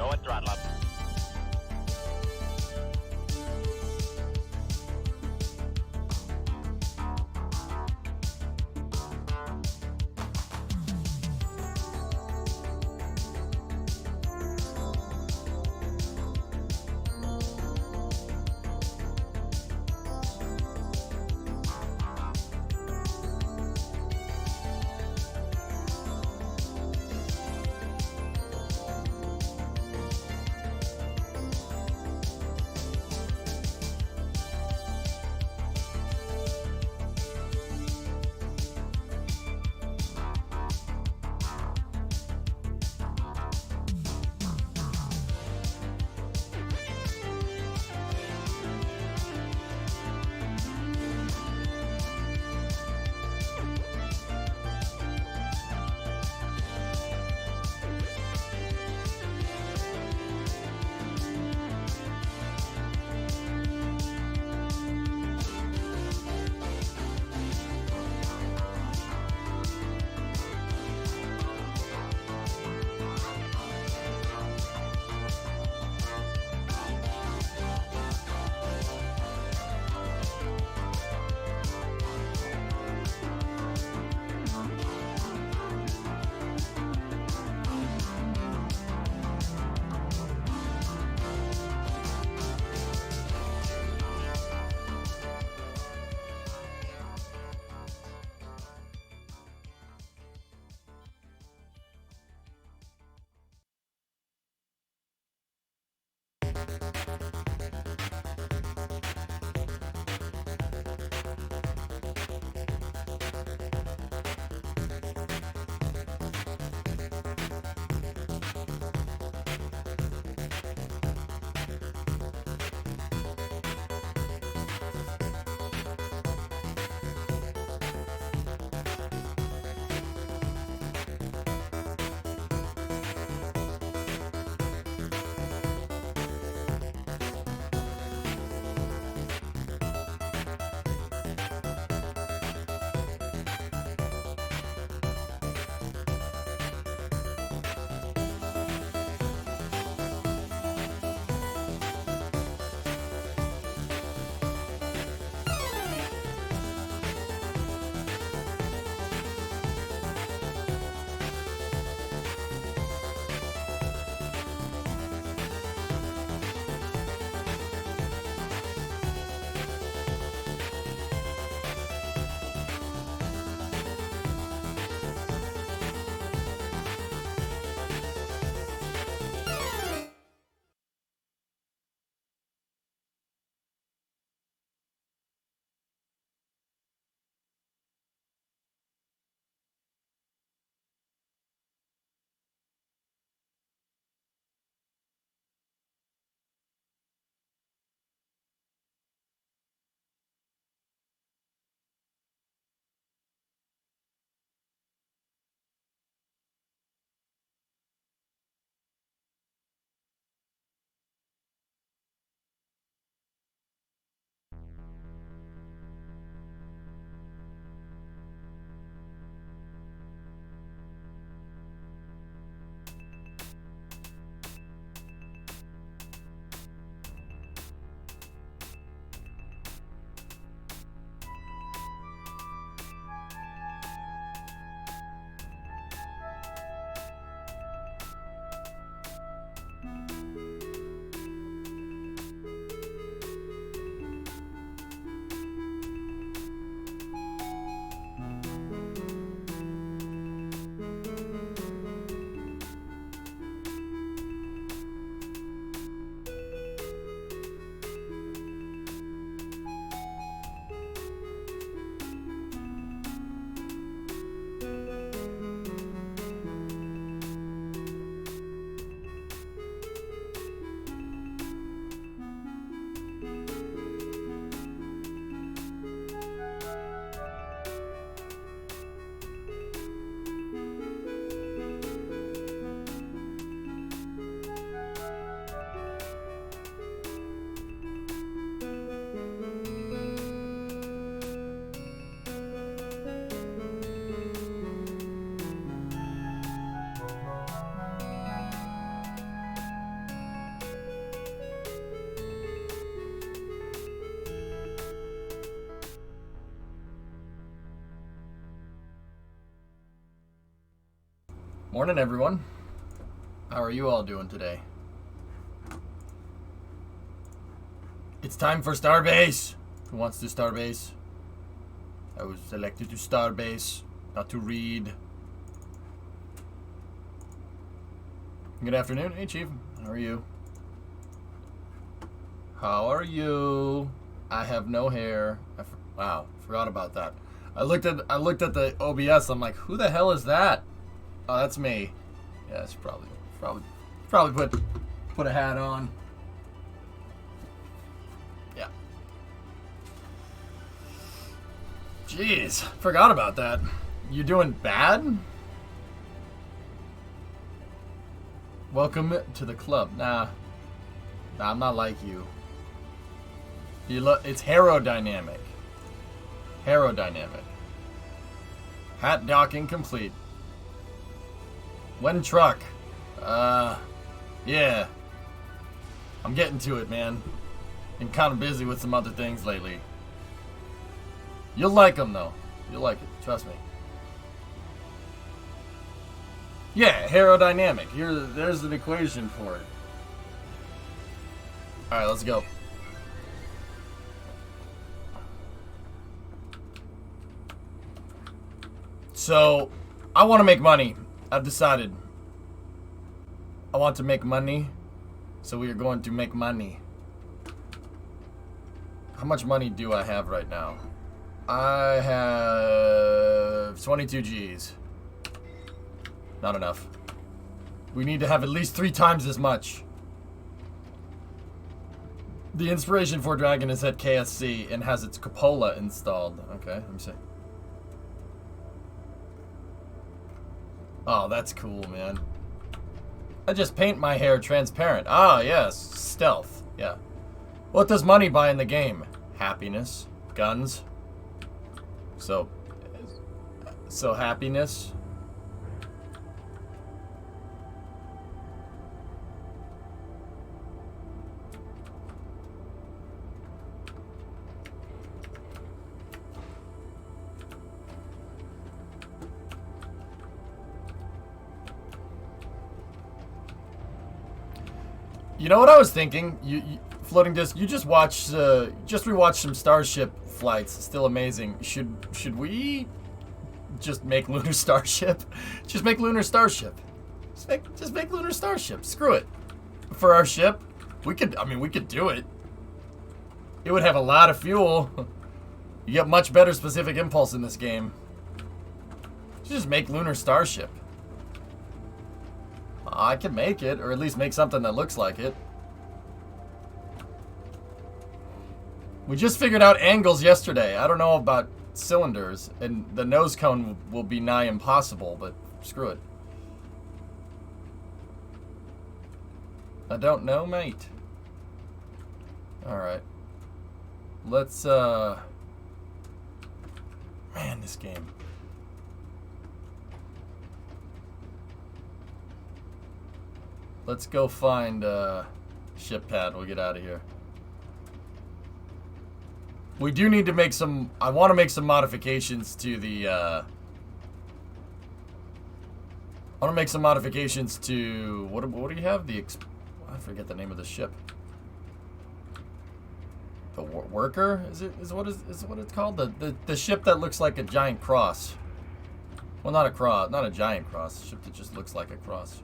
Pesawat throttle up. Morning, everyone. How are you all doing today? It's time for Starbase. Who wants to Starbase? I was selected to Starbase, not to read. Good afternoon. Hey, Chief. How are you? How are you? I have no hair. Wow, forgot about that. I looked at the OBS. I'm like, who the hell is that? Oh, that's me. Yeah, it's probably put a hat on. Yeah. Jeez, forgot about that. You doing bad? Welcome to the club. Nah, I'm not like you. It's aerodynamic. Aerodynamic. Hat docking complete. When truck? Yeah. I'm getting to it, man. Been kind of busy with some other things lately. You'll like them, though. You'll like it. Trust me. Yeah, aerodynamic. There's an equation for it. Alright, let's go. So, I want to make money. I've decided. I want to make money. So we are going to make money. How much money do I have right now? I have 22 G's. Not enough. We need to have at least 3 times as much. The Inspiration for Dragon is at KSC and has its cupola installed. Okay, let me see. Oh, that's cool, man. I just paint my hair transparent. Ah, yes. Stealth. Yeah. What does money buy in the game? Happiness. Guns. So happiness. You know what I was thinking? You floating disc. You just rewatched some Starship flights. Still amazing. Should we just make Lunar Starship? Just make Lunar Starship. Just make Lunar Starship. Screw it. For our ship, we could do it. It would have a lot of fuel. You get much better specific impulse in this game. Just make Lunar Starship. I can make it, or at least make something that looks like it. We just figured out angles yesterday. I don't know about cylinders, and the nose cone will be nigh impossible, but screw it. I don't know, mate. Alright. Let's, man, this game. Let's go find ship pad. We'll get out of here. We do need to make some. I want to make some modifications to the. I want to make some modifications to what do you have? I forget the name of the ship. The worker is what it's called? The ship that looks like a giant cross. Well, not a cross, not a giant cross. A ship that just looks like a cross.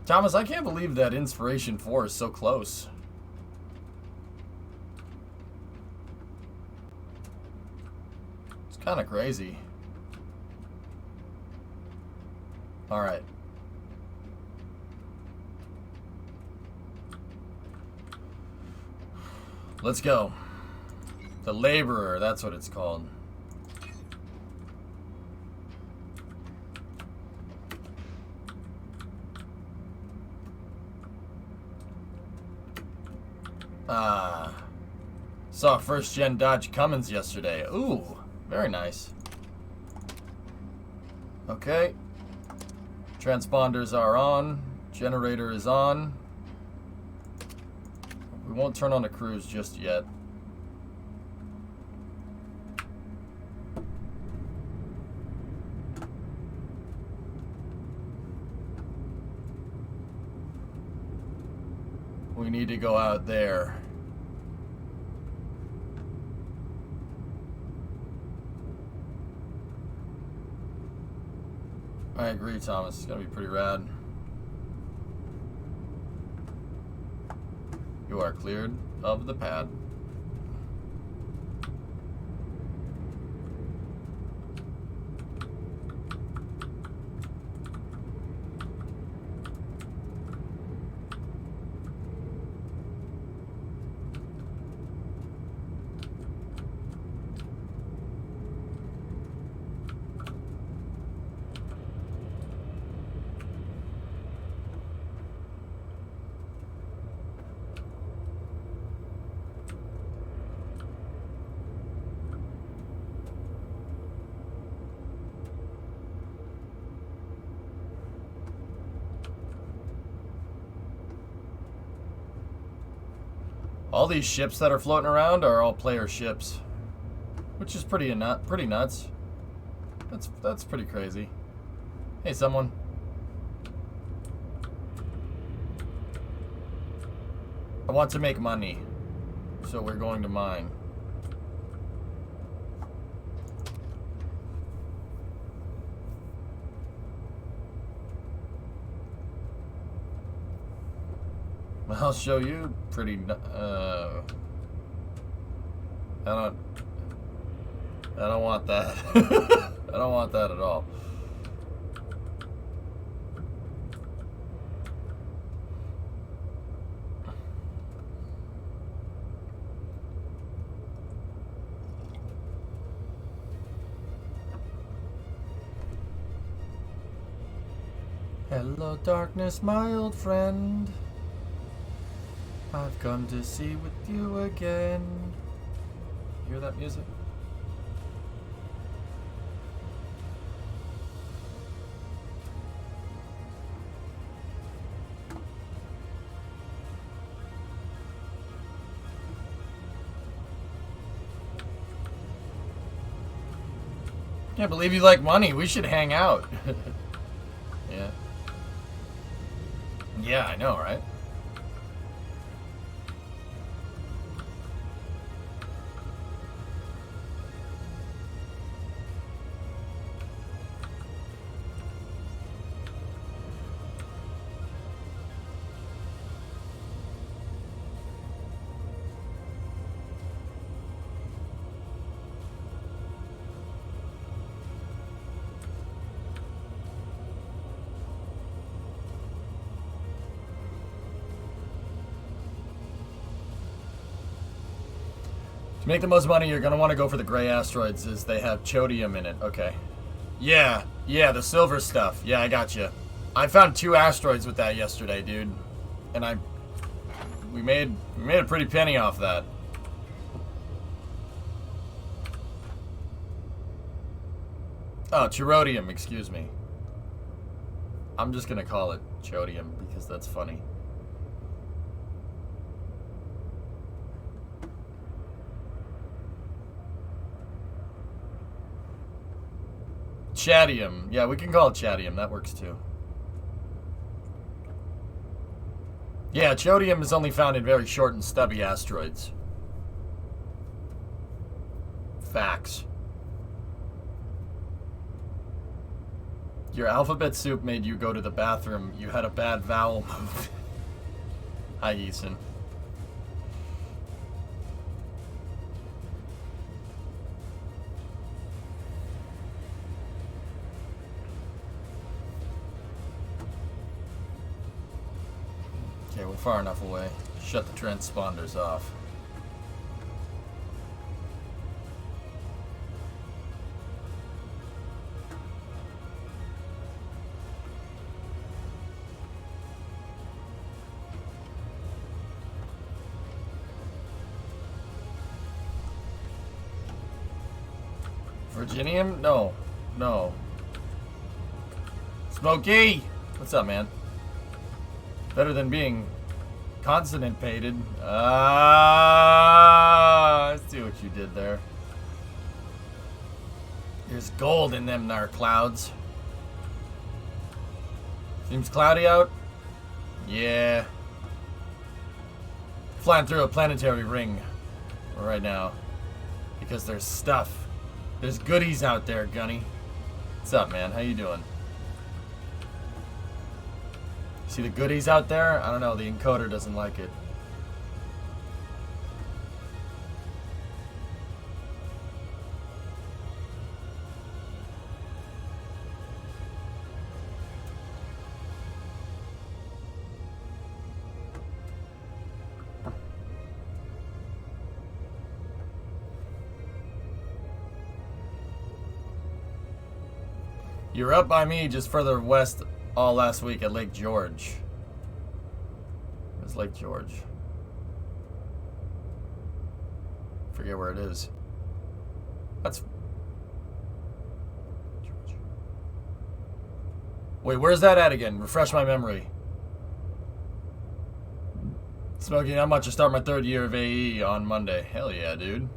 Thomas, I can't believe that Inspiration 4 is so close. It's kind of crazy. Alright. Let's go. The Laborer, that's what it's called. Saw first gen Dodge Cummins yesterday. Ooh, very nice. Okay. Transponders are on. Generator is on. We won't turn on the cruise just yet. We need to go out there. I agree, Thomas. It's gonna be pretty rad. You are cleared of the pad. All these ships that are floating around are all player ships, which is pretty nuts. That's pretty crazy. Hey, someone. I want to make money, so we're going to mine. I'll show you pretty, I don't want that. I don't want that at all. Hello, darkness, my old friend. I've come to see with you again. Hear that music? Can't believe you like money. We should hang out. Yeah. Yeah, I know, right? To make the most money, you're going to want to go for the gray asteroids, as they have chodium in it. Okay. Yeah, the silver stuff. Yeah, I got you. I found 2 asteroids with that yesterday, dude. And we made a pretty penny off that. Oh, chorodium, excuse me. I'm just going to call it chodium because that's funny. Chadium. Yeah, we can call it chadium. That works too. Yeah, chodium is only found in very short and stubby asteroids. Facts. Your alphabet soup made you go to the bathroom. You had a bad vowel move. Hi, Eason. Okay, we're far enough away. Shut the transponders off. Virginium? No. No. Smokey! What's up, man? Better than being consonant painted. I see what you did there. There's gold in them there clouds. Seems cloudy out? Yeah. Flying through a planetary ring right now. Because there's stuff. There's goodies out there, Gunny. What's up, man? How you doing? See the goodies out there? I don't know, the encoder doesn't like it. You were up by me just further west all last week at Lake George. It was Lake George. Forget where it is. That's... George. Wait, where's that at again? Refresh my memory. Smokey, I'm about to start my 3rd year of AE on Monday. Hell yeah, dude.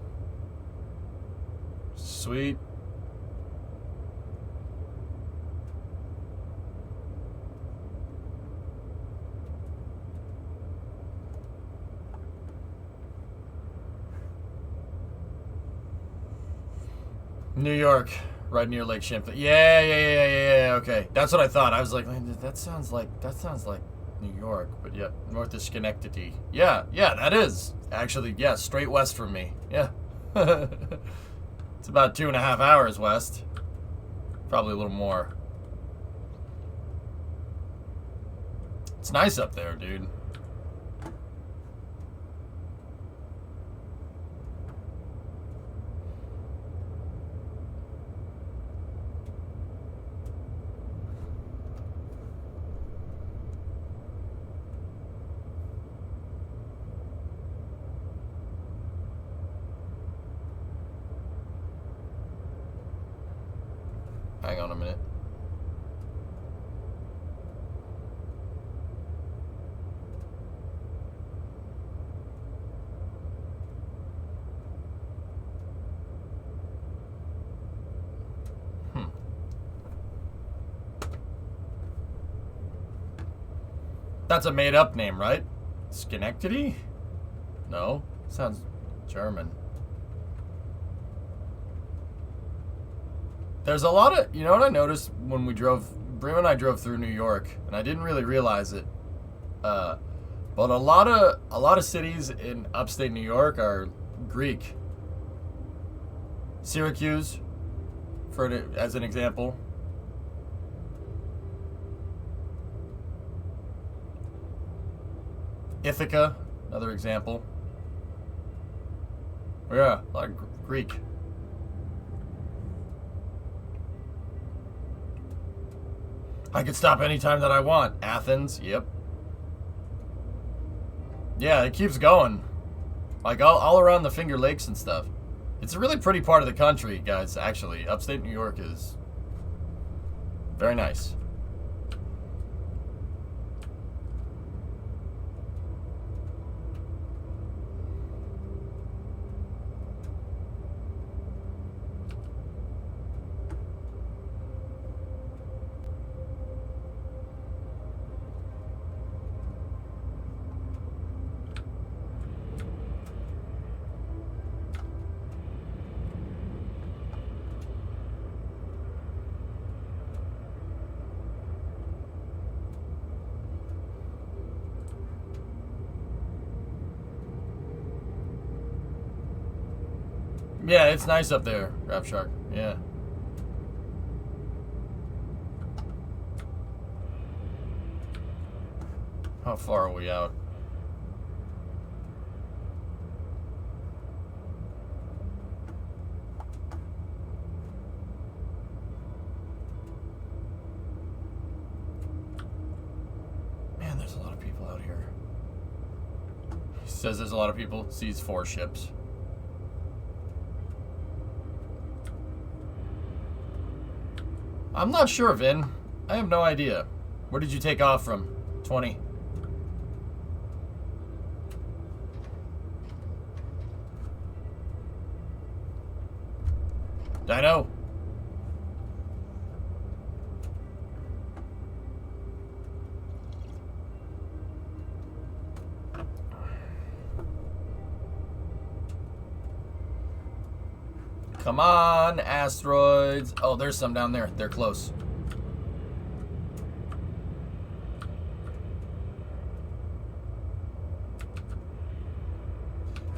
Sweet. New York, right near Lake Champlain. Yeah, okay. That's what I thought. I was like, that sounds like New York, but yeah, north of Schenectady. Yeah, that is. Actually, yeah, straight west from me. Yeah. It's about 2.5 hours west. Probably a little more. It's nice up there, dude. Hang on a minute. That's a made-up name, right? Schenectady? No. Sounds German. There's a lot of, you know what I noticed when we drove, Brim and I drove through New York, and I didn't really realize it, but a lot of cities in upstate New York are Greek. Syracuse, as an example. Ithaca, another example. Yeah, a lot of Greek. I could stop anytime that I want. Athens, yep. Yeah, it keeps going. Like all around the Finger Lakes and stuff. It's a really pretty part of the country, guys, actually. Upstate New York is very nice. Yeah, it's nice up there, Rap Shark. Yeah. How far are we out? Man, there's a lot of people out here. He says there's a lot of people. Sees 4 ships. I'm not sure, Vin. I have no idea. Where did you take off from? 20. I know. Come on, asteroids. Oh, there's some down there. They're close.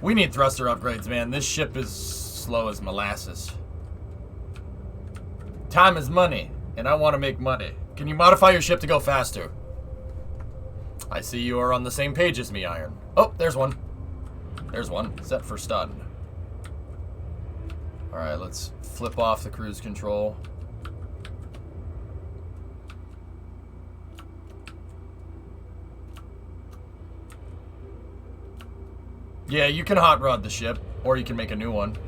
We need thruster upgrades, man. This ship is slow as molasses. Time is money, and I want to make money. Can you modify your ship to go faster? I see you are on the same page as me, Iron. Oh, there's one. There's one. Set for stun. Alright, let's flip off the cruise control. Yeah, you can hot rod the ship, or you can make a new one.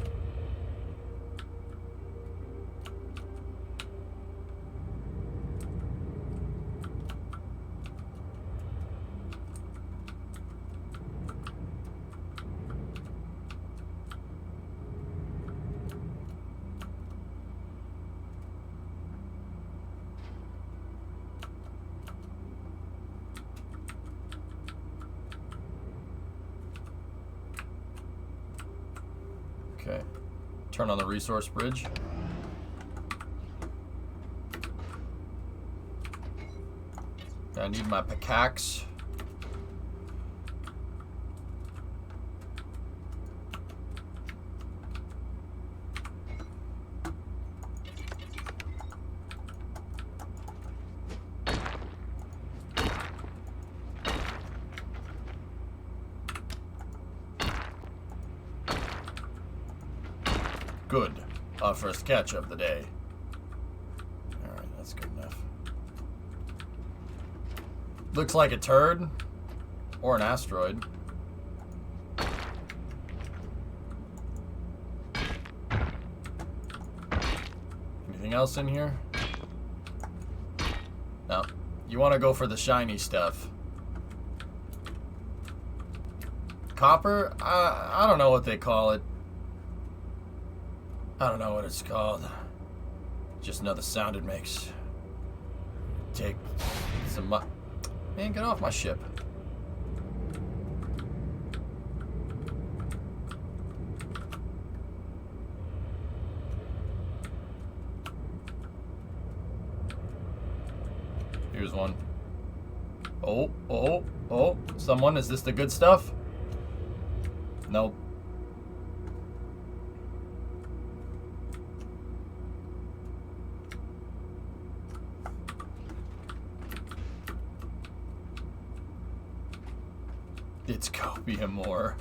Okay. Turn on the resource bridge. I need my pickaxe. Good. Our first catch of the day. Alright, that's good enough. Looks like a turd. Or an asteroid. Anything else in here? No. You want to go for the shiny stuff. Copper? I don't know what they call it. I don't know what it's called. Just know the sound it makes. Take some man, get off my ship. Here's one. Oh, oh, oh. Someone, is this the good stuff? Nope. It's copium ore.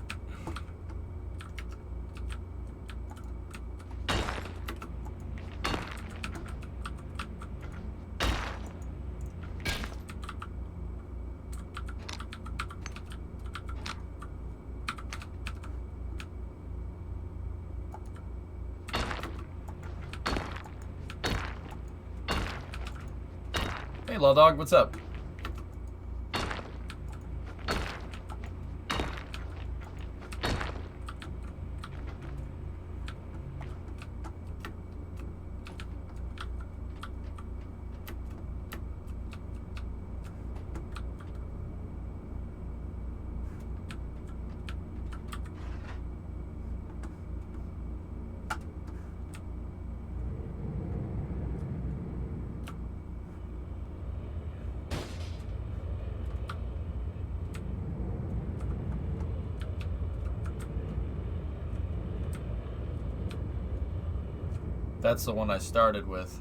Hey, Law Dog, what's up? That's the one I started with.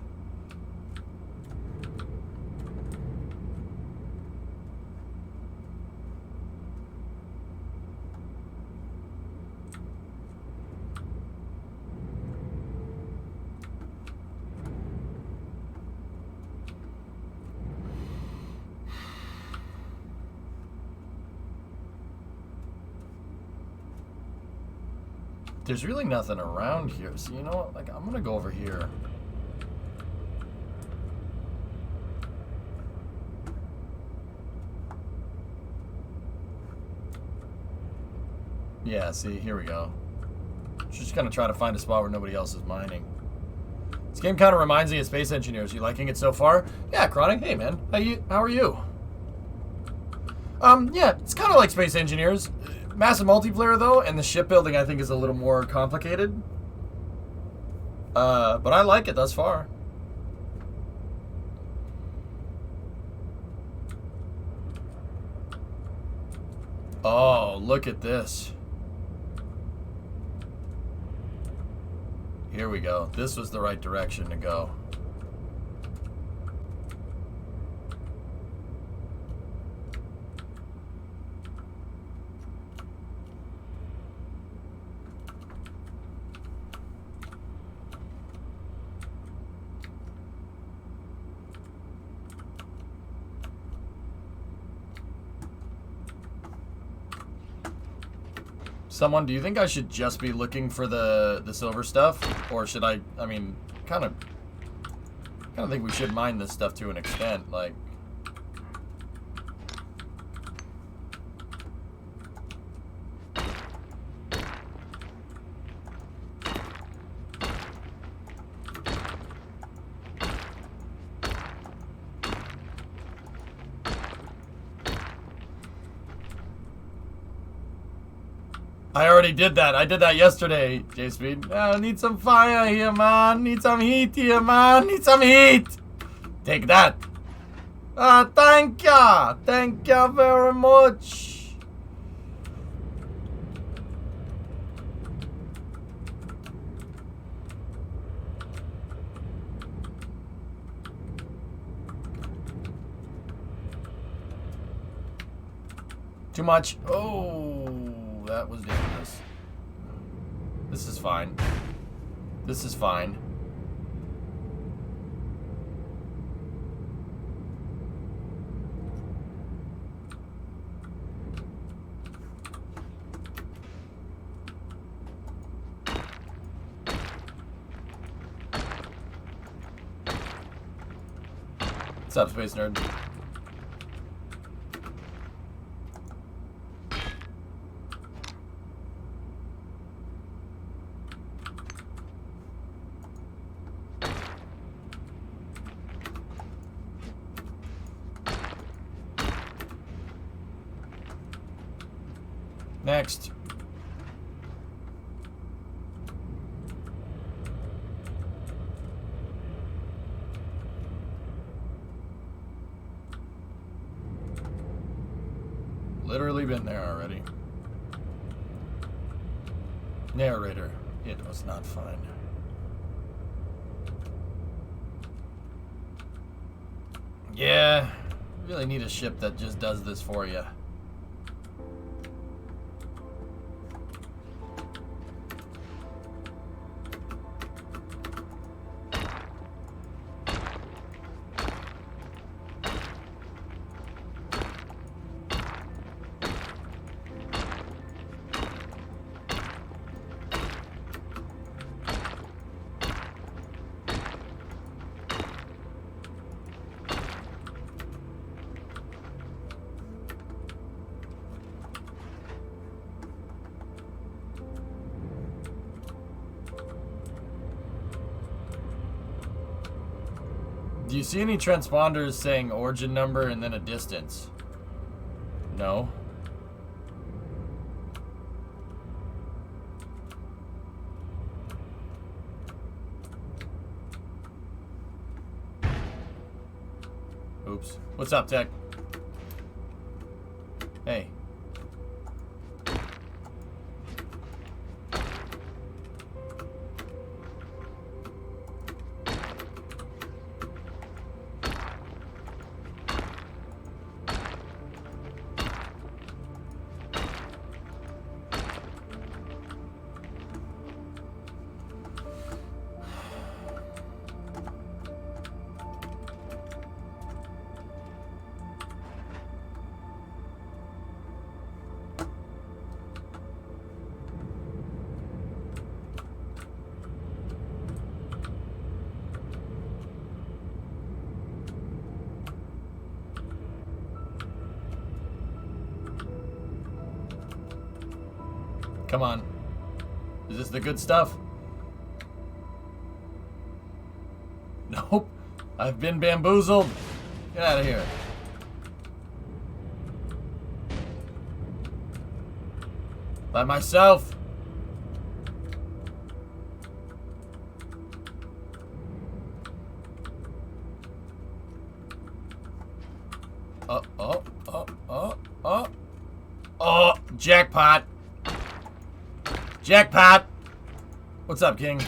There's really nothing around here, so you know what? Like, I'm gonna go over here. Yeah, see, here we go. Just gonna try to find a spot where nobody else is mining. This game kind of reminds me of Space Engineers. You liking it so far? Yeah, Chronic. Hey, man. How are you? Yeah, it's kind of like Space Engineers. Massive multiplayer, though, and the shipbuilding, I think, is a little more complicated. But I like it thus far. Oh, look at this. Here we go. This was the right direction to go. Someone, do you think I should just be looking for the silver stuff? Or should I mean, kind of think we should mine this stuff to an extent, like... I already did that. I did that yesterday, J-Speed. I need some fire here, man. Need some heat here, man. Need some heat. Take that. Thank ya. Thank ya very much. Too much. Oh. That was dangerous. This is fine. This is fine. What's up, Space Nerd? Next. Literally been there already. Narrator. It was not fun. Yeah. Really need a ship that just does this for you. Do you see any transponders saying origin number and then a distance? No. Oops. What's up, Tech? Hey. Come on. Is this the good stuff? Nope. I've been bamboozled. Get out of here. By myself. Oh, jackpot. Jackpot. What's up, King?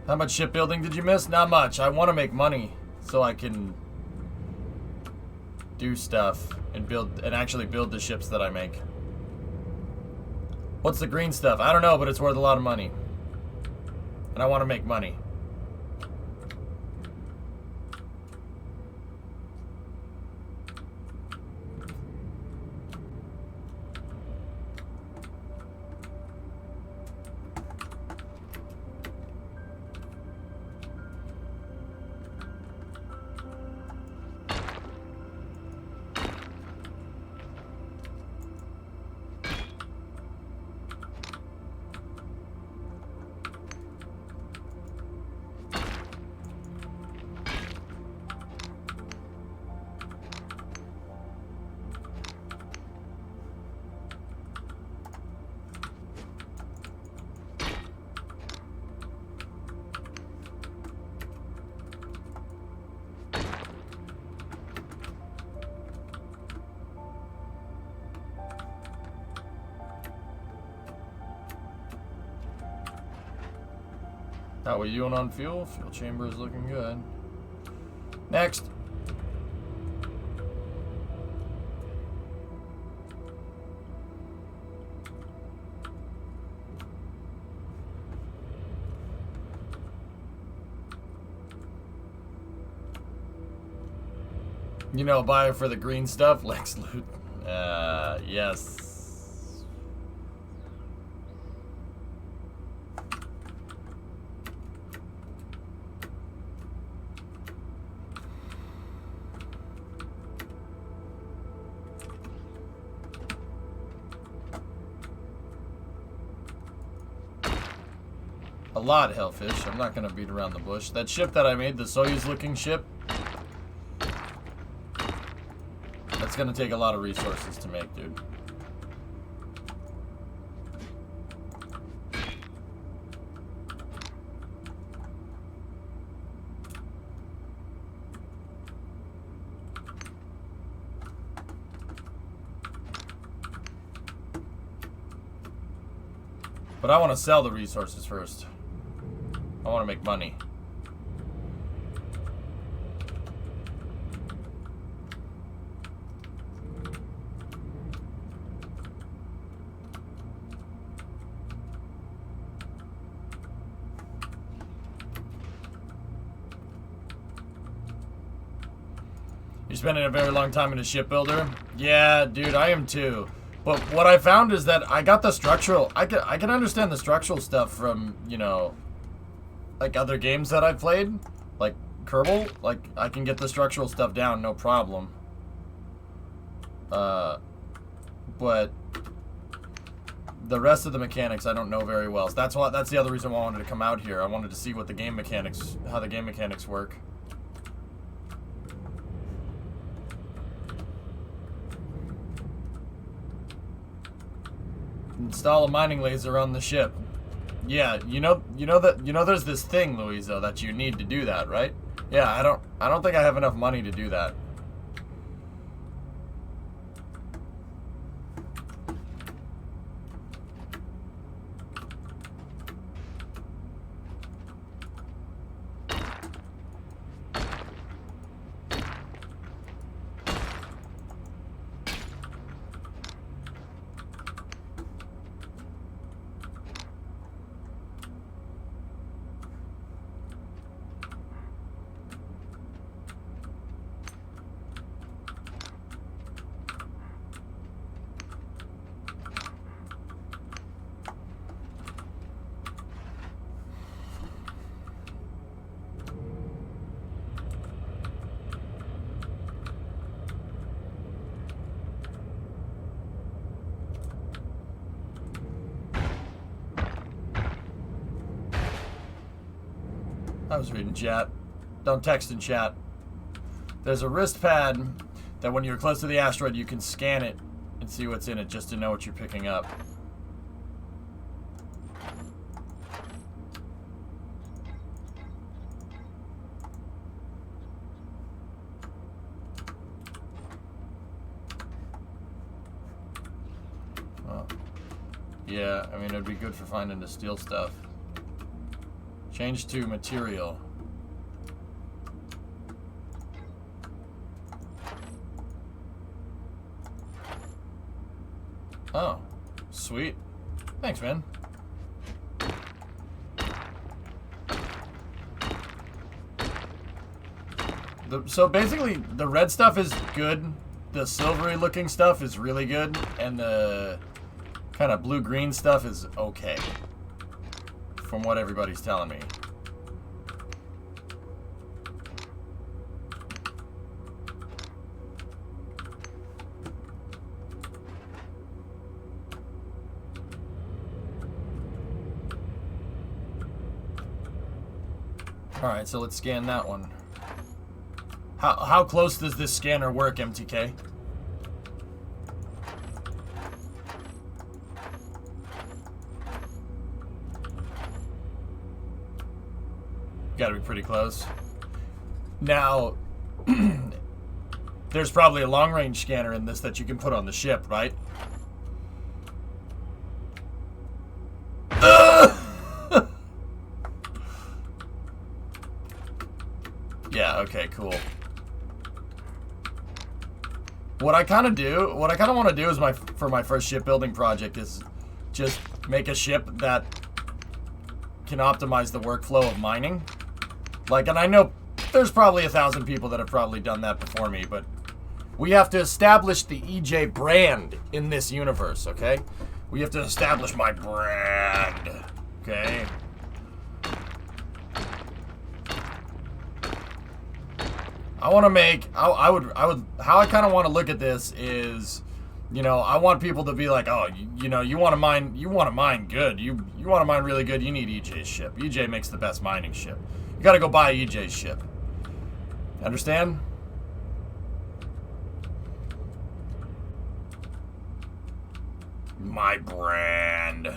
How much shipbuilding did you miss? Not much. I want to make money so I can do stuff and actually build the ships that I make. What's the green stuff? I don't know, but it's worth a lot of money. And I want to make money. How are you on fuel? Fuel chamber is looking good. Next. You know, buy it for the green stuff, Lex Loot. Yes. A lot, Hellfish. I'm not gonna beat around the bush. That ship that I made, the Soyuz-looking ship, that's gonna take a lot of resources to make, dude. But I want to sell the resources first. I want to make money. You're spending a very long time in a shipbuilder? Yeah, dude, I am too. But what I found is that I got the structural... I can understand the structural stuff from, you know, like other games that I've played. Like Kerbal. Like, I can get the structural stuff down, no problem. But the rest of the mechanics I don't know very well. So that's the other reason why I wanted to come out here. I wanted to see what the game mechanics... how the game mechanics work. Install a mining laser on the ship. Yeah, you know there's this thing, Louisa, that you need to do that, right? Yeah, I don't think I have enough money to do that. I was reading chat. Don't text in chat. There's a wrist pad that when you're close to the asteroid, you can scan it and see what's in it just to know what you're picking up. Oh. Yeah, I mean, it'd be good for finding the steel stuff. Change to material. Oh, sweet. Thanks, man. So basically, the red stuff is good. The silvery looking stuff is really good. And the kind of blue-green stuff is okay. From what everybody's telling me. Alright, so let's scan that one. How close does this scanner work, MTK? Gotta be pretty close. Now, there's probably a long-range scanner in this that you can put on the ship, right? Yeah, okay, cool. What I kind of want to do is for my first shipbuilding project is just make a ship that can optimize the workflow of mining. Like, and I know there's probably 1,000 people that have probably done that before me, but we have to establish the EJ brand in this universe, okay? We have to establish my brand, okay? I want to make, how I kind of want to look at this is, you know, I want people to be like, oh, you know, you want to mine good. You want to mine really good, you need EJ's ship. EJ makes the best mining ship. You got to go buy EJ's ship. Understand? My brand.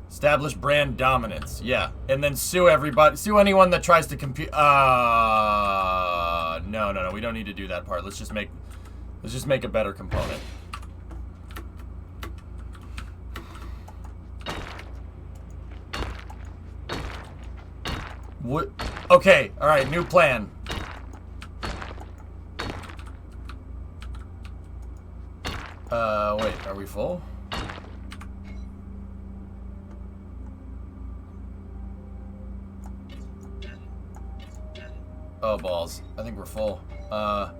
Establish brand dominance. Yeah. And then sue everybody. Sue anyone that tries to compete. No. We don't need to do that part. Let's just make a better component. What? Okay. All right. New plan. Wait. Are we full? Oh, balls. I think we're full. Okay.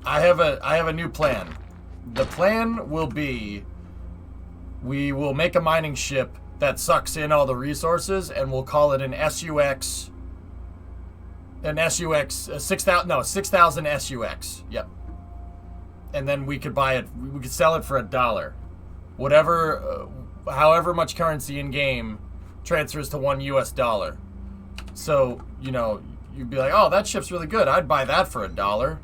I have a new plan. The plan will be we will make a mining ship that sucks in all the resources and we'll call it an SUX. An SUX 6,000 SUX. Yep. And then we could buy it. We could sell it for $1. Whatever, however much currency in game transfers to $1 US. So, you know, you'd be like, oh, that ship's really good. I'd buy that for $1.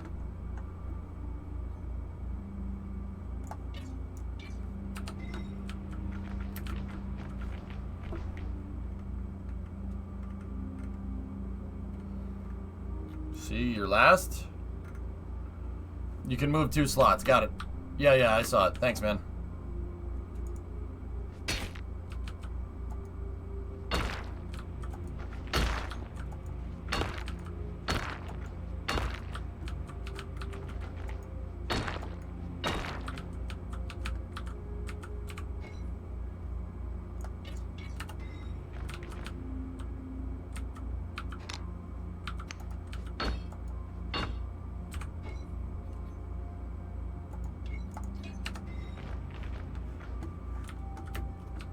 See, your last. You can move 2 slots. Got it. Yeah, I saw it. Thanks, man.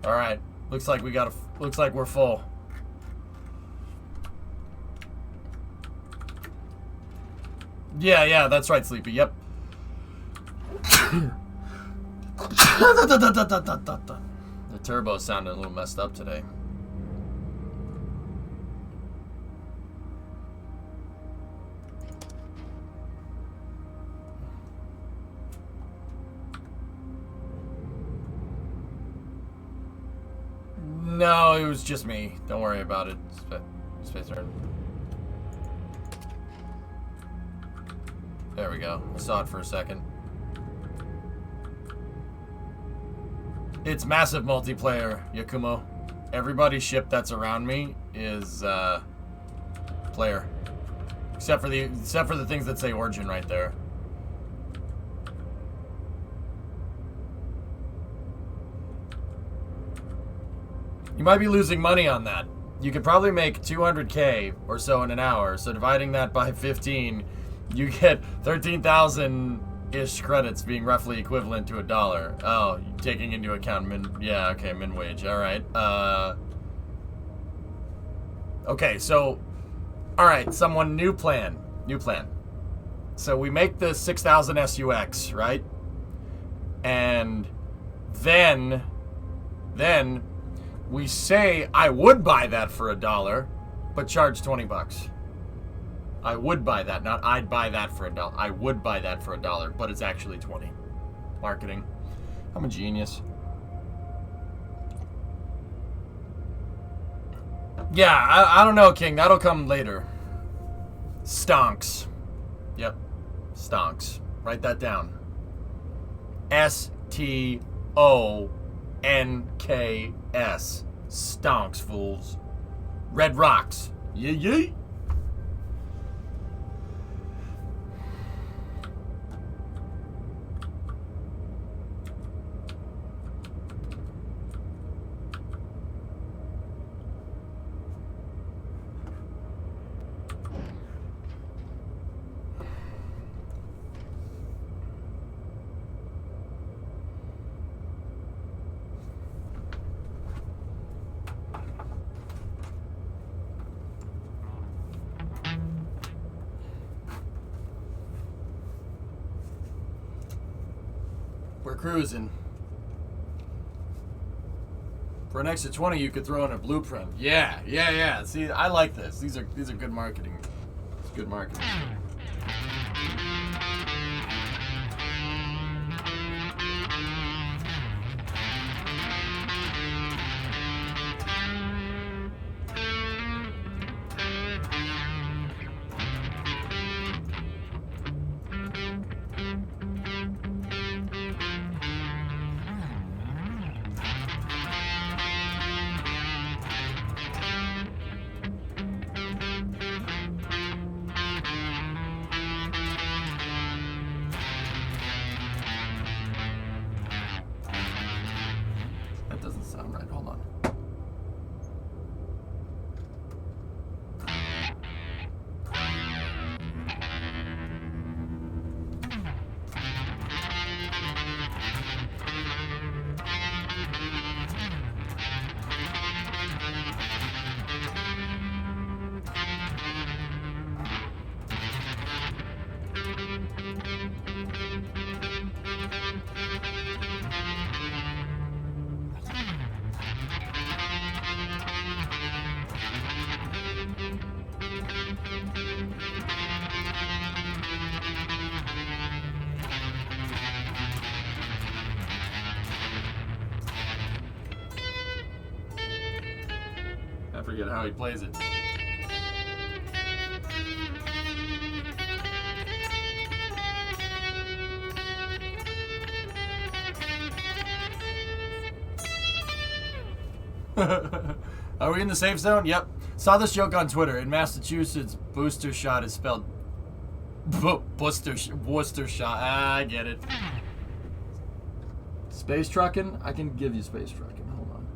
All right. Looks like we're full. Yeah, that's right, Sleepy. Yep. The turbo sounded a little messed up today. No, it was just me. Don't worry about it. Space turn. There we go. I saw it for a second. It's massive multiplayer, Yakumo. Everybody's ship that's around me is player, except for the things that say Origin right there. You might be losing money on that. You could probably make 200K or so in an hour. So dividing that by 15, you get 13,000-ish credits, being roughly equivalent to $1. Oh, taking into account min wage. All right. Okay, so, all right, new plan. So we make the 6,000 SUX, right? And then we say I would buy that for $1, but charge $20. I would buy that, not I'd buy that for $1. I would buy that for $1, but it's actually 20. Marketing. I'm a genius. Yeah, I don't know, King. That'll come later. Stonks. Yep. Stonks. Write that down. STONKS. Stonks, fools. Red rocks. Yee. We're cruising. For an extra 20, you could throw in a blueprint. Yeah. See, I like this. These are good marketing. It's good marketing. I forget how he plays it. Are we in the safe zone? Yep. Saw this joke on Twitter. In Massachusetts, booster shot is spelled Worcester shot. I get it. Space trucking? I can give you space trucking. Hold on.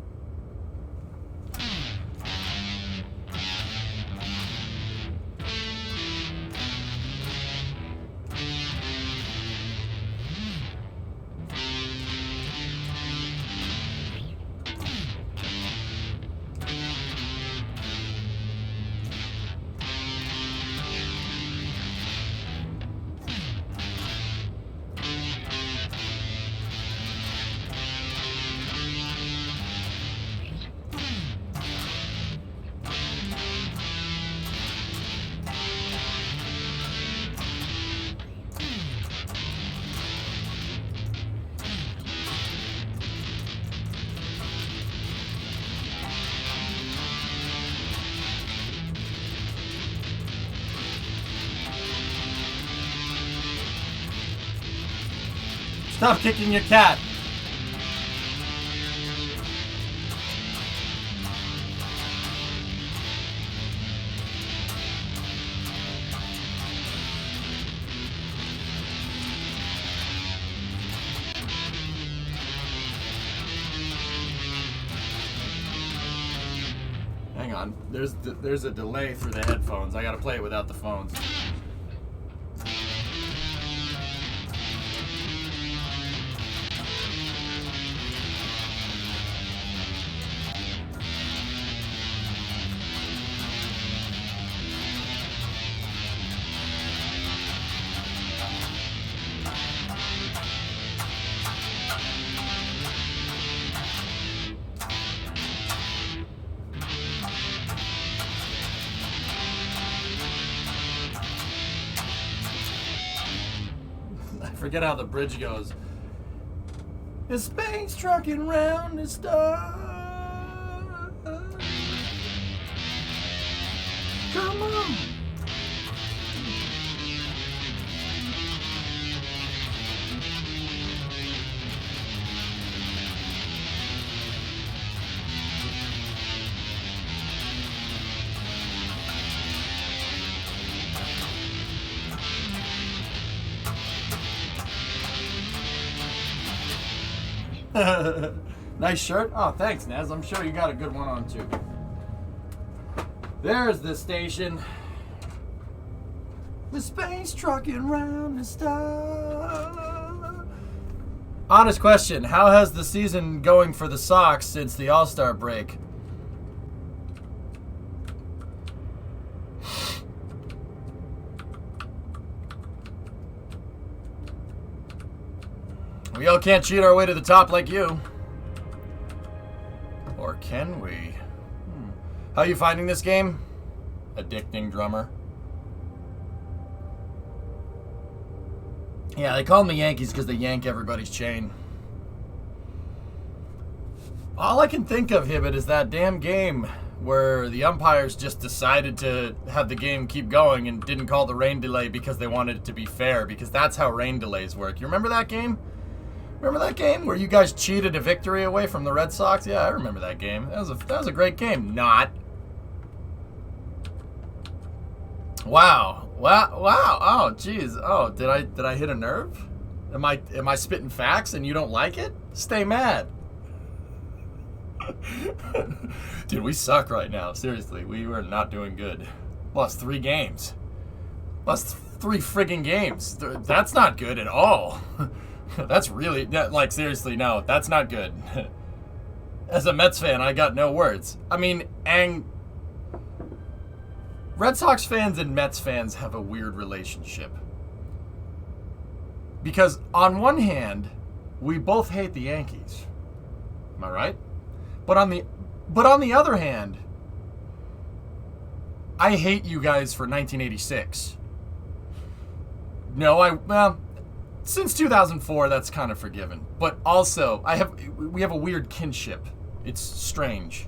Stop kicking your cat. Hang on. There's a delay for the headphones. I gotta play it without the phones. Forget how the bridge goes. The space trucking round the star. Come on. Nice shirt. Oh, thanks, Nez. I'm sure you got a good one on, too. There's the station. The space trucking round the star. Honest question. How has the season going for the Sox since the All-Star break? We all can't cheat our way to the top like you. Or can we? How are you finding this game? Addicting drummer. Yeah, they call them the Yankees because they yank everybody's chain. All I can think of, Hibbit, is that damn game where the umpires just decided to have the game keep going and didn't call the rain delay because they wanted it to be fair, because that's how rain delays work. You remember that game? Remember that game where you guys cheated a victory away from the Red Sox? Yeah, I remember that game. That was a great game. Not. Wow. Wow. Oh, jeez. Oh, did I hit a nerve? Am I spitting facts and you don't like it? Stay mad. Dude, we suck right now. Seriously, we are not doing good. Lost 3 games. Lost 3 friggin' games. That's not good at all. That's really, like, seriously, no, that's not good. As a Mets fan, I got no words. I mean, Red Sox fans and Mets fans have a weird relationship. Because on one hand, we both hate the Yankees. Am I right? But on the other hand, I hate you guys for 1986. No, since 2004, that's kind of forgiven. But also, we have a weird kinship. It's strange.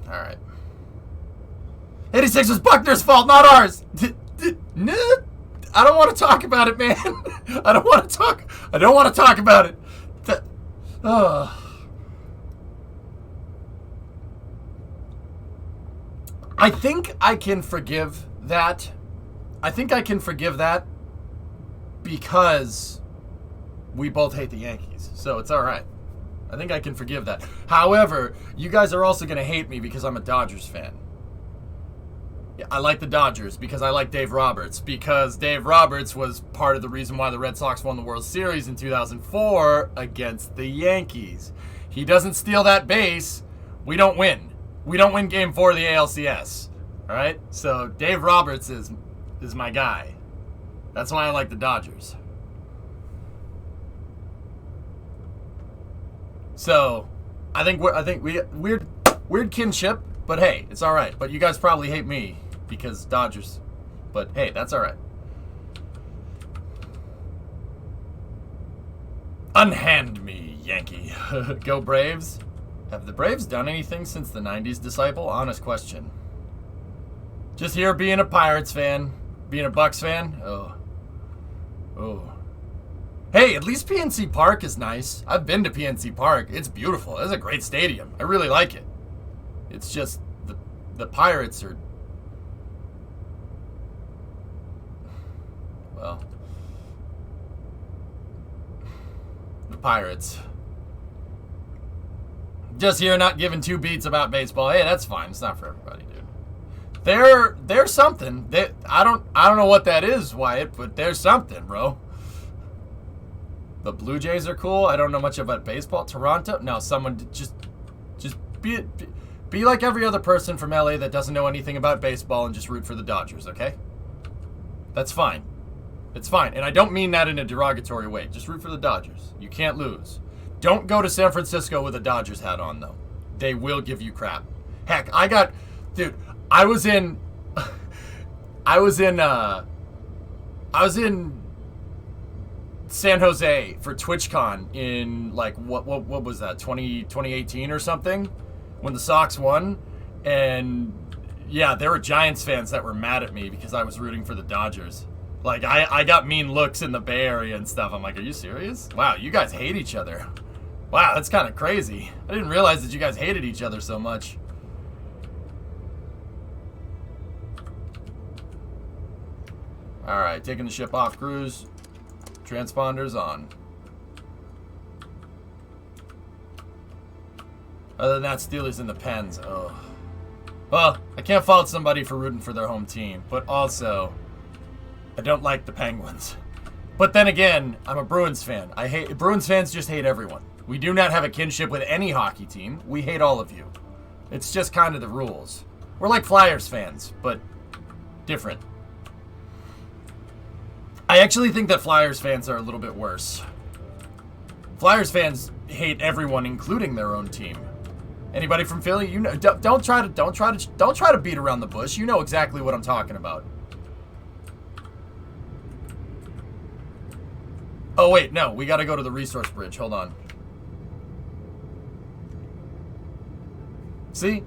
All right. 86 was Buckner's fault, not ours. I don't want to talk about it, man. I don't want to talk about it. I think I can forgive that. Because we both hate the Yankees. So it's all right. I think I can forgive that. However, you guys are also going to hate me because I'm a Dodgers fan. Yeah, I like the Dodgers because I like Dave Roberts. Because Dave Roberts was part of the reason why the Red Sox won the World Series in 2004 against the Yankees. He doesn't steal that base. We don't win. We don't win Game 4 of the ALCS. All right? So Dave Roberts is my guy. That's why I like the Dodgers. So I think we weird kinship, but hey, it's all right. But you guys probably hate me because Dodgers. But hey, that's all right. Unhand me, Yankee. Go Braves. Have the Braves done anything since the 90s, Disciple? Honest question. Just here being a Pirates fan. Being a Bucks fan. Oh. Oh. Hey, at least PNC Park is nice. I've been to PNC Park. It's beautiful. It's a great stadium. I really like it. It's just the Pirates are... Well... The Pirates. Just here not giving two beats about baseball. Hey, that's fine. It's not for everybody, dude. There's something. I don't know what that is, Wyatt, but there's something, bro. The Blue Jays are cool. I don't know much about baseball. Toronto? No, someone just be like every other person from LA that doesn't know anything about baseball and just root for the Dodgers, okay? That's fine. It's fine. And I don't mean that in a derogatory way. Just root for the Dodgers. You can't lose. Don't go to San Francisco with a Dodgers hat on, though. They will give you crap. Heck, dude, I was in San Jose for TwitchCon in, like, what was that, 2018 or something? When the Sox won. And, yeah, there were Giants fans that were mad at me because I was rooting for the Dodgers. Like, I got mean looks in the Bay Area and stuff. I'm like, are you serious? Wow, you guys hate each other. Wow, that's kind of crazy. I didn't realize that you guys hated each other so much. Alright, taking the ship off cruise. Transponders on. Other than that, Steelers in the pens. Oh. Well, I can't fault somebody for rooting for their home team, but also, I don't like the Penguins. But then again, I'm a Bruins fan. Bruins fans just hate everyone. We do not have a kinship with any hockey team. We hate all of you. It's just kind of the rules. We're like Flyers fans, but different. I actually think that Flyers fans are a little bit worse. Flyers fans hate everyone, including their own team. Anybody from Philly, you know, don't try to beat around the bush. You know exactly what I'm talking about. Oh wait, no, we got to go to the resource bridge. Hold on. See?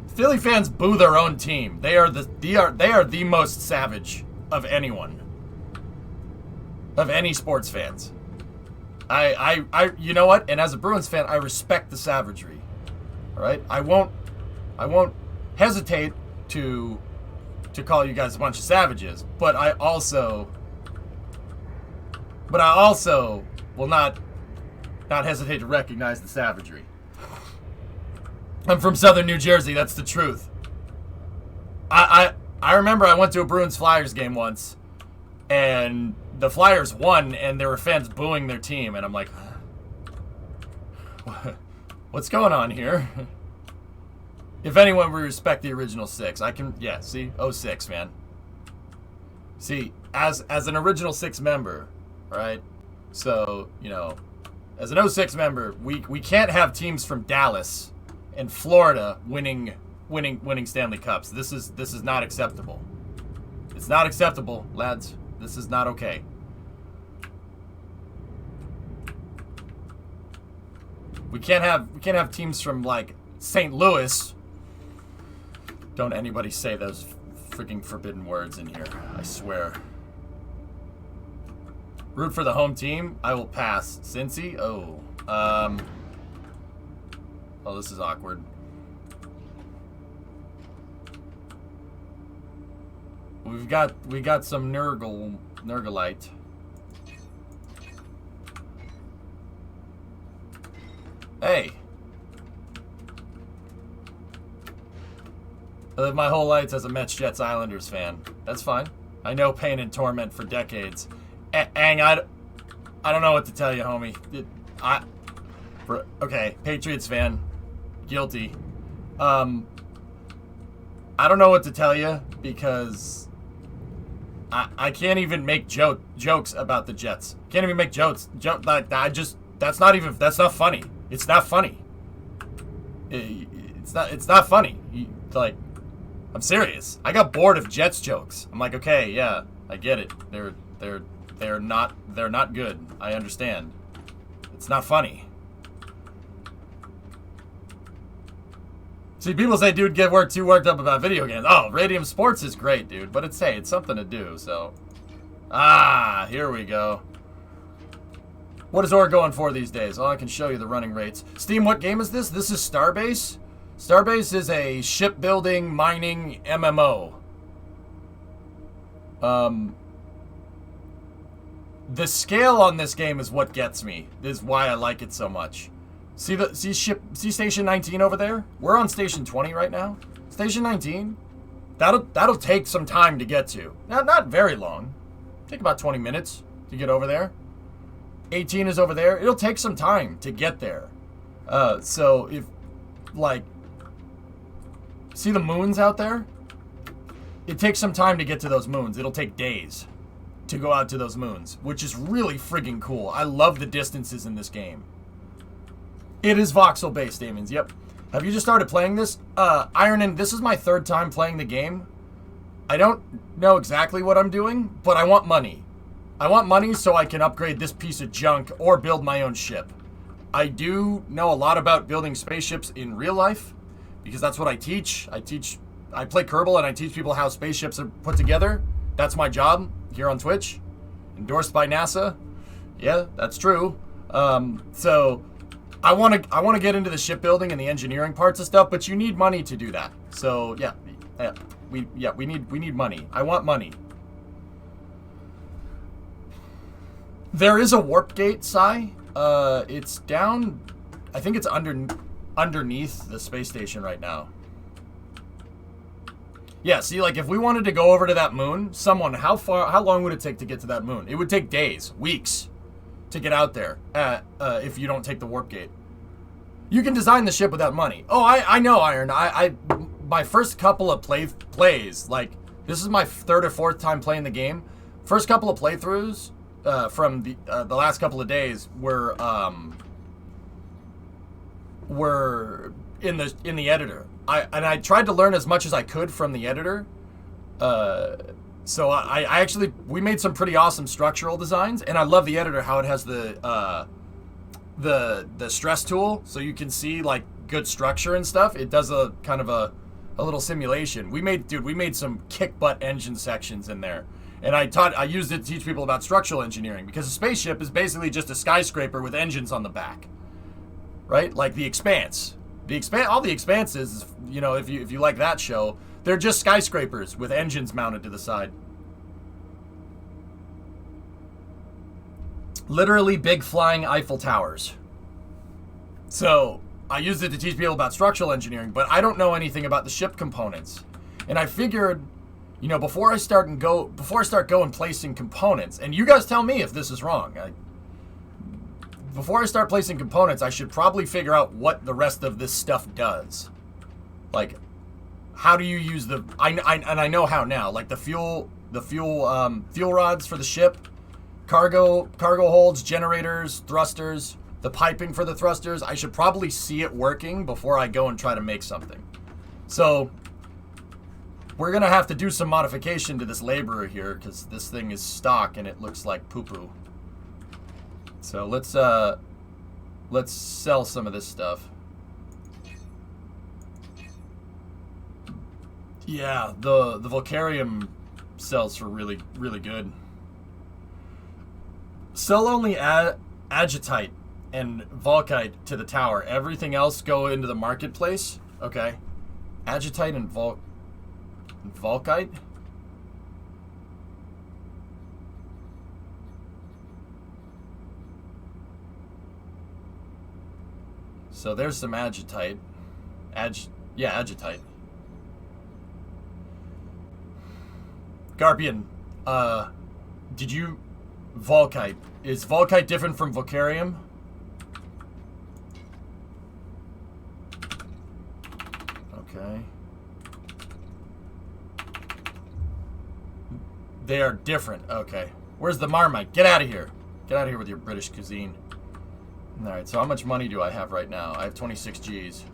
Philly fans boo their own team. They are the most savage of anyone. Of any sports fans. You know what? And as a Bruins fan, I respect the savagery. All right? I won't hesitate to call you guys a bunch of savages, but I also will not hesitate to recognize the savagery. I'm from Southern New Jersey. That's the truth. I remember I went to a Bruins Flyers game once, and the Flyers won, and there were fans booing their team, and I'm like, what's going on here? If anyone, we respect the original six. Yeah, see? 06, man. See, as an original six member, right? So, you know, as an 06 member, we can't have teams from Dallas and Florida winning Stanley Cups. This is not acceptable. It's not acceptable, lads. This is not okay. We can't have teams from, like, St. Louis. Don't anybody say those freaking forbidden words in here. I swear. Root for the home team? I will pass. Cincy? Oh. Oh, this is awkward. We got some Nurglite. Hey. I lived my whole life as a Mets, Jets, Islanders fan. That's fine. I know pain and torment for decades. Ang, I don't know what to tell you, homie. Okay, Patriots fan. Guilty. I don't know what to tell you because I can't even make jokes about the Jets. Can't even make jokes. That's not funny. It's not funny. It's not funny. Like, I'm serious. I got bored of Jets jokes. I'm like, okay, yeah, I get it. They're not good. I understand. It's not funny. See, people say, dude, get too worked up about video games. Oh, Radium Sports is great, dude. But it's something to do, so. Ah, here we go. What is Or going for these days? Oh, I can show you the running rates. Steam, what game is this? This is Starbase. Starbase is a shipbuilding, mining MMO. The scale on this game is what gets me. This is why I like it so much. See Station 19 over there? We're on Station 20 right now. Station 19. That'll take some time to get to. Not very long. Take about 20 minutes to get over there. 18 is over there. It'll take some time to get there. So if, like, see the moons out there? It takes some time to get to those moons. It'll take days to go out to those moons, which is really friggin' cool. I love the distances in this game. It is voxel-based, Damians. Yep. Have you just started playing this? Ironin, this is my 3rd time playing the game. I don't know exactly what I'm doing, but I want money. I want money so I can upgrade this piece of junk or build my own ship. I do know a lot about building spaceships in real life because that's what I teach. I play Kerbal and I teach people how spaceships are put together. That's my job here on Twitch. Endorsed by NASA. Yeah, that's true. So I want to get into the shipbuilding and the engineering parts of stuff, but you need money to do that. So yeah, we need money. I want money. There is a warp gate, Sai. It's down. I think it's underneath the space station right now. Yeah, see, like, if we wanted to go over to that moon, how long would it take to get to that moon? It would take days, weeks, to get out there, if you don't take the warp gate. You can design the ship without money. Oh, I know, Iron. My first couple of plays, like, this is my 3rd or 4th time playing the game. First couple of playthroughs, from the last couple of days were in the editor. I tried to learn as much as I could from the editor. So we made some pretty awesome structural designs, and I love the editor how it has the stress tool, so you can see like good structure and stuff. It does a kind of a little simulation. We made some kick butt engine sections in there. And I used it to teach people about structural engineering because a spaceship is basically just a skyscraper with engines on the back, right? Like The Expanse. All the Expanses, you know, if you like that show, they're just skyscrapers with engines mounted to the side. Literally big flying Eiffel Towers. So I used it to teach people about structural engineering, but I don't know anything about the ship components, and I figured, you know, before I start going placing components, and you guys tell me if this is wrong. Before I start placing components, I should probably figure out what the rest of this stuff does. Like, how do you use and I know how now. Like the fuel rods for the ship, cargo holds, generators, thrusters, the piping for the thrusters. I should probably see it working before I go and try to make something. So we're gonna have to do some modification to this laborer here because this thing is stock and it looks like poo-poo. So let's sell some of this stuff. Yeah, the Volcarium sells for really, really good. Sell only Agitite and Volkite to the tower. Everything else go into the marketplace. Okay. Agitite and Volkite? So there's some Agitite. Agitite. Garpian, did you... Volkite. Is Volkite different from Volcarium? Okay. They are different. Okay. Where's the Marmite? Get out of here. Get out of here with your British cuisine. Alright, so how much money do I have right now? I have 26 G's.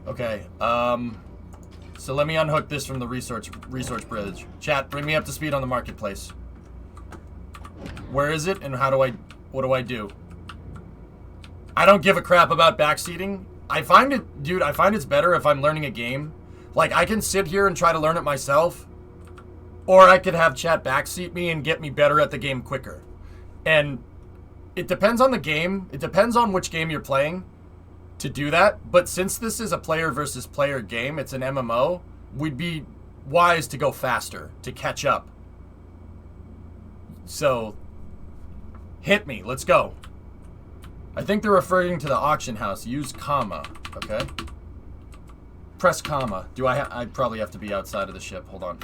Okay, so let me unhook this from the research bridge. Chat, bring me up to speed on the marketplace. Where is it and what do I do? I don't give a crap about backseating. I find it, dude, I find it's better if I'm learning a game. Like, I can sit here and try to learn it myself, or I could have chat backseat me and get me better at the game quicker. And it depends on the game. It depends on which game you're playing to do that. But since this is a player versus player game, it's an MMO, we'd be wise to go faster, to catch up. So, hit me. Let's go. I think they're referring to the auction house. Use comma. Okay. Press comma. Do I probably have to be outside of the ship. Hold on.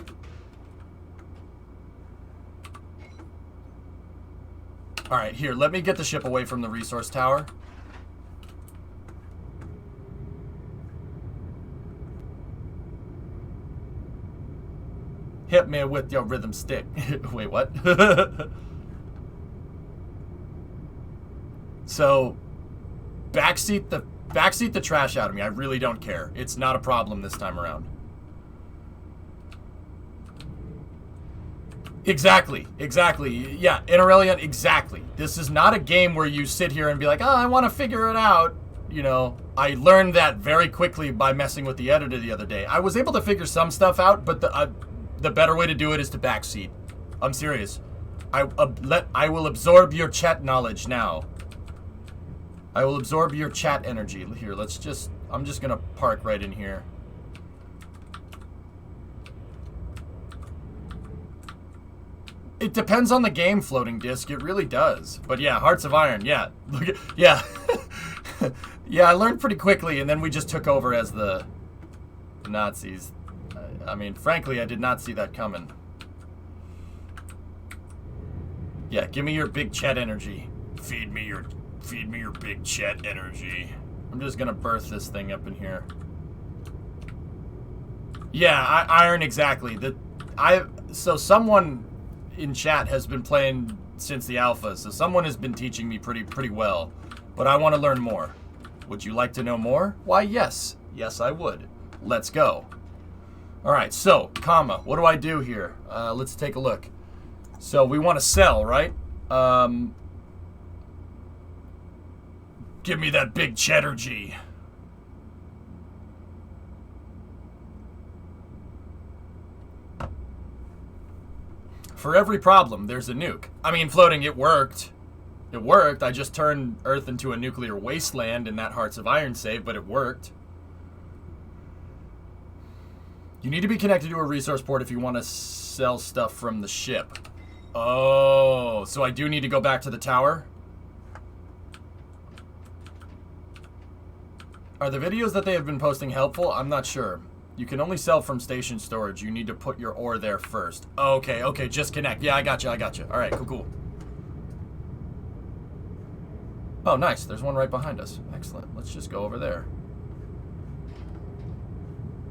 Alright, here. Let me get the ship away from the resource tower. Hit me with your rhythm stick. Wait, what? So, backseat the trash out of me. I really don't care. It's not a problem this time around. Exactly. Yeah, in Aurelian, exactly. This is not a game where you sit here and be like, oh, I want to figure it out. You know, I learned that very quickly by messing with the editor the other day. I was able to figure some stuff out, but the better way to do it is to backseat. I'm serious. I will absorb your chat knowledge now. I will absorb your chat energy. Here, I'm just gonna park right in here. It depends on the game, floating disc. It really does. But yeah, Hearts of Iron, yeah. Look at, yeah. Yeah, I learned pretty quickly, and then we just took over as the Nazis. I mean, frankly, I did not see that coming. Yeah, give me your big chat energy. Feed me your big chat energy. I'm just gonna birth this thing up in here. Yeah, Iron, exactly. So someone in chat has been playing since the alpha, so someone has been teaching me pretty well. But I want to learn more. Would you like to know more? Why, yes. Yes, I would. Let's go. Alright, so, comma. What do I do here? Let's take a look. So, we want to sell, right? Give me that big cheddar-G. For every problem, there's a nuke. I mean, floating, it worked. It worked. I just turned Earth into a nuclear wasteland in that Hearts of Iron save, but it worked. You need to be connected to a resource port if you want to sell stuff from the ship. Oh, so I do need to go back to the tower? Are the videos that they have been posting helpful? I'm not sure. You can only sell from station storage. You need to put your ore there first. Okay, just connect. Yeah, I got you. Alright, cool. Oh, nice. There's one right behind us. Excellent. Let's just go over there.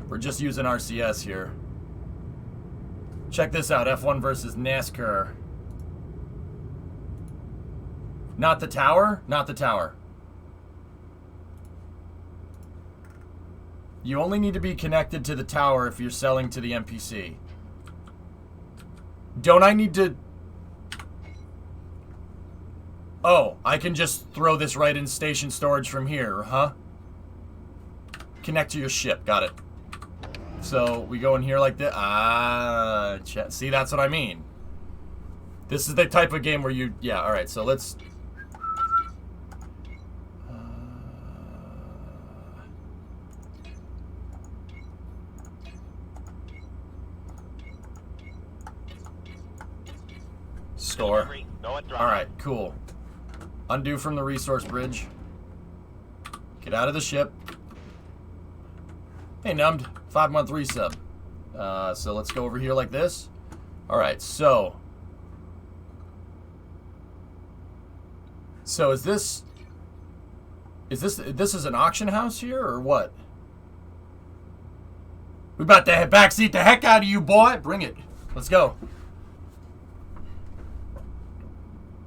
We're just using RCS here. Check this out. F1 versus NASCAR. Not the tower? Not the tower. You only need to be connected to the tower if you're selling to the NPC. Don't I need to... Oh, I can just throw this right in station storage from here, huh? Connect to your ship. Got it. So, we go in here like this. Ah, see, that's what I mean. This is the type of game where you... Yeah, alright, so let's... Store. Alright, cool. Undo from the resource bridge. Get out of the ship. Hey, Numbed. 5-month resub. So let's go over here like this. Alright, so. So is this is an auction house here, or what? We about to backseat the heck out of you, boy. Bring it. Let's go.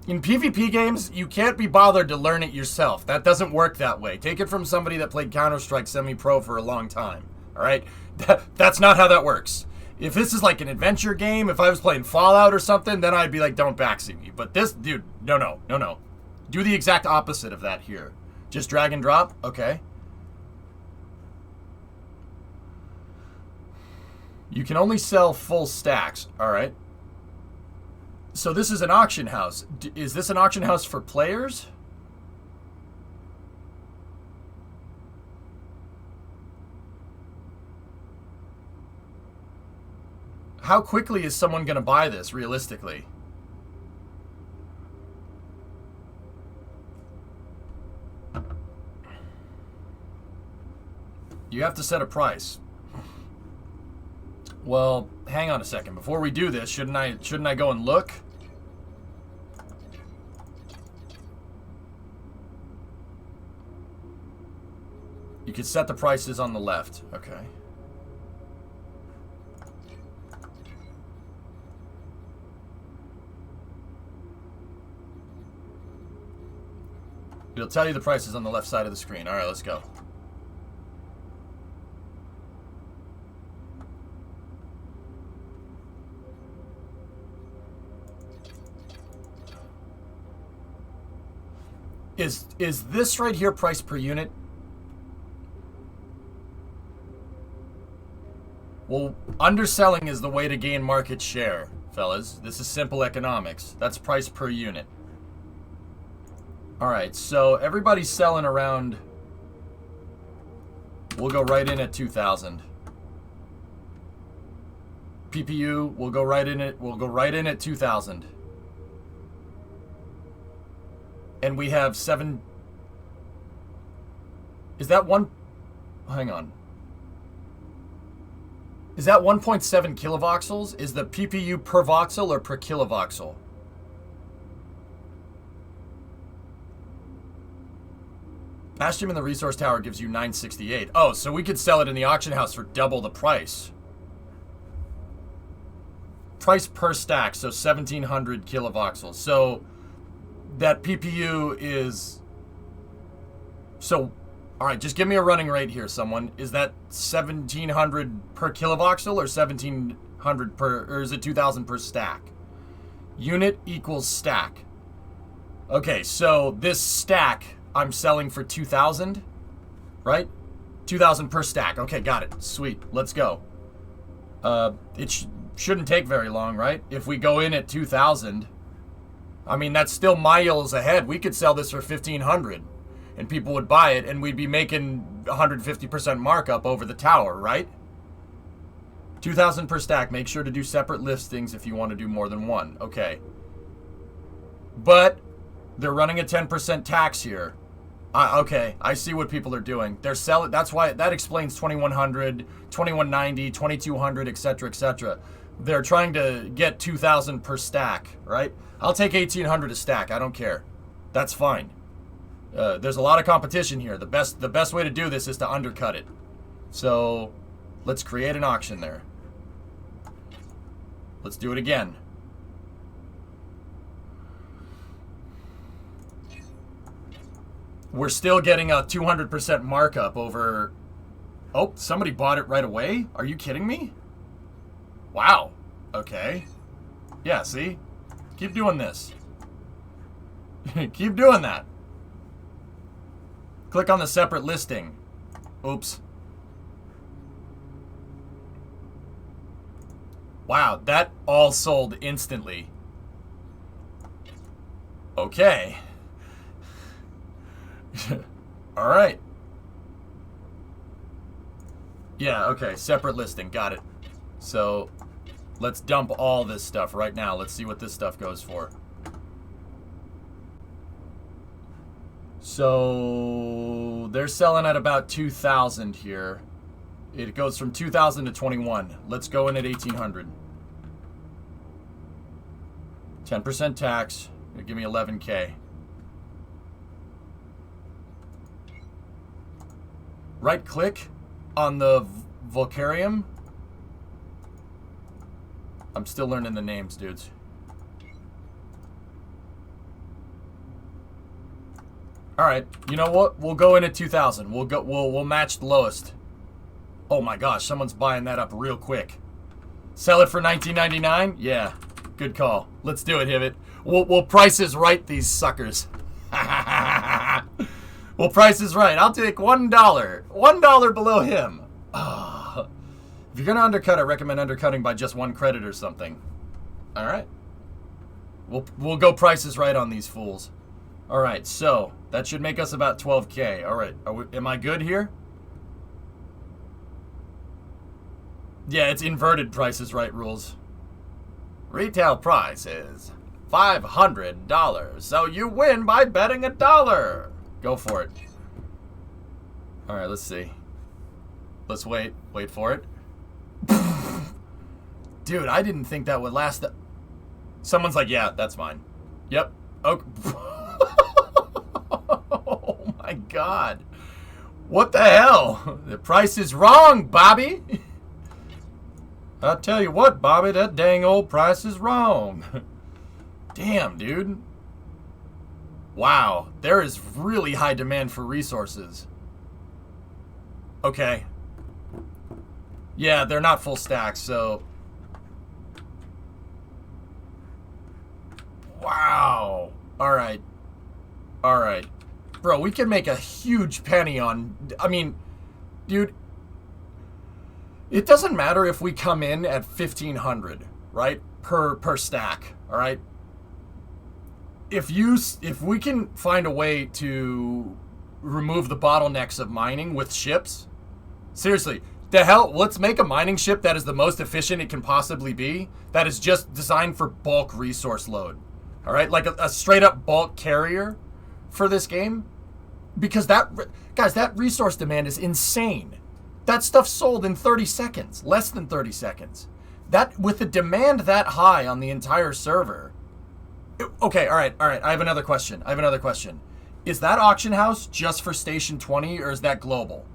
In PvP games, you can't be bothered to learn it yourself. That doesn't work that way. Take it from somebody that played Counter-Strike semi-pro for a long time. Alright? That's not how that works. If this is like an adventure game, if I was playing Fallout or something, then I'd be like, don't backseat me. But this, dude, no. Do the exact opposite of that here. Just drag and drop? Okay. You can only sell full stacks. All right. So this is an auction house. Is this an auction house for players? How quickly is someone going to buy this, realistically? You have to set a price. Well, hang on a second. Before we do this, shouldn't I go and look? You can set the prices on the left. Okay. It'll tell you the prices on the left side of the screen. All right, let's go. Is this right here price per unit? Well, underselling is the way to gain market share, fellas. This is simple economics. That's price per unit. All right, so everybody's selling around. We'll go right in at 2,000. PPU, we'll go right in at 2,000. And we have 7. Is that one? Hang on. Is that 1.7 kilovoxels? Is the PPU per voxel or per kilovoxel? Bastion in the resource tower gives you 968. Oh, so we could sell it in the auction house for double the price. Price per stack, so 1,700 kilovoxels. So that PPU is... So, all right, just give me a running rate here, someone. Is that 1,700 per kilovoxel or 1,700 per... Or is it 2,000 per stack? Unit equals stack. Okay, so this stack... I'm selling for 2,000, right? 2,000 per stack. Okay, got it. Sweet. Let's go. It shouldn't take very long, right? If we go in at 2,000, I mean, that's still miles ahead. We could sell this for 1,500, and people would buy it, and we'd be making 150% markup over the tower, right? 2,000 per stack. Make sure to do separate listings if you want to do more than one. Okay. But they're running a 10% tax here. Okay, I see what people are doing. They're selling. That's why that explains 2,100, 2,190, 2,200, etc., etc. They're trying to get 2,000 per stack, right? I'll take 1,800 a stack. I don't care. That's fine. There's a lot of competition here. The best way to do this is to undercut it. So let's create an auction there. Let's do it again. We're still getting a 200% markup over... Oh, somebody bought it right away? Are you kidding me? Wow. Okay. Yeah, see? Keep doing this. Keep doing that. Click on the separate listing. Oops. Wow, that all sold instantly. Okay. All right. Yeah, okay. Separate listing. Got it. So let's dump all this stuff right now. Let's see what this stuff goes for. So they're selling at about 2,000 here. It goes from 2,000 to 21. Let's go in at 1,800. 10% tax. It'll give me 11K. Right click on the Volcarium. I'm still learning the names, dudes. All right, you know what? We'll go in at 2,000. We'll match the lowest. Oh my gosh, someone's buying that up real quick. Sell it for $19.99? Yeah, good call. Let's do it, Hibbit. We'll price is right these suckers. Well, price is right. I'll take $1. $1 below him. Oh, If you're going to undercut, I recommend undercutting by just 1 credit or something. All right. We'll go prices right on these fools. All right, so that should make us about 12K. All right, am I good here? Yeah, it's inverted prices right rules. Retail price is $500, so you win by betting $1. Go for it. All right, let's see. Let's wait for it. Dude, I didn't think that would last. Someone's like, yeah, that's mine. Yep. Okay. Oh my God. What the hell? The price is wrong, Bobby. I'll tell you what, Bobby, that dang old price is wrong. Damn, dude. Wow. There is really high demand for resources. Okay. Yeah, they're not full stacks, so... Wow. Alright. Alright. Bro, we can make a huge penny on... I mean, dude... It doesn't matter if we come in at 1,500, right? Per stack, alright? If we can find a way to remove the bottlenecks of mining with ships... Seriously, the hell, let's make a mining ship that is the most efficient it can possibly be, that is just designed for bulk resource load. All right, like a straight up bulk carrier for this game, because that resource demand is insane. That stuff sold in 30 seconds, less than 30 seconds. That with the demand that high on the entire server. Okay, all right. I have another question. Is that auction house just for Station 20 or is that global?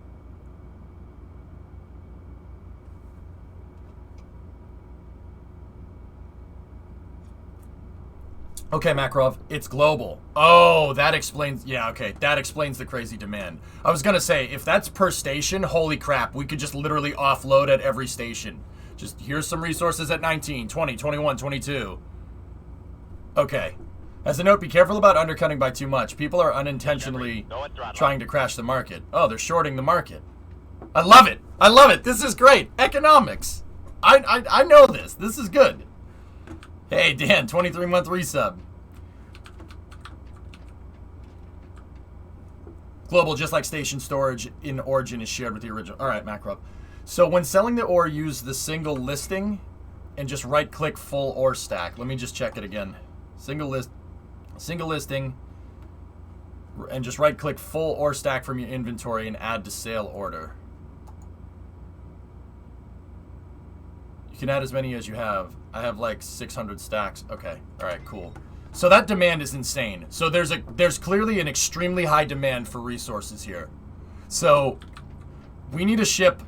Okay, Makarov, it's global. Oh, that explains... Yeah, okay, that explains the crazy demand. I was gonna say, if that's per station, holy crap, we could just literally offload at every station. Just, here's some resources at 19, 20, 21, 22. Okay. As a note, be careful about undercutting by too much. People are unintentionally trying to crash the market. Oh, they're shorting the market. I love it! I love it! This is great! Economics! I know this. This is good. Hey, Dan, 23-month resub. Global, just like station storage in Origin, is shared with the original. All right, Makrov. So when selling the ore, use the single listing and just right-click full ore stack. Let me just check it again. Single listing, and just right-click full ore stack from your inventory and add to sale order. You can add as many as you have. I have like 600 stacks. Okay. All right, cool. So that demand is insane. So there's clearly an extremely high demand for resources here. So we need a ship.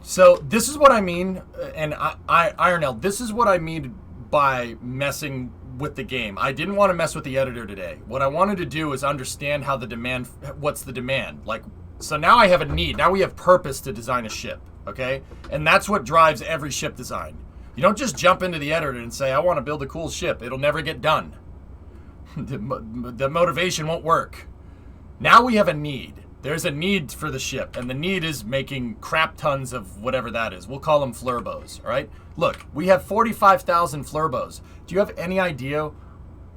So this is what I mean, and Ironel, this is what I mean by messing with the game. I didn't want to mess with the editor today. What I wanted to do is understand how the demand, what's the demand? Like, so now I have a need. Now we have purpose to design a ship. Okay? And that's what drives every ship design. You don't just jump into the editor and say, I want to build a cool ship. It'll never get done. The motivation won't work. Now we have a need. There's a need for the ship, and the need is making crap tons of whatever that is. We'll call them flurbos, all right? Look, we have 45,000 flurbos. Do you have any idea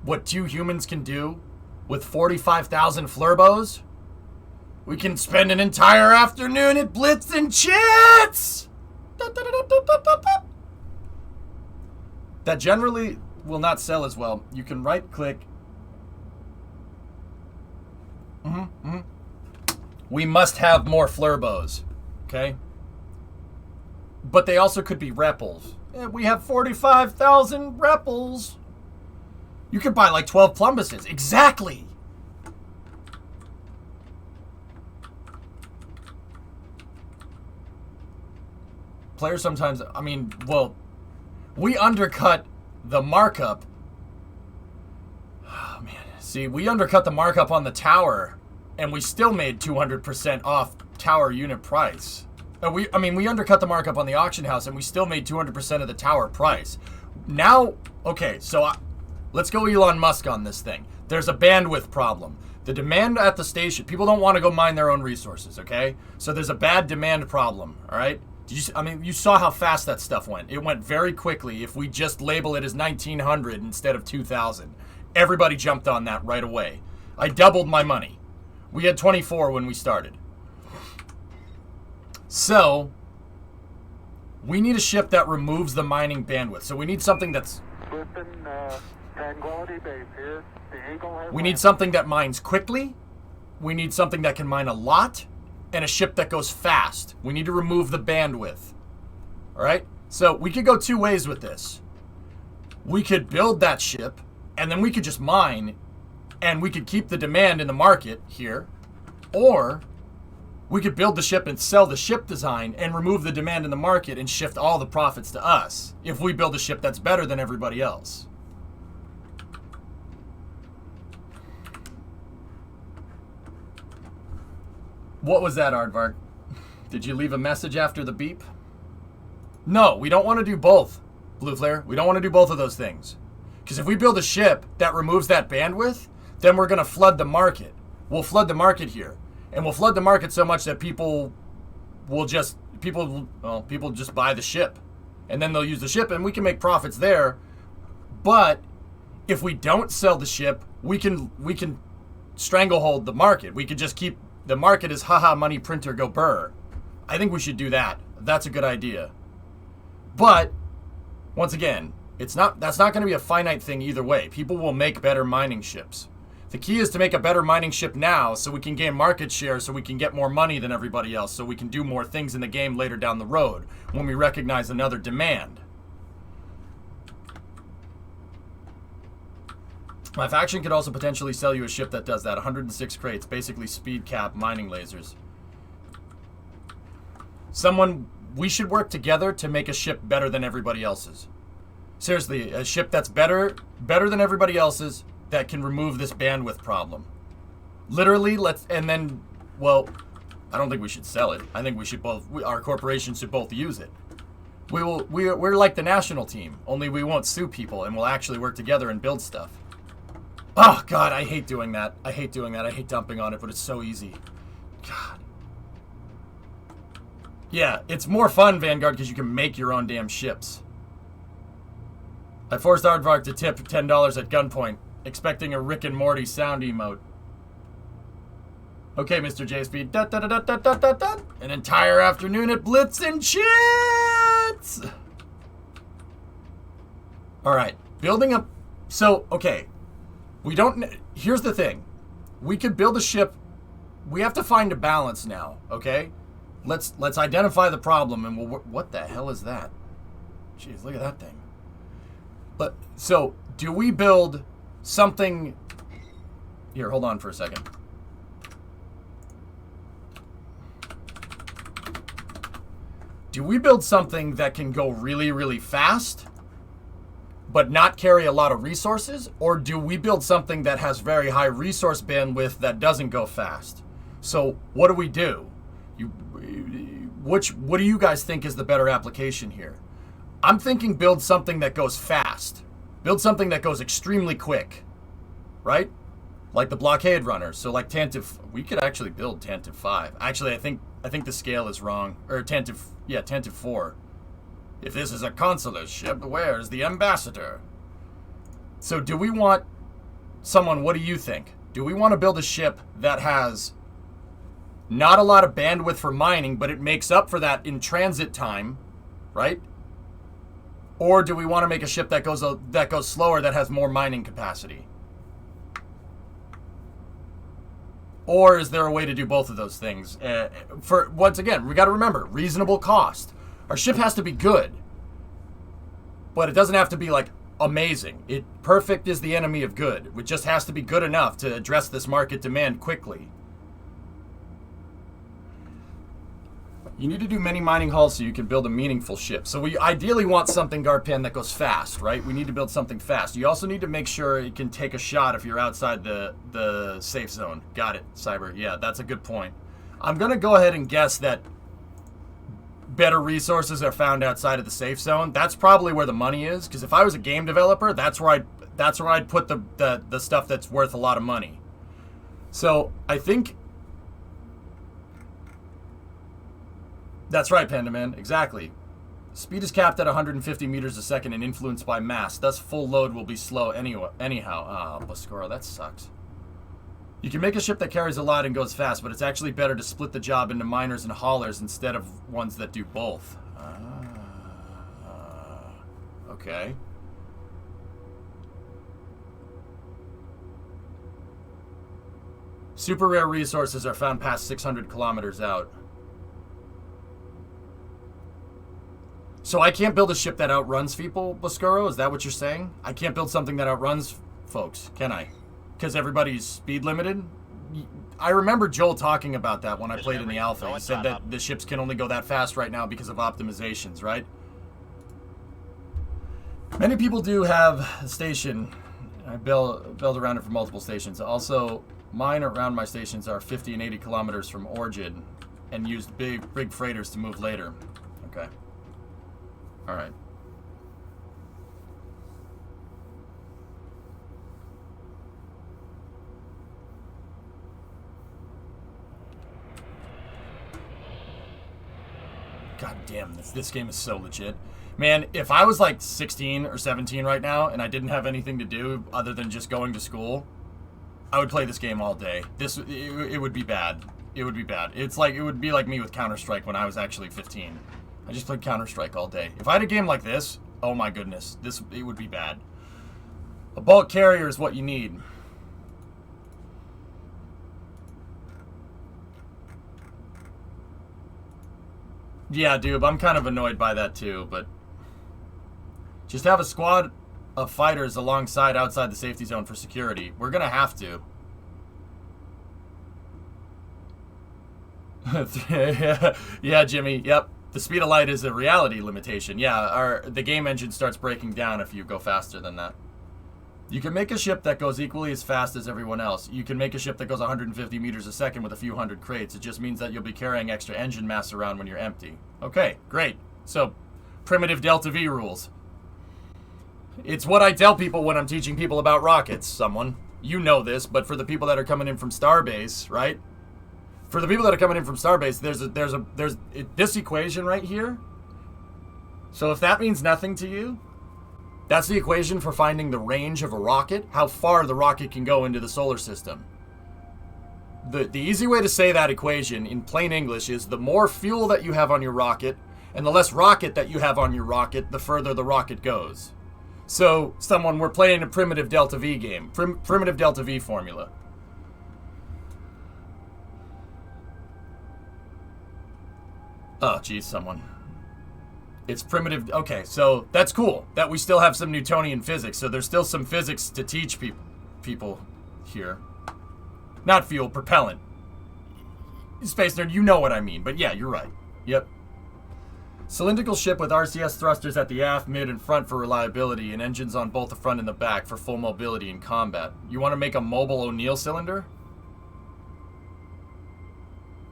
what 2 humans can do with 45,000 flurbos? We can spend an entire afternoon at Blitz and Chits! That generally will not sell as well. You can right-click. We must have more flurbos, okay? But they also could be repels. We have 45,000 repels. You could buy like 12 plumbuses. Exactly! Players sometimes, I mean, well, we undercut the markup. Oh, man. See, we undercut the markup on the tower, and we still made 200% off tower unit price. We undercut the markup on the auction house, and we still made 200% of the tower price. Now, okay, so let's go Elon Musk on this thing. There's a bandwidth problem. The demand at the station, people don't want to go mine their own resources, okay? So there's a bad demand problem, all right? You saw how fast that stuff went. It went very quickly. If we just label it as 1900 instead of 2000, everybody jumped on that right away. I doubled my money. We had 24 when we started. So, we need a ship that removes the mining bandwidth. So we need something that's... We need something that mines quickly. We need something that can mine a lot. And a ship that goes fast. We need to remove the bandwidth. Alright? So we could go two ways with this. We could build that ship, and then we could just mine, and we could keep the demand in the market here. Or we could build the ship and sell the ship design and remove the demand in the market and shift all the profits to us if we build a ship that's better than everybody else. What was that, Aardvark? Did you leave a message after the beep? No, we don't want to do both, Blue Flare. We don't want to do both of those things. Because if we build a ship that removes that bandwidth, then we're going to flood the market. We'll flood the market here. And we'll flood the market so much that people just buy the ship. And then they'll use the ship, and we can make profits there. But if we don't sell the ship, we can stranglehold the market. We could just keep the market as haha money printer go burr. I think we should do that. That's a good idea. But once again, that's not going to be a finite thing either way. People will make better mining ships. The key is to make a better mining ship now so we can gain market share, so we can get more money than everybody else, so we can do more things in the game later down the road when we recognize another demand. My faction could also potentially sell you a ship that does that. 106 crates, basically speed cap mining lasers. We should work together to make a ship better than everybody else's. Seriously, a ship that's better than everybody else's, that can remove this bandwidth problem. Literally, I don't think we should sell it. I think our corporations should both use it. We're like the national team, only we won't sue people and we'll actually work together and build stuff. Oh, God, I hate doing that. I hate dumping on it, but it's so easy. God. Yeah, it's more fun, Vanguard, because you can make your own damn ships. I forced Aardvark to tip $10 at gunpoint, expecting a Rick and Morty sound emote. Okay, Mr. J-Speed. An entire afternoon at Blitz and Chits! Alright, building up... So, okay. Here's the thing. We could build a ship. We have to find a balance now, okay? Let's identify the problem and what the hell is that? Jeez, look at that thing. But, so, do we build something... Here, hold on for a second. Do we build something that can go really, really fast, but not carry a lot of resources? Or do we build something that has very high resource bandwidth that doesn't go fast? So, what do we do? What do you guys think is the better application here? I'm thinking build something that goes fast. Build something that goes extremely quick. Right? Like the blockade runner. So like Tantive, we could actually build Tantive 5. Actually, I think the scale is wrong. Or Tantive 4. If this is a consular ship, where's the ambassador? So do we want someone, what do you think? Do we want to build a ship that has not a lot of bandwidth for mining, but it makes up for that in transit time, right? Or do we want to make a ship that goes slower, that has more mining capacity? Or is there a way to do both of those things? Once again, we got to remember, reasonable cost. Our ship has to be good, but it doesn't have to be like amazing. Perfect is the enemy of good. It just has to be good enough to address this market demand quickly. You need to do many mining hulls so you can build a meaningful ship. So we ideally want something, Garpan, that goes fast, right? We need to build something fast. You also need to make sure it can take a shot if you're outside the safe zone. Got it, Cyber. Yeah, that's a good point. I'm going to go ahead and guess that better resources are found outside of the safe zone. That's probably where the money is, because if I was a game developer, that's where I'd put the stuff that's worth a lot of money. So, I think... That's right, Panda Man. Exactly. Speed is capped at 150 meters a second and influenced by mass. Thus, full load will be slow anyhow. Ah, Boscoro, that sucks. You can make a ship that carries a lot and goes fast, but it's actually better to split the job into miners and haulers instead of ones that do both. Okay. Super rare resources are found past 600 kilometers out. So I can't build a ship that outruns people, Boscoro? Is that what you're saying? I can't build something that outruns folks, can I? Because everybody's speed limited? I remember Joel talking about that when I played in the alpha. He said that the ships can only go that fast right now because of optimizations, right? Many people do have a station. I build around it for multiple stations. Also, mine around my stations are 50 and 80 kilometers from origin and used big freighters to move later. Okay. All right. God damn, this game is so legit. Man, if I was like 16 or 17 right now and I didn't have anything to do other than just going to school, I would play this game all day. It would be bad. It would be bad. It would be like me with Counter-Strike when I was actually 15. I just played Counter-Strike all day. If I had a game like this, oh my goodness, it would be bad. A bulk carrier is what you need. Yeah, dude, I'm kind of annoyed by that too, but just have a squad of fighters alongside outside the safety zone for security. We're gonna have to. Yeah, Jimmy, yep. The speed of light is a reality limitation. Yeah, the game engine starts breaking down if you go faster than that. You can make a ship that goes equally as fast as everyone else. You can make a ship that goes 150 meters a second with a few hundred crates. It just means that you'll be carrying extra engine mass around when you're empty. Okay, great. So, primitive Delta V rules. It's what I tell people when I'm teaching people about rockets, someone. You know this, but for the people that are coming in from Starbase, right? For the people that are coming in from Starbase, there's this equation right here. So if that means nothing to you, that's the equation for finding the range of a rocket, how far the rocket can go into the solar system. The easy way to say that equation in plain English is the more fuel that you have on your rocket and the less rocket that you have on your rocket, the further the rocket goes. So, we're playing a primitive Delta V game. Primitive Delta V formula. Oh, geez, someone. It's primitive. Okay, so that's cool that we still have some Newtonian physics. So there's still some physics to teach people here. Not fuel, propellant. Space nerd, you know what I mean. But yeah, you're right. Yep. Cylindrical ship with RCS thrusters at the aft, mid, and front for reliability, and engines on both the front and the back for full mobility in combat. You want to make a mobile O'Neill cylinder?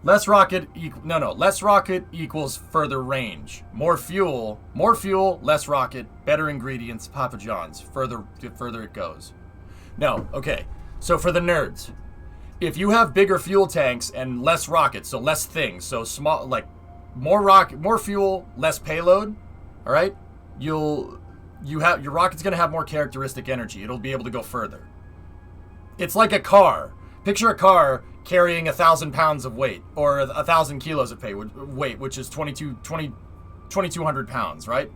Less rocket equals further range. More fuel, less rocket, better ingredients, Papa John's. Further it goes. No, okay. So for the nerds, if you have bigger fuel tanks and less rockets, so less things, so small, like more fuel, less payload, all right? Your rocket's gonna have more characteristic energy. It'll be able to go further. It's like a car. Picture a car carrying 1,000 pounds of weight, or 1,000 kilos of weight, which is 2,200 pounds, right?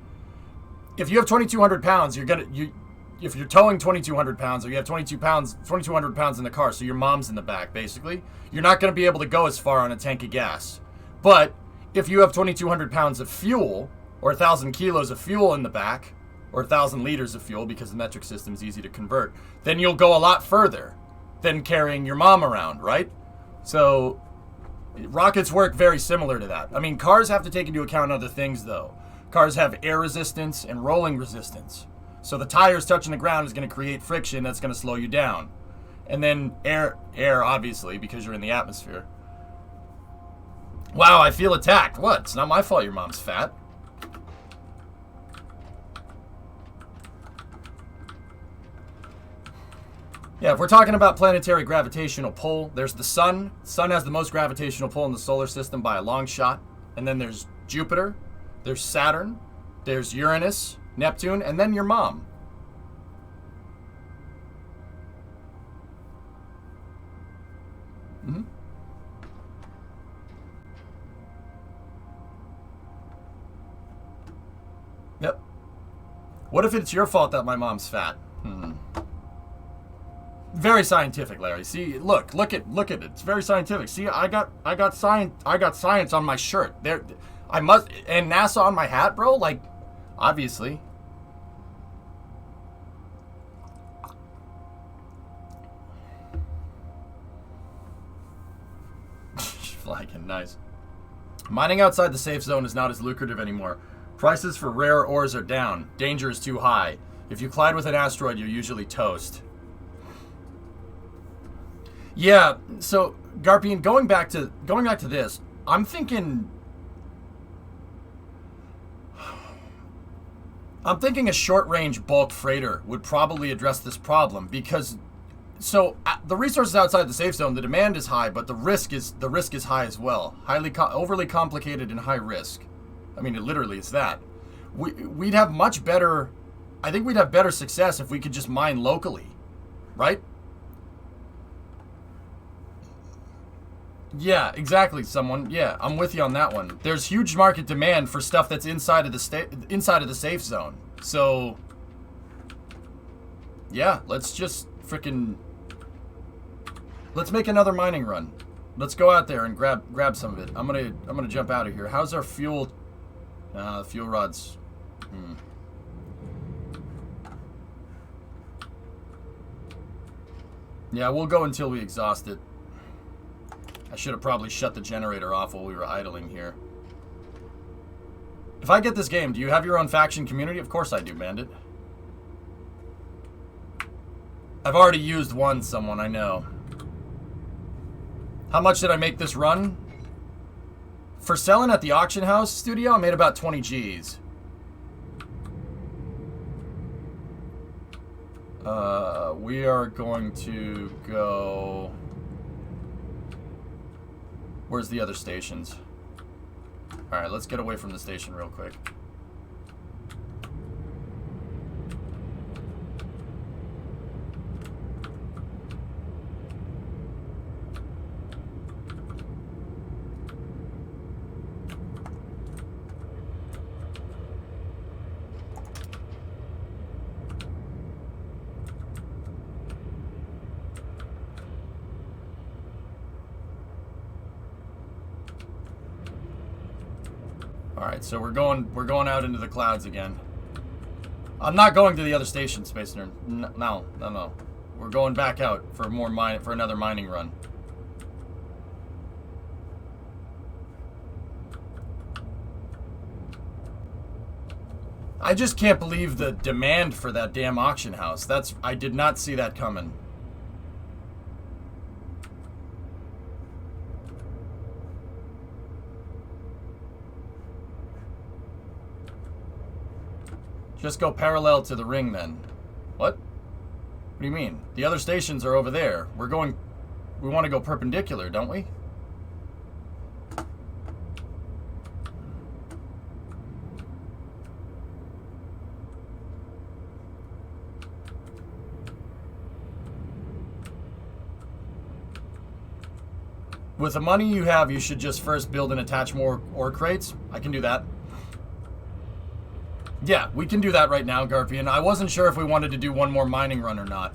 If you have 2,200 pounds, if you're towing 2,200 pounds, or you have 2,200 pounds in the car, so your mom's in the back, basically, you're not going to be able to go as far on a tank of gas. But if you have 2,200 pounds of fuel, or 1,000 kilos of fuel in the back, or 1,000 liters of fuel, because the metric system is easy to convert, then you'll go a lot further than carrying your mom around, right? So rockets work very similar to that. I mean, cars have to take into account other things, though. Cars have air resistance and rolling resistance. So the tires touching the ground is going to create friction that's going to slow you down. And then air, obviously, because you're in the atmosphere. Wow, I feel attacked. What? It's not my fault your mom's fat. Yeah, if we're talking about planetary gravitational pull, there's the sun. Sun has the most gravitational pull in the solar system by a long shot. And then there's Jupiter, there's Saturn, there's Uranus, Neptune, and then your mom. Mm-hmm. Yep. What if it's your fault that my mom's fat? Very scientific, Larry. See, look at it. It's very scientific. See, I got science on my shirt. There, I must, and NASA on my hat, bro. Like, obviously. Flagging, nice. Mining outside the safe zone is not as lucrative anymore. Prices for rare ores are down. Danger is too high. If you collide with an asteroid, you're usually toast. Yeah, so Garpian, going back to this, I'm thinking a short-range bulk freighter would probably address this problem because the resources outside the safe zone, the demand is high, but the risk is high as well. Overly complicated and high risk. I mean, it literally is that. We'd have much better. I think we'd have better success if we could just mine locally, right? Yeah, exactly. Yeah, I'm with you on that one. There's huge market demand for stuff that's inside of the safe zone. So, yeah, let's just let's make another mining run. Let's go out there and grab some of it. I'm gonna jump out of here. How's our fuel? Fuel rods. Yeah, we'll go until we exhaust it. I should have probably shut the generator off while we were idling here. If I get this game, do you have your own faction community? Of course I do, Bandit. I've already used someone, I know. How much did I make this run? For selling at the auction house studio, I made about 20 G's. We are going to go... Where's the other stations? Alright, let's get away from the station real quick. Alright, so we're going out into the clouds again. I'm not going to the other station, Space Nerd. No. We're going back out for another mining run. I just can't believe the demand for that damn auction house. I did not see that coming. Just go parallel to the ring then. What? What do you mean? The other stations are over there. We want to go perpendicular, don't we? With the money you have, you should just first build and attach more ore crates. I can do that. Yeah, we can do that right now, Garpian. I wasn't sure if we wanted to do one more mining run or not.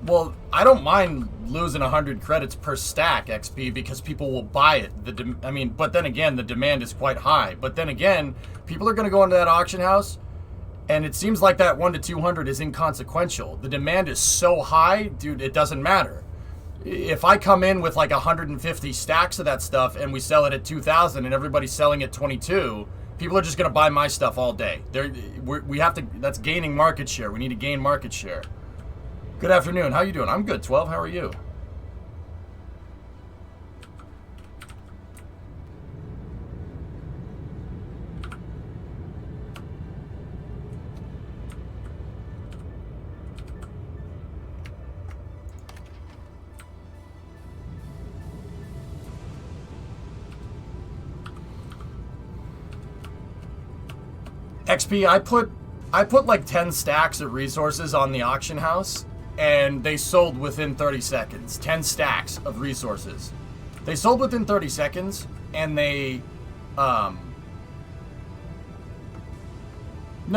Well, I don't mind losing 100 credits per stack XP because people will buy it. But then again, the demand is quite high. But then again, people are going to go into that auction house, and it seems like that 1 to 200 is inconsequential. The demand is so high, dude, it doesn't matter. If I come in with like 150 stacks of that stuff and we sell it at 2,000 and everybody's selling at 22, people are just going to buy my stuff all day. We have to. That's gaining market share. We need to gain market share. Good afternoon. How you doing? I'm good, 12. How are you? XP, I put like 10 stacks of resources on the auction house, and they sold within 30 seconds. 10 stacks of resources. They sold within 30 seconds, and they, no,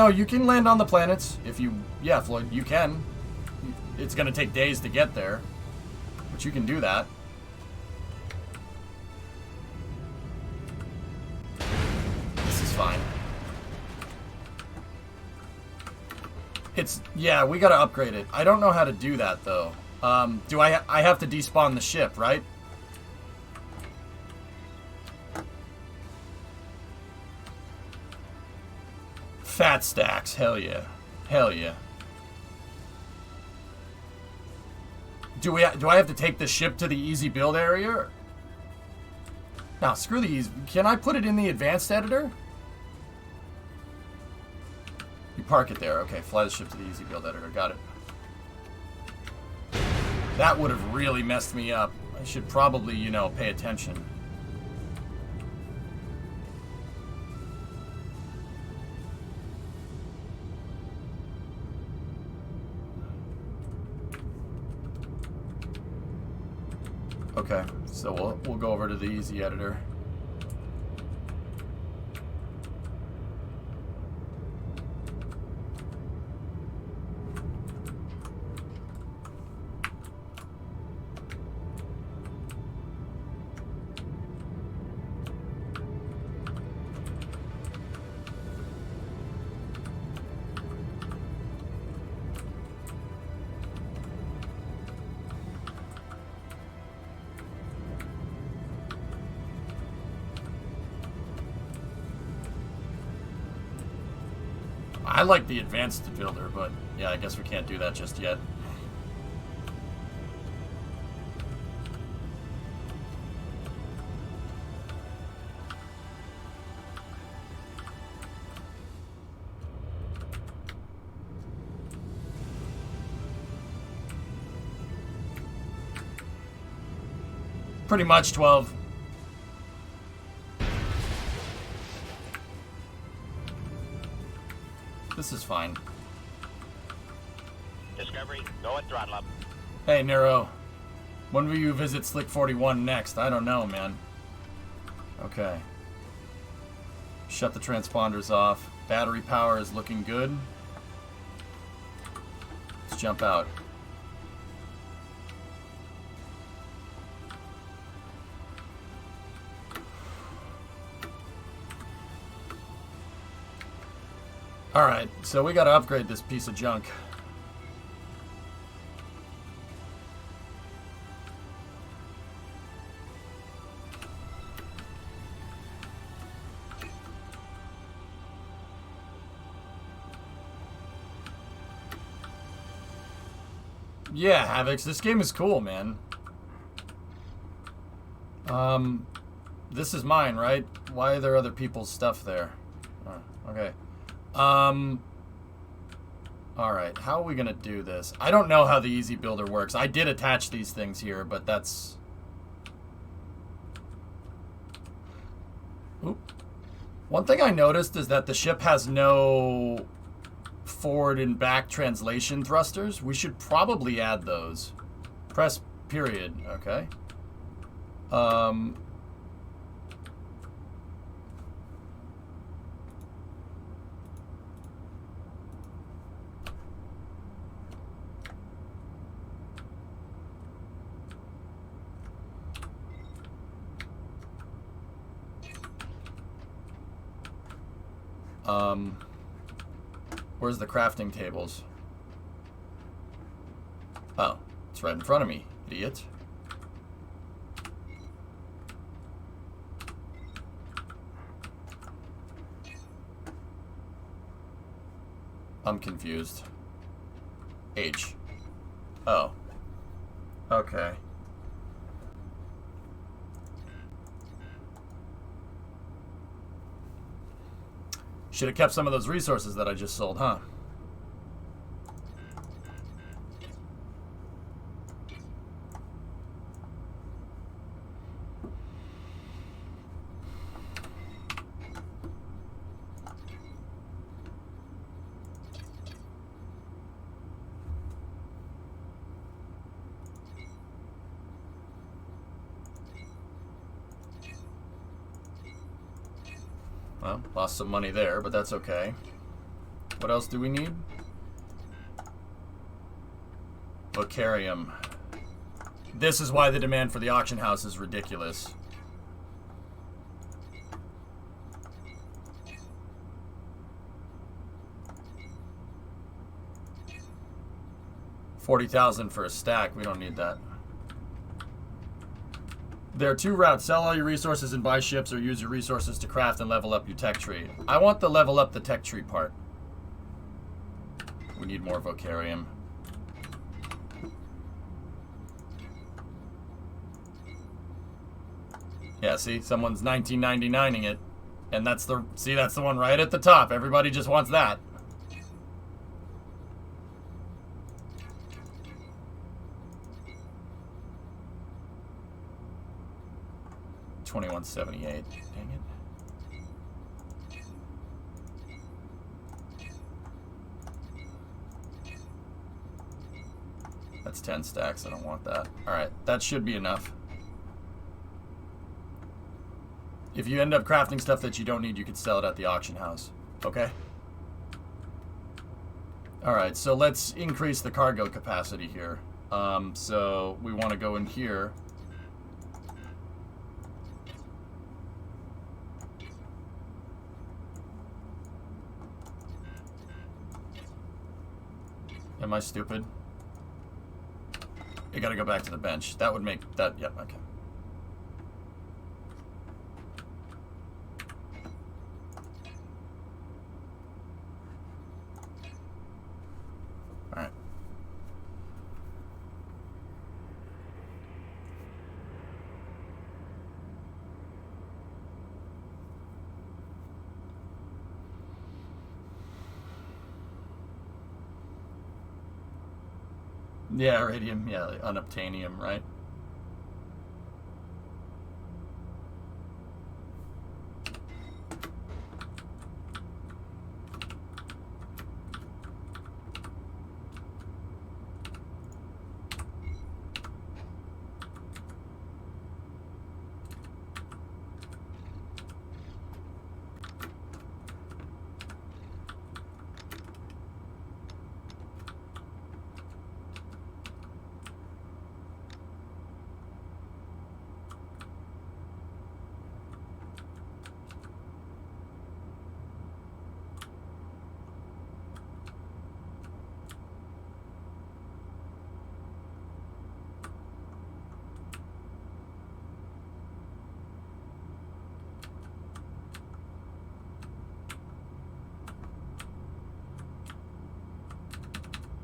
you can land on the planets if you, yeah, Floyd, you can. It's gonna take days to get there, but you can do that. This is fine. It's, yeah, we gotta upgrade it. I don't know how to do that, though. Do I have to despawn the ship, right? Fat stacks, hell yeah. Hell yeah. Do I have to take the ship to the easy build area? No, screw the easy. Can I put it in the advanced editor? You park it there. Okay, fly the ship to the easy build editor. Got it. That would have really messed me up. I should probably, you know, pay attention. Okay, so we'll go over to the easy editor. I like the advanced builder, but yeah, I guess we can't do that just yet. Pretty much 12. This is fine. Discovery, go at throttle up. Hey, Nero. When will you visit Slick 41 next? I don't know, man. Okay. Shut the transponders off. Battery power is looking good. Let's jump out. Alright, so we gotta upgrade this piece of junk. Yeah, Havocs, this game is cool, man. This is mine, right? Why are there other people's stuff there? Oh, okay. Alright, how are we gonna do this? I don't know how the easy builder works. I did attach these things here, but that's... Oop. One thing I noticed is that the ship has no forward and back translation thrusters. We should probably add those. Press period, okay. Where's the crafting tables? Oh, it's right in front of me, idiot. I'm confused. H. Oh. Okay. Should have kept some of those resources that I just sold, huh? Well, lost some money there, but that's okay. What else do we need? Vocarium. This is why the demand for the auction house is ridiculous. $40,000 for a stack. We don't need that. There are two routes. Sell all your resources and buy ships, or use your resources to craft and level up your tech tree. I want the level up the tech tree part. We need more Vocarium. Yeah, see? Someone's 1999ing it. And that's the... See, that's the one right at the top. Everybody just wants that. $21.78. Dang it. That's 10 stacks. I don't want that. Alright, that should be enough. If you end up crafting stuff that you don't need, you could sell it at the auction house. Okay? Alright, so let's increase the cargo capacity here. So we want to go in here. Am I stupid? You gotta go back to the bench. That would make that... Yep, okay. Alright. Yeah, iridium, yeah, like unobtainium, right?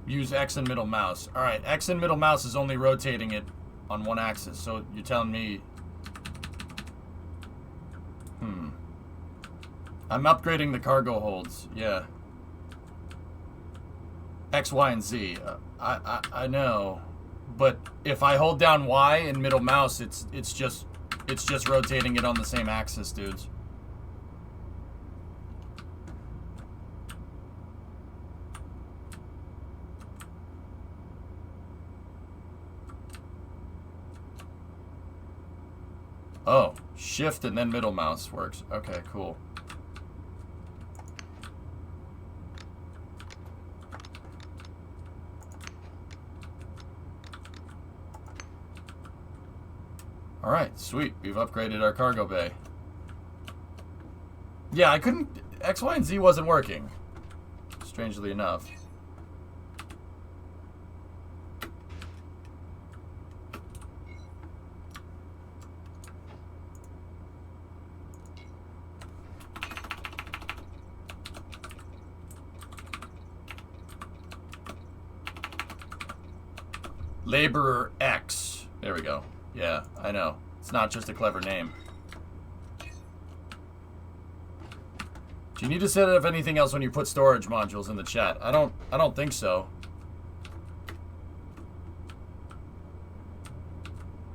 Use X and middle mouse. Alright, X and middle mouse is only rotating it on one axis, so you're telling me... I'm upgrading the cargo holds, yeah. X, Y, and Z. I know. But if I hold down Y and middle mouse, it's just rotating it on the same axis, dudes. Oh, shift and then middle mouse works. Okay, cool. Alright, sweet. We've upgraded our cargo bay. Yeah, I couldn't... X, Y, and Z wasn't working. Strangely enough. Laborer X. There we go. Yeah, I know. It's not just a clever name. Do you need to set up anything else when you put storage modules in the chat? I don't think so.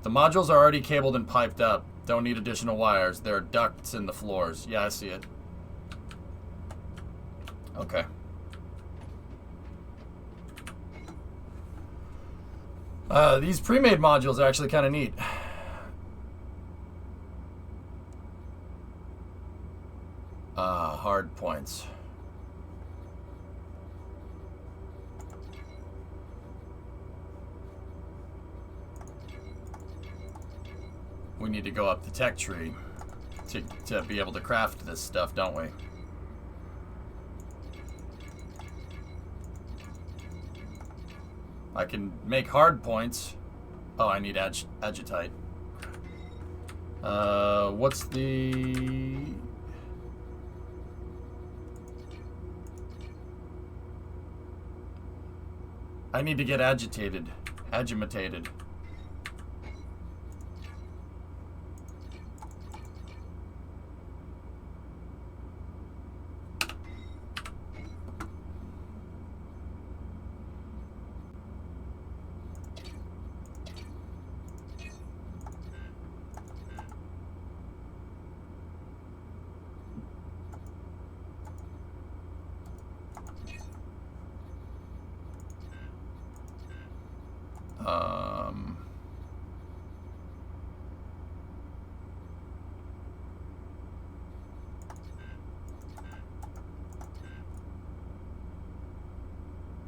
The modules are already cabled and piped up. Don't need additional wires. There are ducts in the floors. Yeah, I see it. Okay. These pre-made modules are actually kind of neat. points. We need to go up the tech tree to be able to craft this stuff, don't we? I can make hard points. Oh, I need agitite. What's the... I need to get agitated. Agimitated.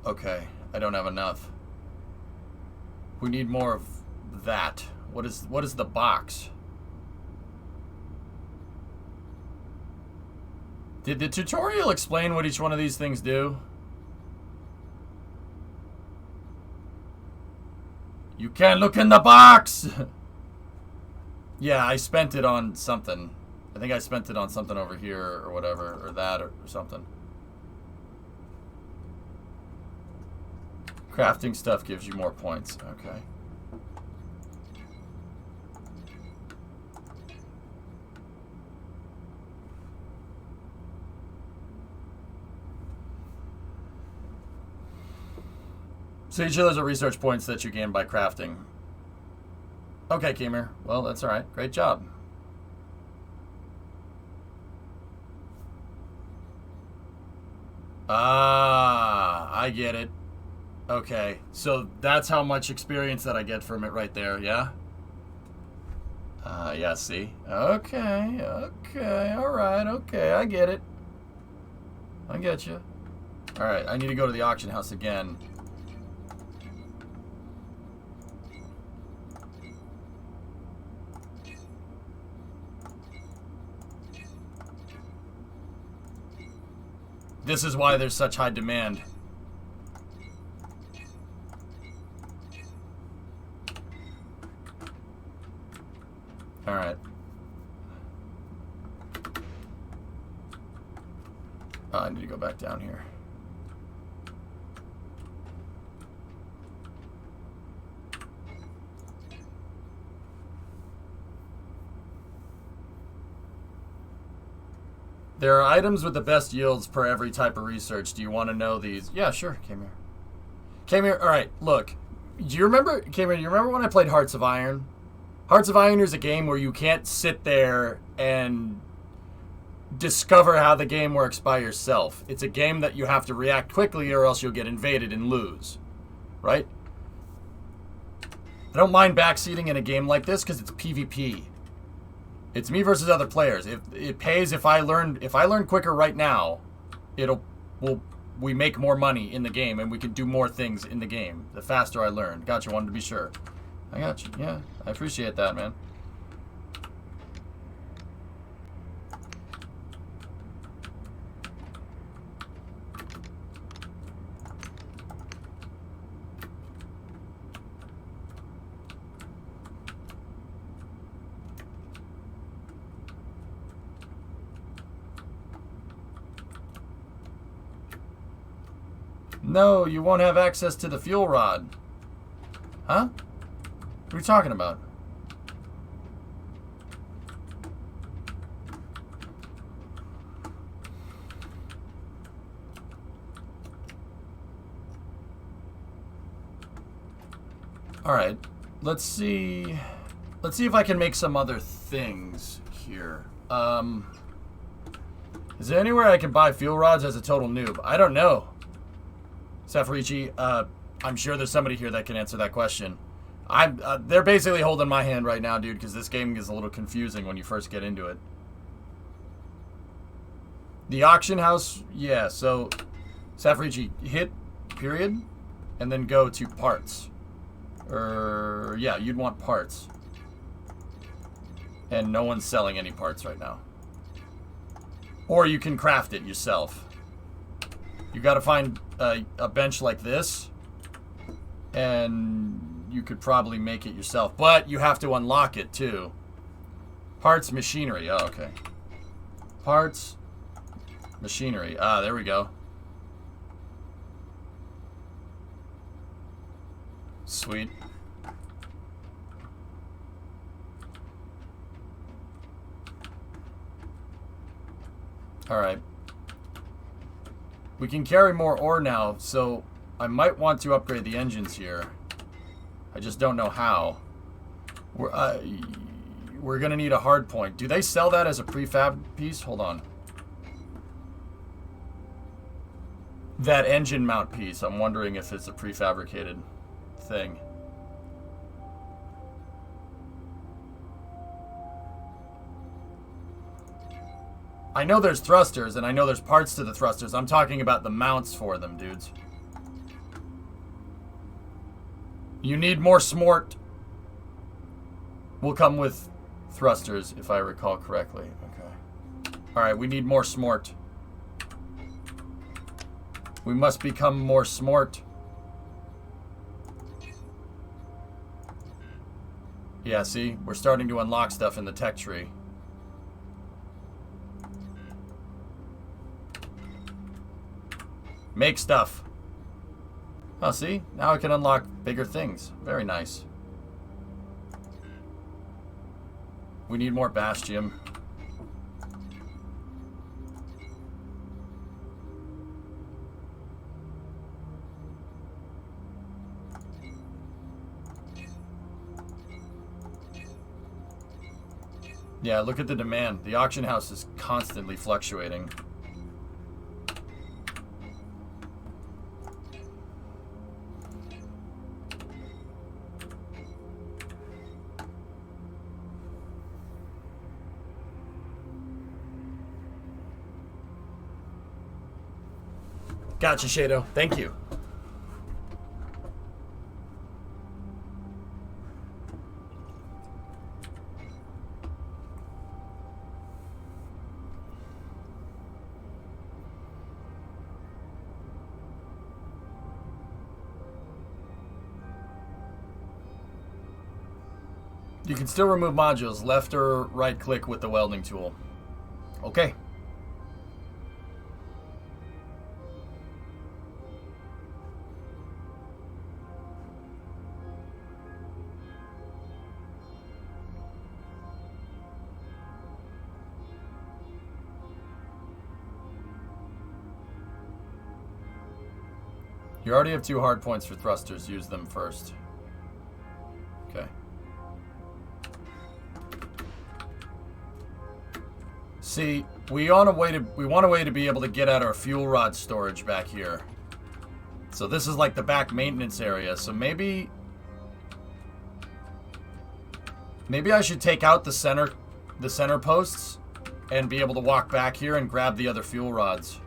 Okay, I don't have enough. We need more of that. What is the box? Did the tutorial explain what each one of these things do? You can't look in the box! Yeah, I spent it on something. I think I spent it on something over here or whatever, or that or something. Crafting stuff gives you more points. Okay. So each of those are research points that you gain by crafting. Okay, Kemer. Well, that's alright. Great job. Ah, I get it. Okay, so that's how much experience that I get from it right there, yeah? Yeah, see? Okay, alright, okay, I get it. I get you. Alright, I need to go to the auction house again. This is why there's such high demand. Alright. Oh, I need to go back down here. There are items with the best yields per every type of research. Do you want to know these? Yeah, sure. Came here. Came here. All right, look. Do you remember, Cameron, do you remember when I played Hearts of Iron? Hearts of Iron is a game where you can't sit there and discover how the game works by yourself. It's a game that you have to react quickly or else you'll get invaded and lose. Right? I don't mind backseating in a game like this because it's PvP. It's me versus other players. If it pays if I learn quicker right now, we make more money in the game and we can do more things in the game. The faster I learn. Gotcha, wanted to be sure. I got you. Yeah, I appreciate that, man. No, you won't have access to the fuel rod. Huh? What are you talking about? Alright. Let's see if I can make some other things here. Is there anywhere I can buy fuel rods as a total noob? I don't know. Safarici, I'm sure there's somebody here that can answer that question. They're basically holding my hand right now, dude, because this game is a little confusing when you first get into it. The auction house, yeah, so Safrici, hit period, and then go to parts. Yeah, you'd want parts. And no one's selling any parts right now. Or you can craft it yourself. You gotta find a bench like this, and you could probably make it yourself. But you have to unlock it, too. Parts, machinery. Oh, okay. Parts, machinery. Ah, there we go. Sweet. Alright. We can carry more ore now, so I might want to upgrade the engines here. I just don't know how. We're gonna need a hard point. Do they sell that as a prefab piece? Hold on. That engine mount piece, I'm wondering if it's a prefabricated thing. I know there's thrusters, and I know there's parts to the thrusters. I'm talking about the mounts for them, dudes. You need more smort. Will come with thrusters, if I recall correctly. Okay. Alright, we need more smort. We must become more smart. Yeah, see? We're starting to unlock stuff in the tech tree. Make stuff. Oh, see? Now I can unlock bigger things. Very nice. We need more Bastion. Yeah, look at the demand. The auction house is constantly fluctuating. Gotcha, Shado. Thank you. You can still remove modules, left or right click with the welding tool. Okay. You already have 2 hard points for thrusters. Use them first. Okay. See, we want a way to be able to get at our fuel rod storage back here. So this is like the back maintenance area. So maybe I should take out the center posts and be able to walk back here and grab the other fuel rods.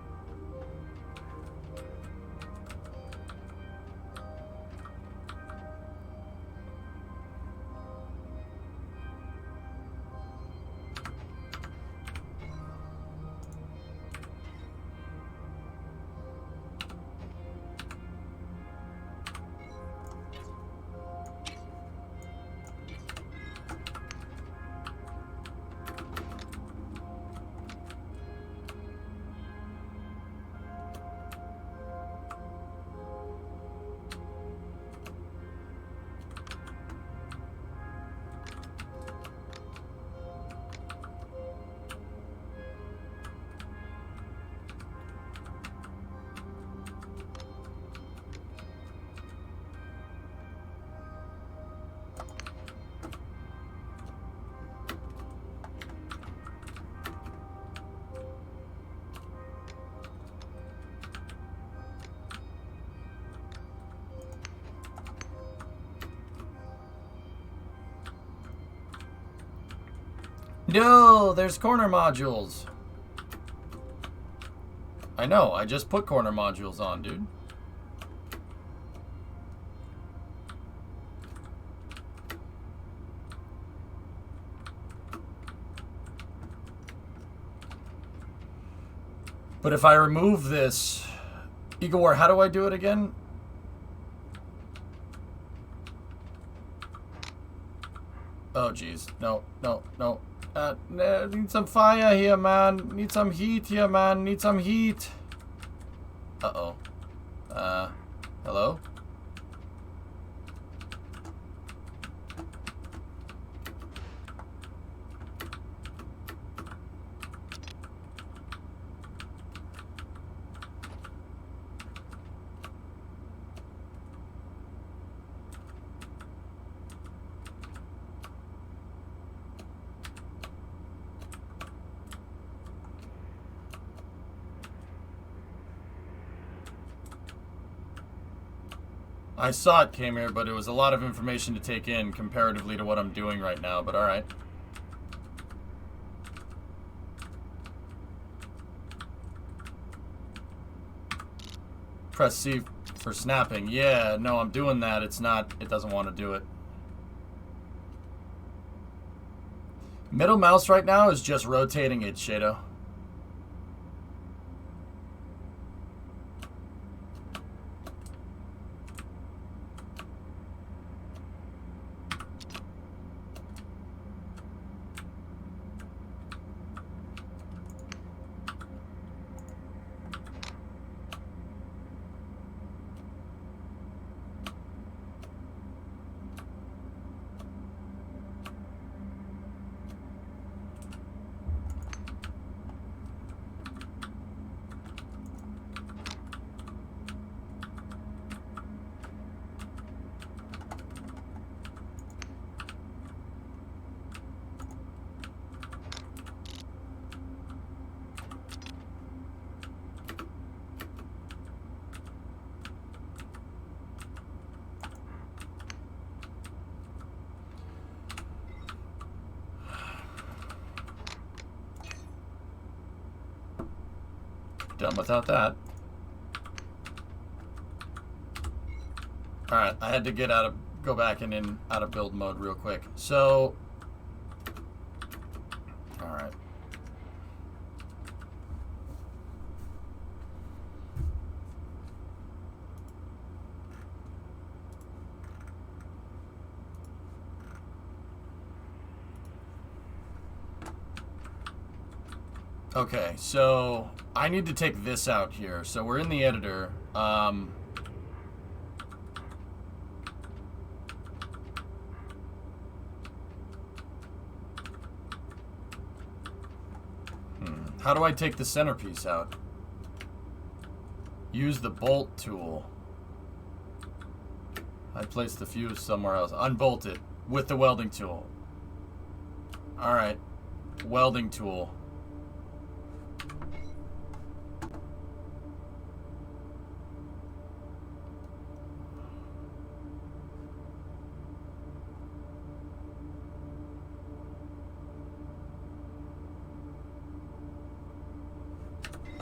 No, there's corner modules. I know, I just put corner modules on, dude. But if I remove this... Igor, how do I do it again? Oh, jeez. No, no, no. Need some fire here, man. Need some heat here, man. Need some heat. Uh-oh. Hello? I saw it came here, but it was a lot of information to take in comparatively to what I'm doing right now, but alright. Press C for snapping. Yeah, no, I'm doing that. It's not, it doesn't want to do it. Middle mouse right now is just rotating it, Shado. Done without that. Alright, I had to get out of, go back and in out of build mode real quick. So, alright. Okay, so I need to take this out here. So we're in the editor. How do I take the centerpiece out? Use the bolt tool. I placed the fuse somewhere else. Unbolt it with the welding tool. Alright. Welding tool.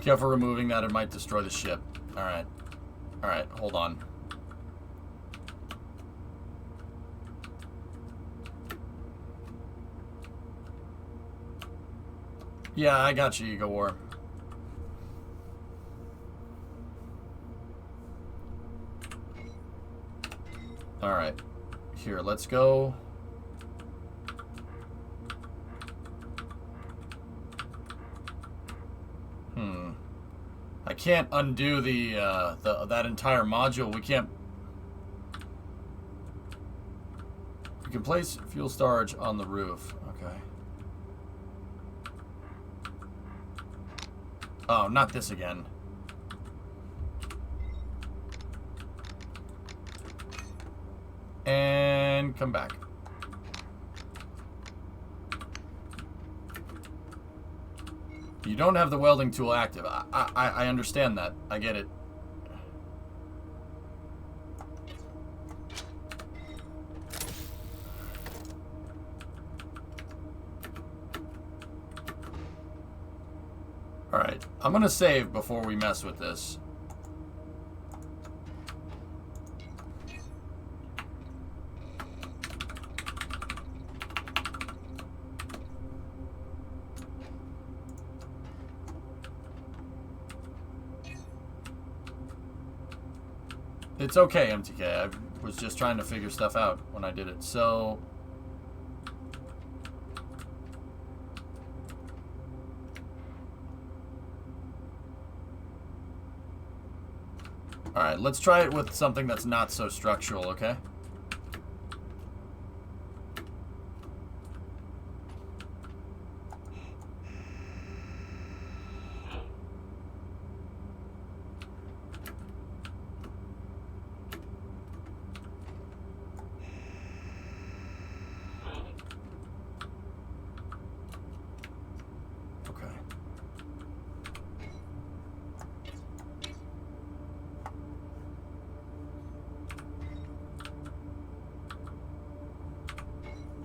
Careful removing that, it might destroy the ship. Alright. Alright, hold on. Yeah, I got you, Ego War. Alright. Here, let's go. I can't undo the that entire module. We can't. We can place fuel storage on the roof. Okay. Oh, not this again. And come back. You don't have the welding tool active. I understand that. I get it. Alright. I'm I'm gonna save before we mess with this. It's okay, MTK. I was just trying to figure stuff out when I did it. So... Alright, let's try it with something that's not so structural, okay?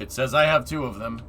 It says I have 2 of them.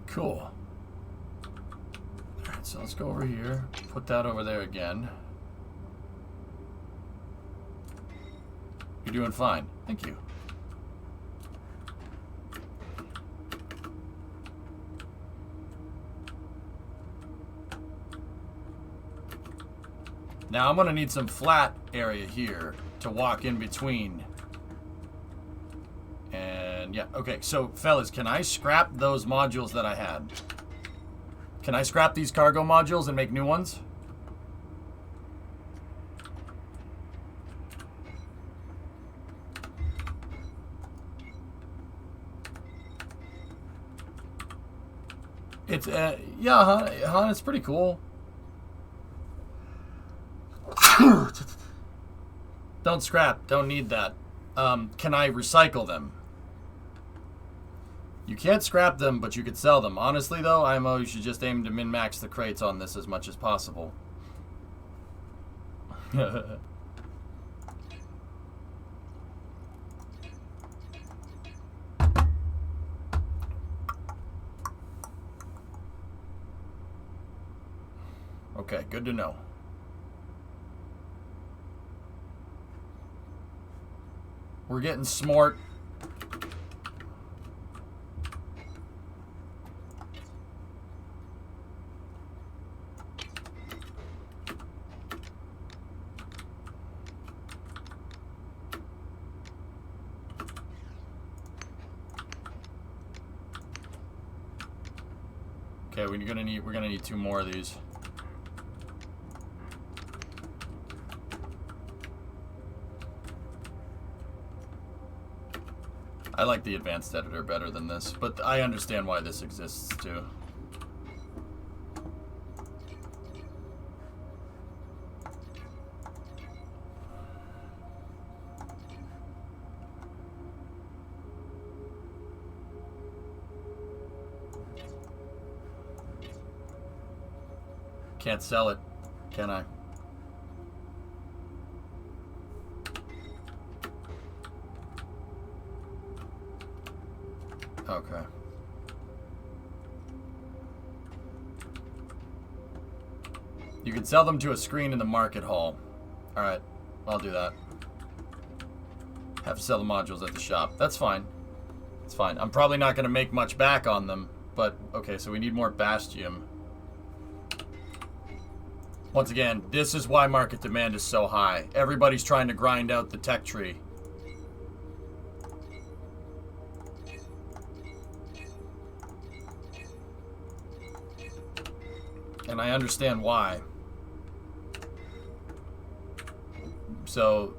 Cool. Alright, so let's go over here. Put that over there again. You're doing fine. Thank you. Now I'm going to need some flat area here to walk in between. And yeah, okay, so fellas, can I scrap those modules that I had? Can I scrap these cargo modules and make new ones? It's, yeah, huh, it's pretty cool. Don't scrap, don't need that. Can I recycle them? You can't scrap them, but you could sell them. Honestly, though, IMO, you should just aim to min-max the crates on this as much as possible. Okay, good to know. We're getting smart. Okay, we're gonna need 2 more of these. I like the advanced editor better than this, but I understand why this exists too. Can't sell it, can I? Okay. You can sell them to a screen in the market hall. Alright, I'll do that. Have to sell the modules at the shop. That's fine. It's fine. I'm probably not going to make much back on them, but okay, so we need more Bastium. Once again, this is why market demand is so high. Everybody's trying to grind out the tech tree. And I understand why. So,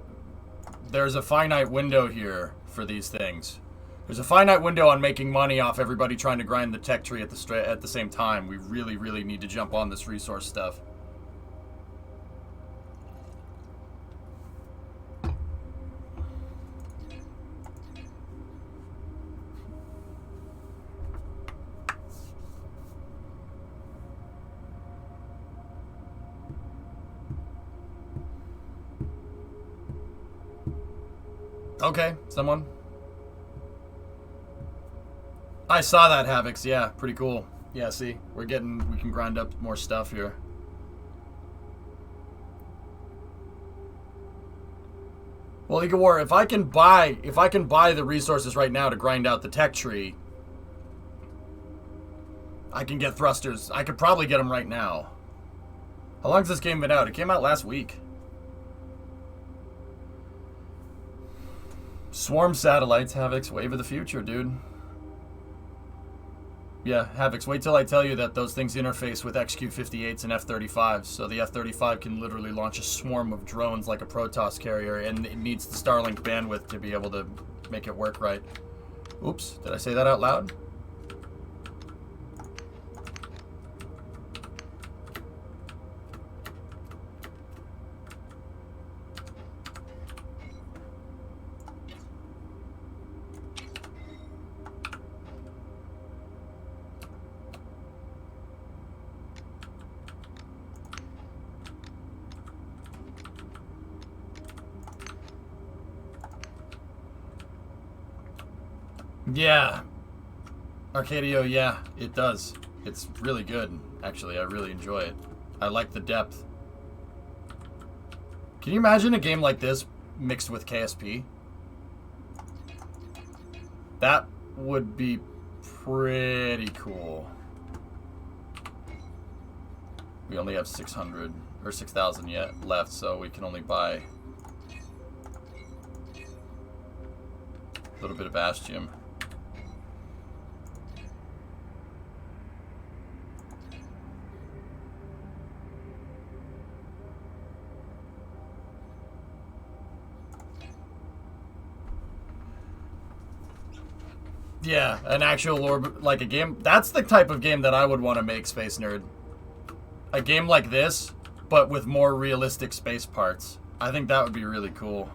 there's a finite window here for these things. There's a finite window on making money off everybody trying to grind the tech tree at the same time. We really, really need to jump on this resource stuff. Okay, someone. I saw that, Havocs. Yeah, pretty cool. Yeah, see, we can grind up more stuff here. Well, League of War, if I can buy the resources right now to grind out the tech tree, I can get thrusters. I could probably get them right now. How long's this game been out? It came out last week. Swarm satellites, Havocs, wave of the future, dude. Yeah, Havocs, wait till I tell you that those things interface with XQ-58s and F-35s, so the F-35 can literally launch a swarm of drones like a Protoss carrier, and it needs the Starlink bandwidth to be able to make it work right. Oops, did I say that out loud? Yeah. Arcadio, yeah, it does. It's really good, actually. I really enjoy it. I like the depth. Can you imagine a game like this mixed with KSP? That would be pretty cool. We only have 600 or 6,000 yet left, so we can only buy a little bit of Bastion. Yeah, an actual orb, like a game. That's the type of game that I would want to make, Space Nerd. A game like this, but with more realistic space parts. I think that would be really cool.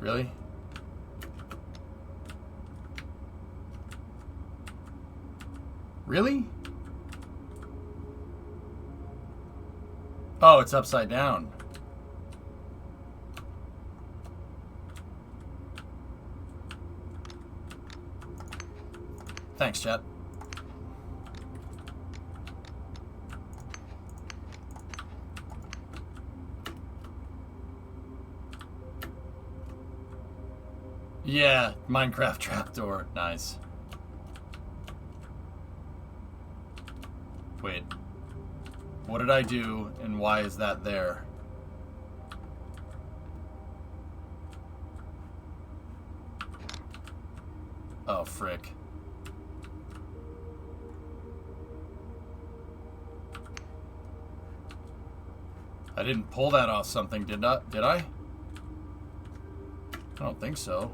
Really? Really? Oh, it's upside down. Thanks, chat. Yeah, Minecraft trapdoor. Nice. Wait. What did I do, and why is that there? Oh, frick. I didn't pull that off something, did I? I don't think so.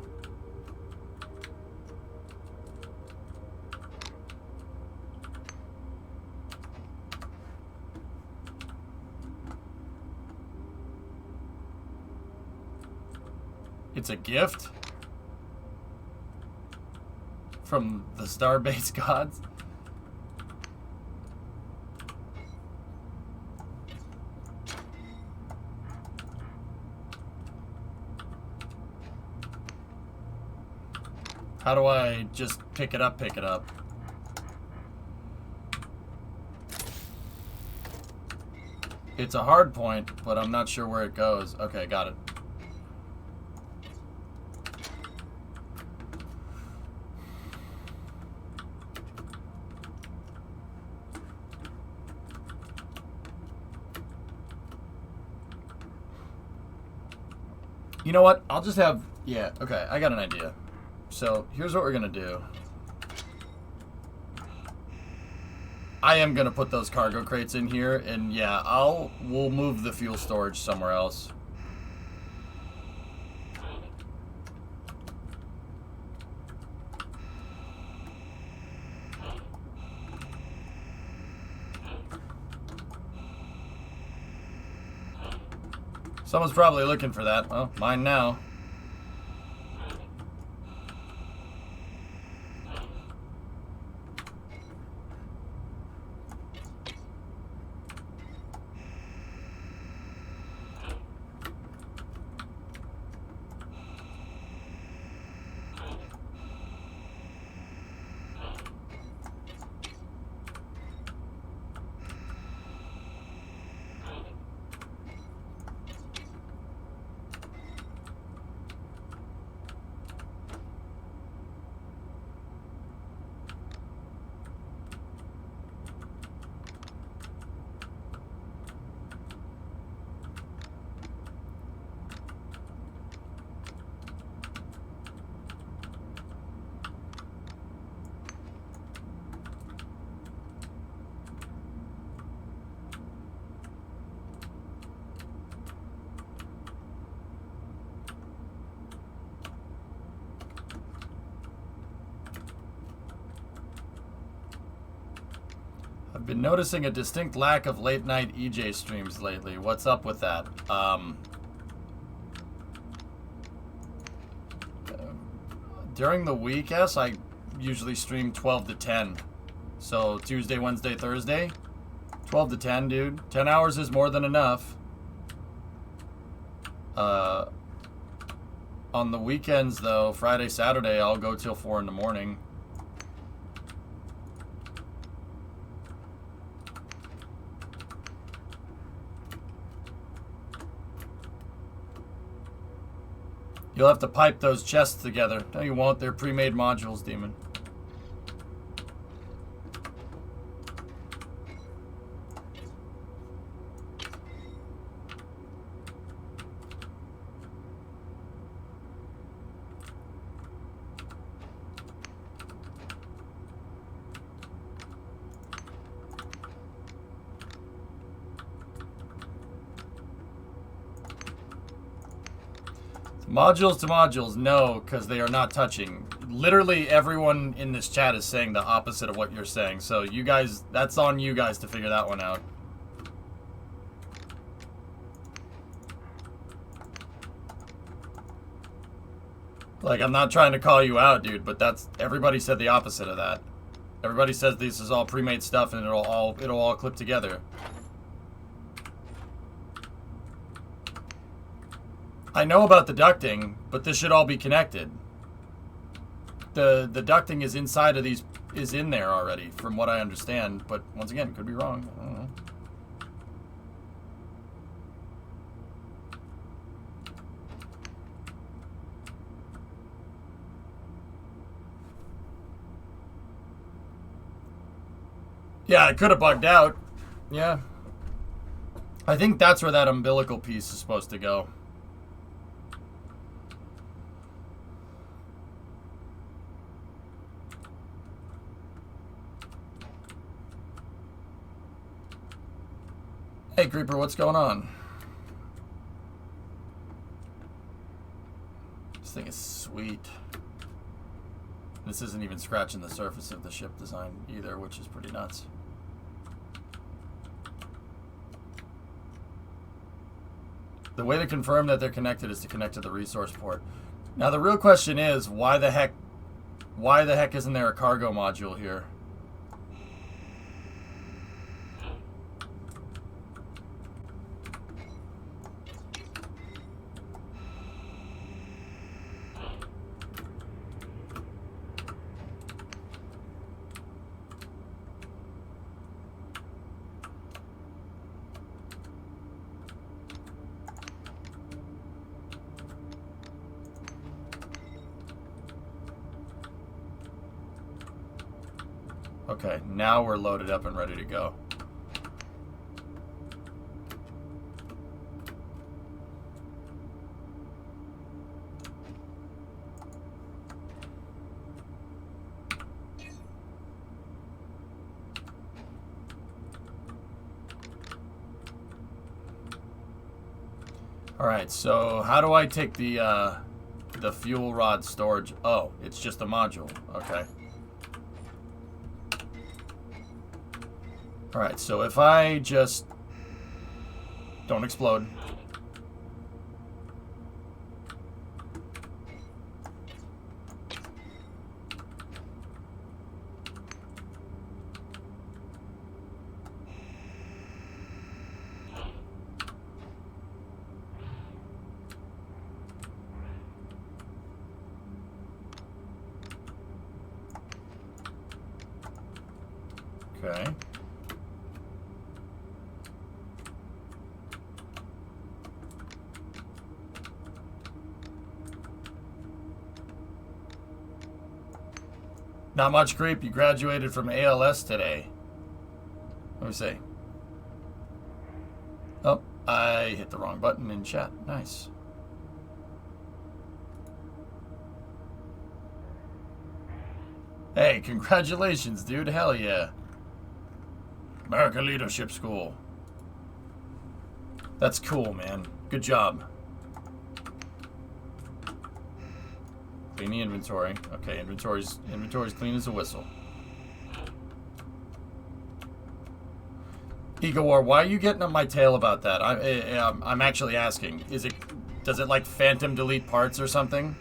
It's a gift from the Starbase gods. How do I just pick it up, pick it up? It's a hard point, but I'm not sure where it goes. Okay, got it. You know what? I'll just have... Yeah, okay, I got an idea. So, here's what we're going to do. I am going to put those cargo crates in here, and yeah, we'll move the fuel storage somewhere else. Someone's probably looking for that. Well, mine now. I've been noticing a distinct lack of late-night EJ streams lately. What's up with that? During the week, yes, I usually stream 12 to 10. So Tuesday, Wednesday, Thursday, 12 to 10, dude. 10 hours is more than enough. On the weekends, though, Friday, Saturday, I'll go till 4 in the morning. You'll have to pipe those chests together. No, you won't. They're pre-made modules, Demon. Modules to modules, no, because they are not touching. Literally everyone in this chat is saying the opposite of what you're saying. So you guys, that's on you guys to figure that one out. Like, I'm not trying to call you out, dude, but that's, everybody said the opposite of that. Everybody says this is all pre-made stuff and it'll all clip together. I know about the ducting, but this should all be connected. The ducting is inside of these, is in there already, from what I understand. But once again, could be wrong. I don't know. Yeah, it could have bugged out. Yeah. I think that's where that umbilical piece is supposed to go. Hey, Creeper, what's going on? This thing is sweet. This isn't even scratching the surface of the ship design either, which is pretty nuts. The way to confirm that they're connected is to connect to the resource port. Now the real question is, why the heck isn't there a cargo module here? Okay, now we're loaded up and ready to go. Alright, so how do I take the fuel rod storage? Oh, it's just a module. Okay. Alright, so if I just... Don't explode. Okay. Not much, creep. You graduated from ALS today. Let me see. Oh, I hit the wrong button in chat. Nice. Hey, congratulations, dude. Hell yeah. American Leadership School. That's cool, man. Good job. Clean the inventory. Okay, inventory's clean as a whistle. Ego War, why are you getting on my tail about that? I'm actually asking. Does it like phantom delete parts or something?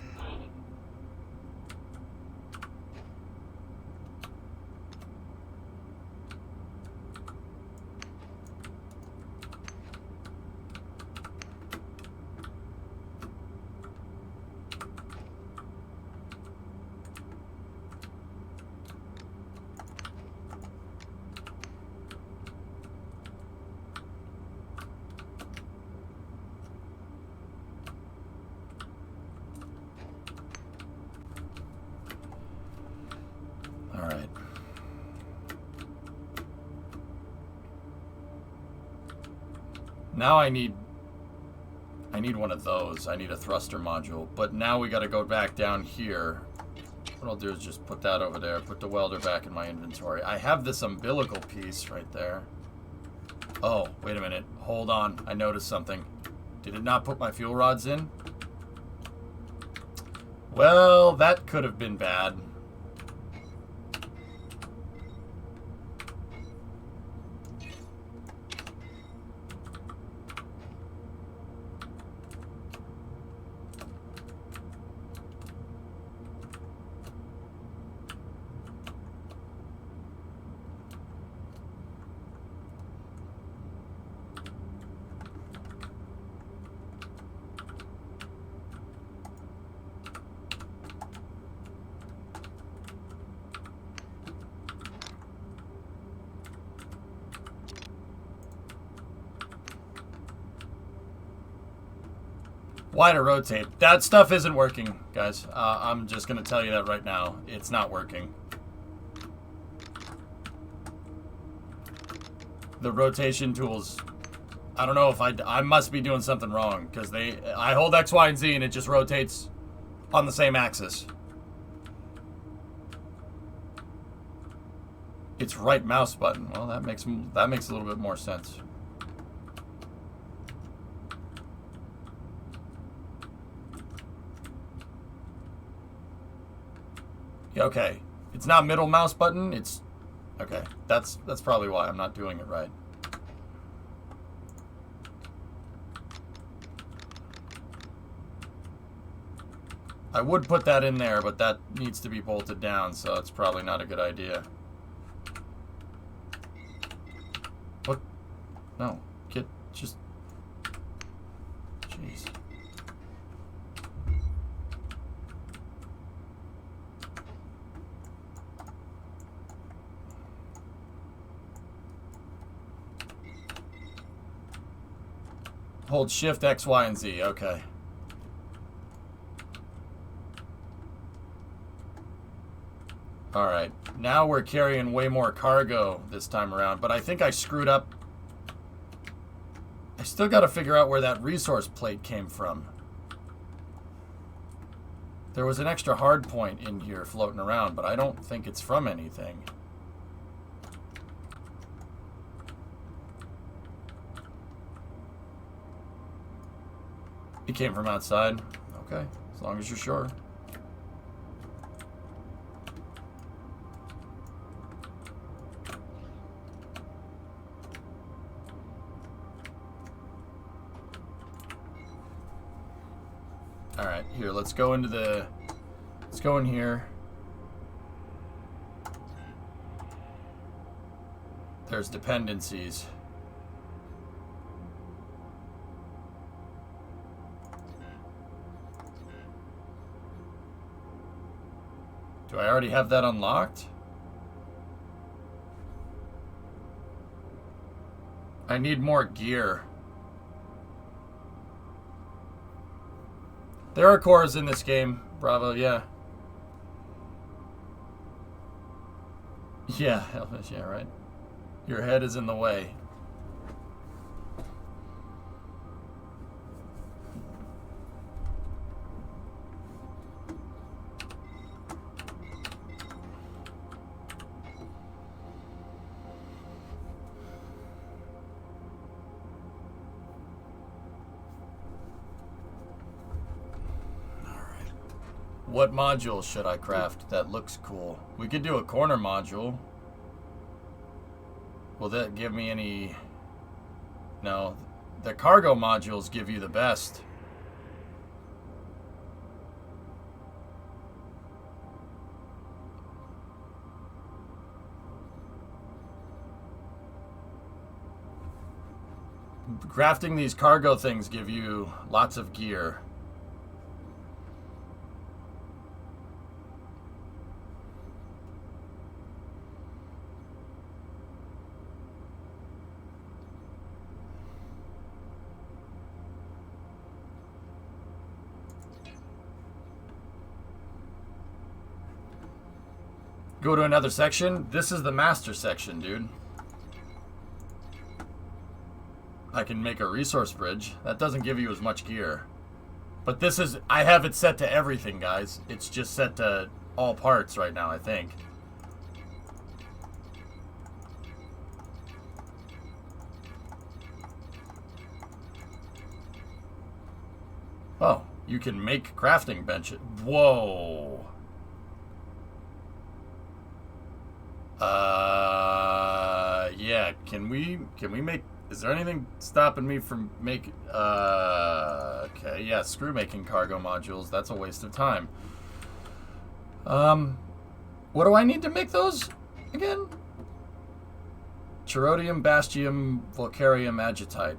Alright. Now I need one of those. I need a thruster module. But now we gotta go back down here. What I'll do is just put that over there. Put the welder back in my inventory. I have this umbilical piece right there. Oh, wait a minute. Hold on. I noticed something. Did it not put my fuel rods in? Well, that could have been bad. Why to rotate? That stuff isn't working, guys. I'm just going to tell you that right now. It's not working. The rotation tools, I don't know if I must be doing something wrong, because I hold X, Y, and Z and it just rotates on the same axis. It's right mouse button. Well, that makes a little bit more sense. Okay, it's not middle mouse button, it's... Okay, that's probably why I'm not doing it right. I would put that in there, but that needs to be bolted down, so it's probably not a good idea. What? No, just... Jeez. Hold shift X, Y, and Z. Okay. Alright. Now we're carrying way more cargo this time around. But I think I screwed up. I still got to figure out where that resource plate came from. There was an extra hard point in here floating around, but I don't think it's from anything. He came from outside. Okay, as long as you're sure. Alright, here, let's go into the... Let's go in here. There's dependencies. Do I already have that unlocked? I need more gear. There are cores in this game. Bravo, yeah. Yeah, yeah, right. Your head is in the way. What module should I craft that looks cool? We could do a corner module. Will that give me any... No. The cargo modules give you the best. Crafting these cargo things give you lots of gear. Go to another section. This is the master section, dude. I can make a resource bridge. That doesn't give you as much gear. But this is... I have it set to everything, guys. It's just set to all parts right now, I think. Oh, you can make crafting benches. Whoa. Yeah, can we make... Is there anything stopping me from making... Okay, yeah, screw making cargo modules. That's a waste of time. What do I need to make those again? Cherodium, Bastium, Volcarium, Agitite.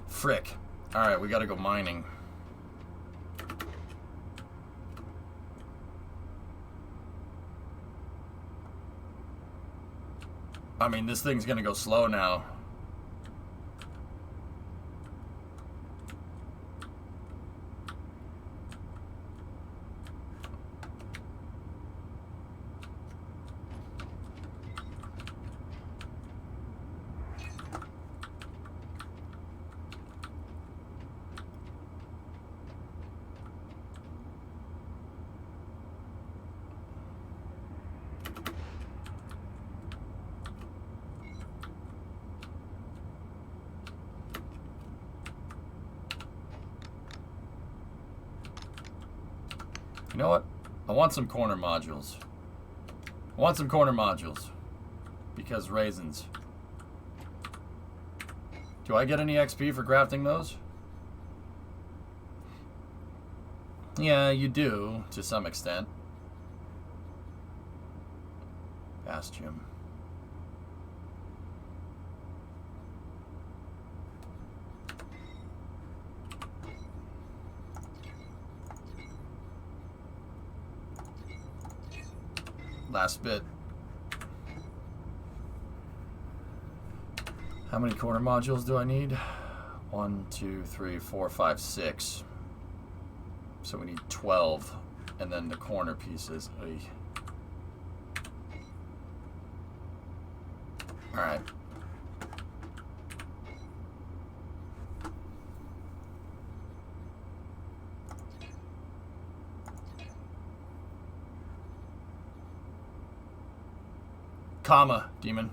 Frick. Alright, we gotta go mining. I mean, this thing's gonna go slow now. You know what? I want some corner modules. I want some corner modules. Because raisins. Do I get any XP for crafting those? Yeah, you do, to some extent. Bastium. Last bit. How many corner modules do I need? 1, 2, 3, 4, 5, 6. So we need 12. And then the corner pieces. Alright. comma, demon.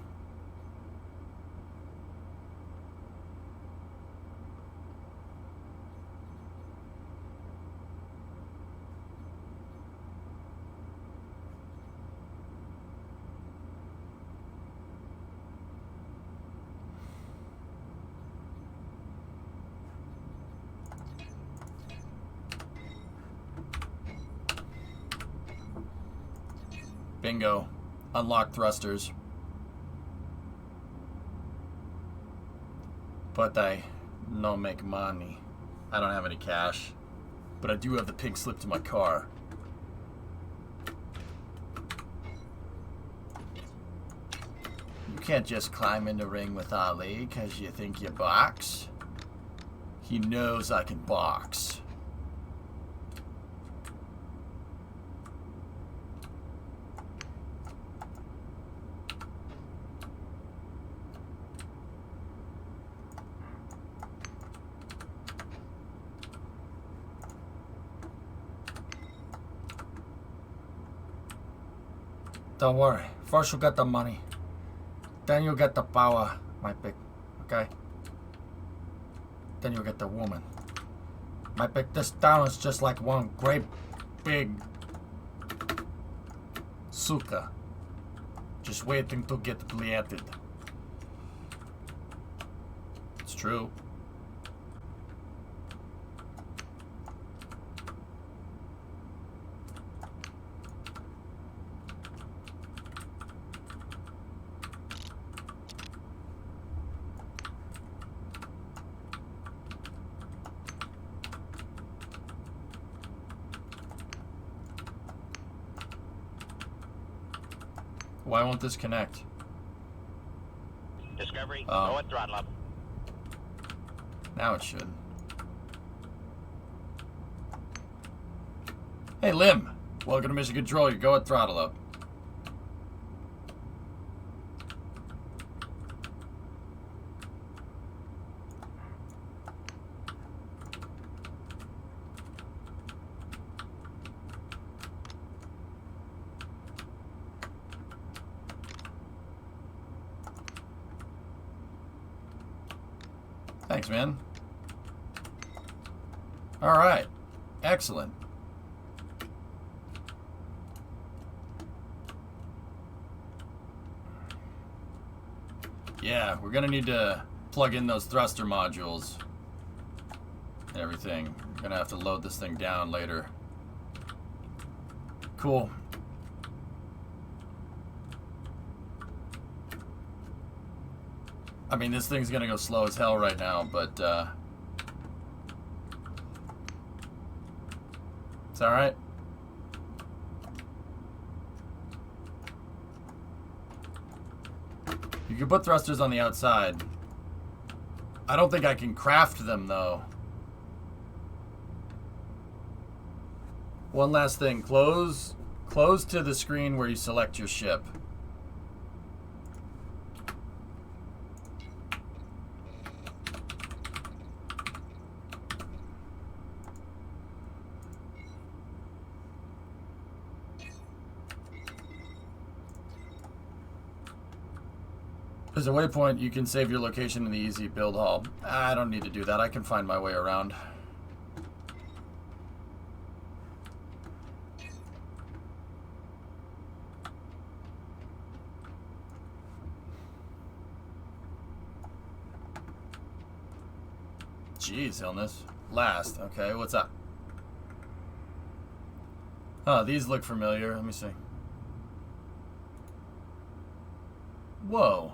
Bingo. Unlock thrusters. But I no make money. I don't have any cash. But I do have the pink slip to my car. You can't just climb in the ring with Ali because you think you box. He knows I can box. Don't worry. First you get the money. Then you get the power, my pick. Okay? Then you get the woman. My pick, this town is just like one great big suka. Just waiting to get planted. It's true. Why won't this connect? Discovery, Oh. go at throttle up. Now it should. Hey, Lim. Welcome to Mission Control. You go at throttle up. Thanks, man. All right. Excellent. Yeah, we're gonna need to plug in those thruster modules and everything. We're gonna have to load this thing down later. Cool. I mean, this thing's gonna go slow as hell right now, but it's alright. You can put thrusters on the outside. I don't think I can craft them, though. One last thing. Close to the screen where you select your ship. There's a waypoint. You can save your location in the easy build hall. I don't need to do that. I can find my way around. Jeez, illness. Last. Okay, what's up? Oh, these look familiar. Let me see. Whoa.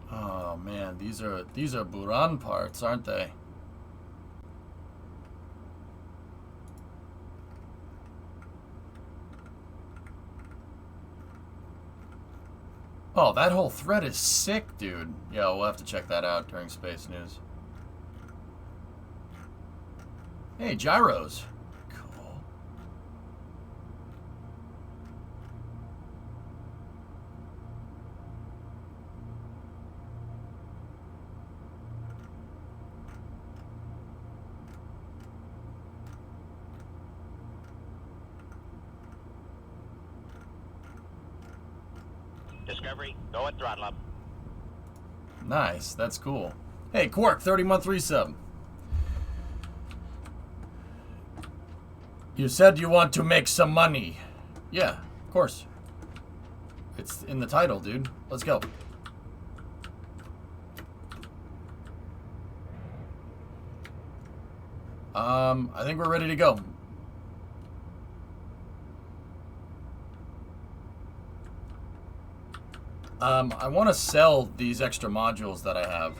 Oh man, these are Buran parts, aren't they? Oh, that whole thread is sick, dude. Yeah, we'll have to check that out during Space News. Hey, gyros. Cool. Discovery, go at throttle up. Nice, that's cool. Hey, Quark, 30-month resub. You said you want to make some money. Yeah, of course. It's in the title, dude. Let's go. I think we're ready to go. I want to sell these extra modules that I have.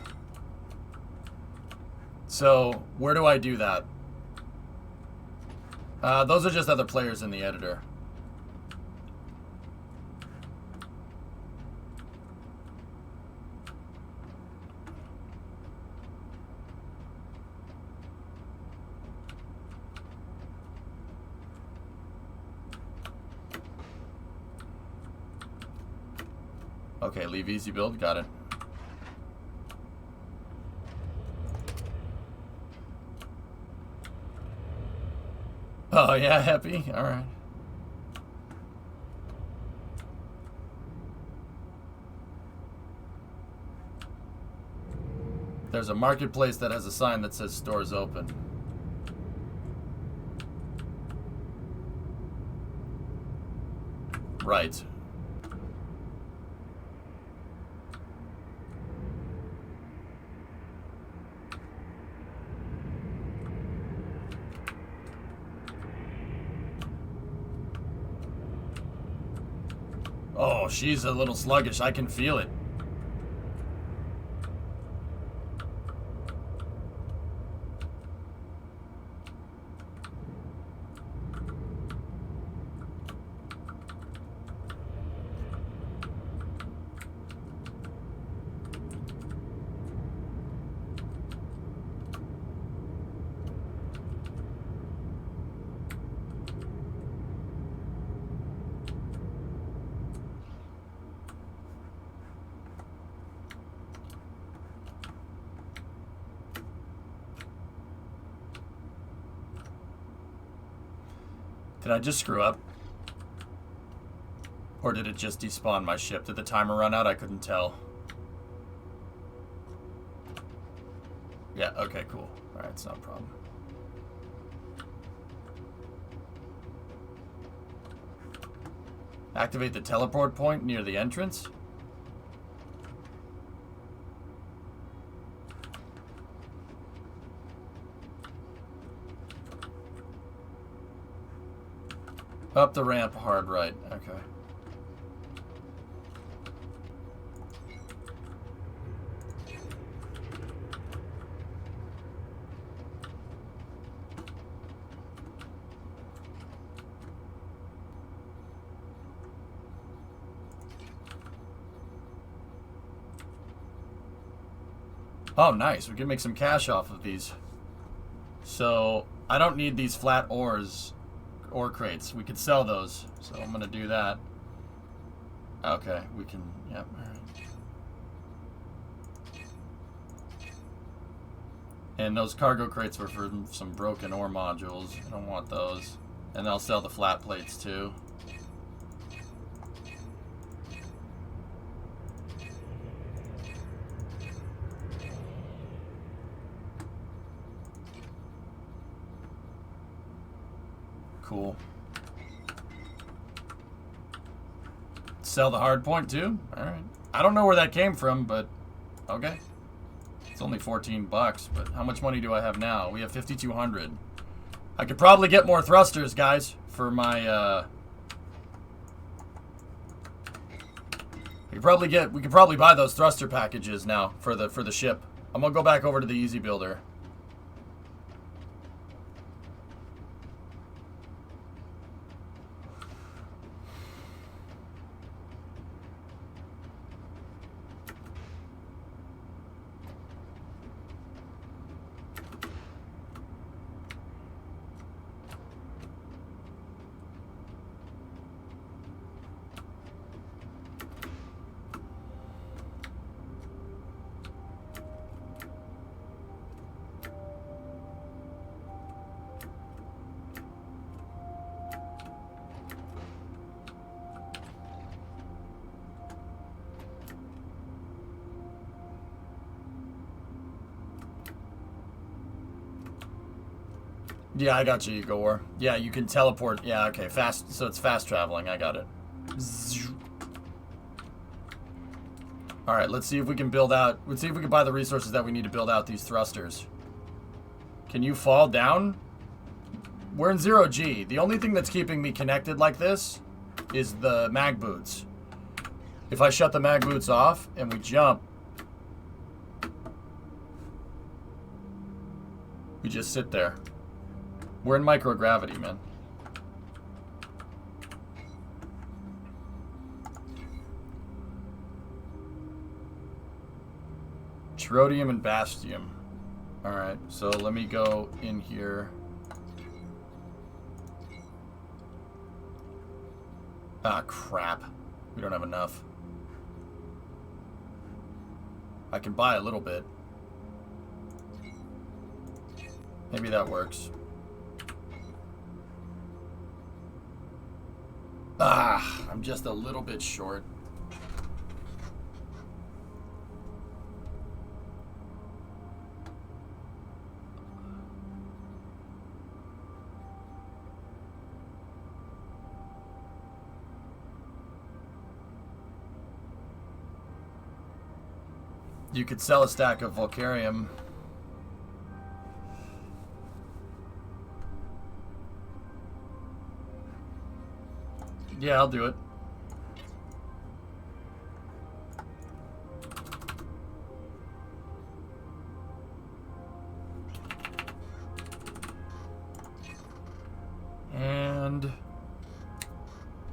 So, where do I do that? Those are just other players in the editor. Okay, leave easy build, got it. Oh yeah, happy? Alright. There's a marketplace that has a sign that says stores open. Right. Oh, she's a little sluggish. I can feel it. Did I just screw up? Or did it just despawn my ship? Did the timer run out? I couldn't tell. Yeah, okay, cool. Alright, it's not a problem. Activate the teleport point near the entrance? Up the ramp, hard right. Okay. Oh, nice. We can make some cash off of these. So, I don't need these flat ores. Ore crates. We could sell those. So I'm going to do that. Okay, we can... Yep, alright. And those cargo crates were for some broken ore modules. I don't want those. And I'll sell the flat plates too. Cool. Sell the hard point too? Alright. I don't know where that came from, but okay. It's only 14 bucks, but how much money do I have now? We have 5,200. I could probably get more thrusters, guys, for my we could probably buy those thruster packages now for the ship. I'm gonna go back over to the Easy Builder. Yeah, I got you, Igor. Yeah, you can teleport. Yeah, okay, fast. So it's fast traveling. I got it. All right, let's see if we can build out. Let's see if we can buy the resources that we need to build out these thrusters. Can you fall down? We're in 0G. The only thing that's keeping me connected like this is the mag boots. If I shut the mag boots off and we jump, we just sit there. We're in microgravity, man. Tritium and Bastium. Alright, so let me go in here. Ah, crap. We don't have enough. I can buy a little bit. Maybe that works. Ah, I'm just a little bit short. You could sell a stack of Volcarium. Yeah, I'll do it. And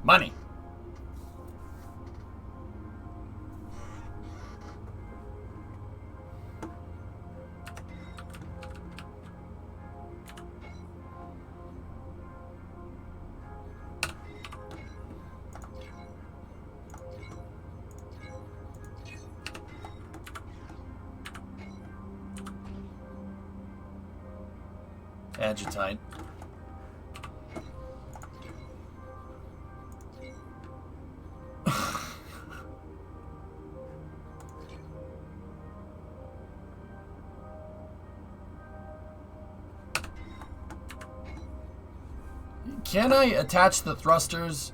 money. Agitite. Can I attach the thrusters?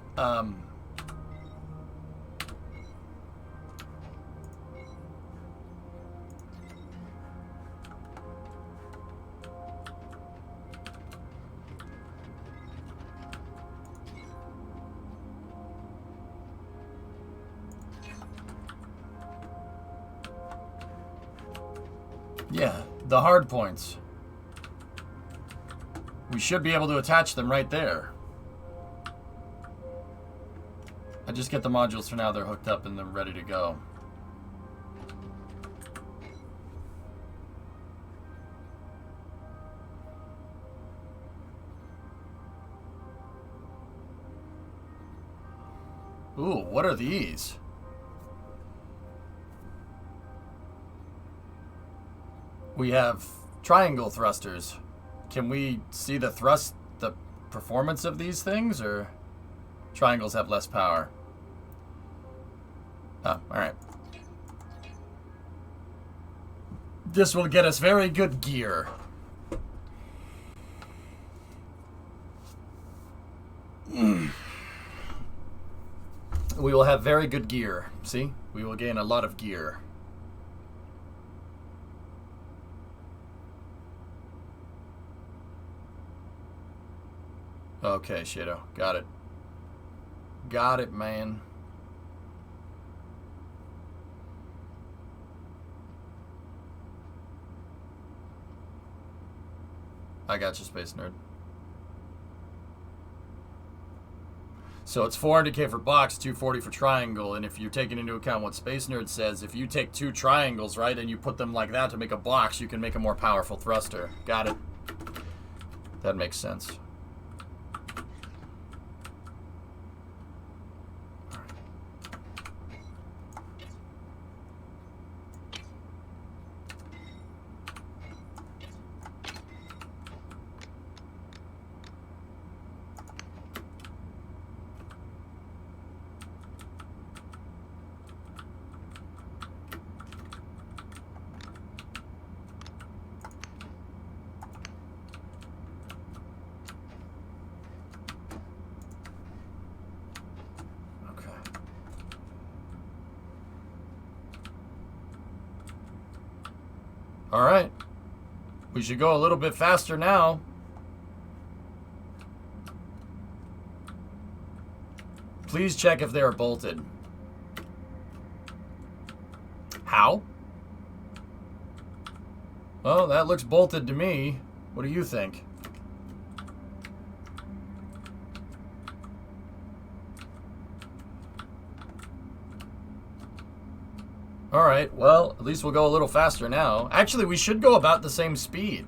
Yeah, the hard points. We should be able to attach them right there. I just get the modules for now. They're hooked up and they're ready to go. Ooh, what are these? We have triangle thrusters. Can we see the performance of these things, or triangles have less power? Oh, alright. This will get us very good gear. We will have very good gear. See? We will gain a lot of gear. Okay, Shadow. Got it. Got it, man. I got you, Space Nerd. So it's 400k for box, 240 for triangle, and if you're taking into account what Space Nerd says, if you take two triangles, right, and you put them like that to make a box, you can make a more powerful thruster. Got it. That makes sense. Alright. We should go a little bit faster now. Please check if they are bolted. How? Oh, that looks bolted to me. What do you think? Alright, well, at least we'll go a little faster now. Actually, we should go about the same speed.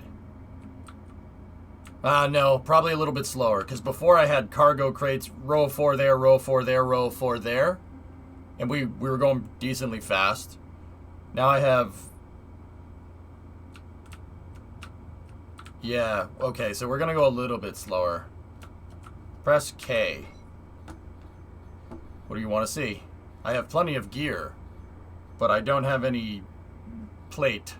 No, probably a little bit slower, because before I had cargo crates, row of 4 there, row of 4 there, row of 4 there. And we were going decently fast. Now I have... Yeah, okay, so we're going to go a little bit slower. Press K. What do you want to see? I have plenty of gear, but I don't have any plate.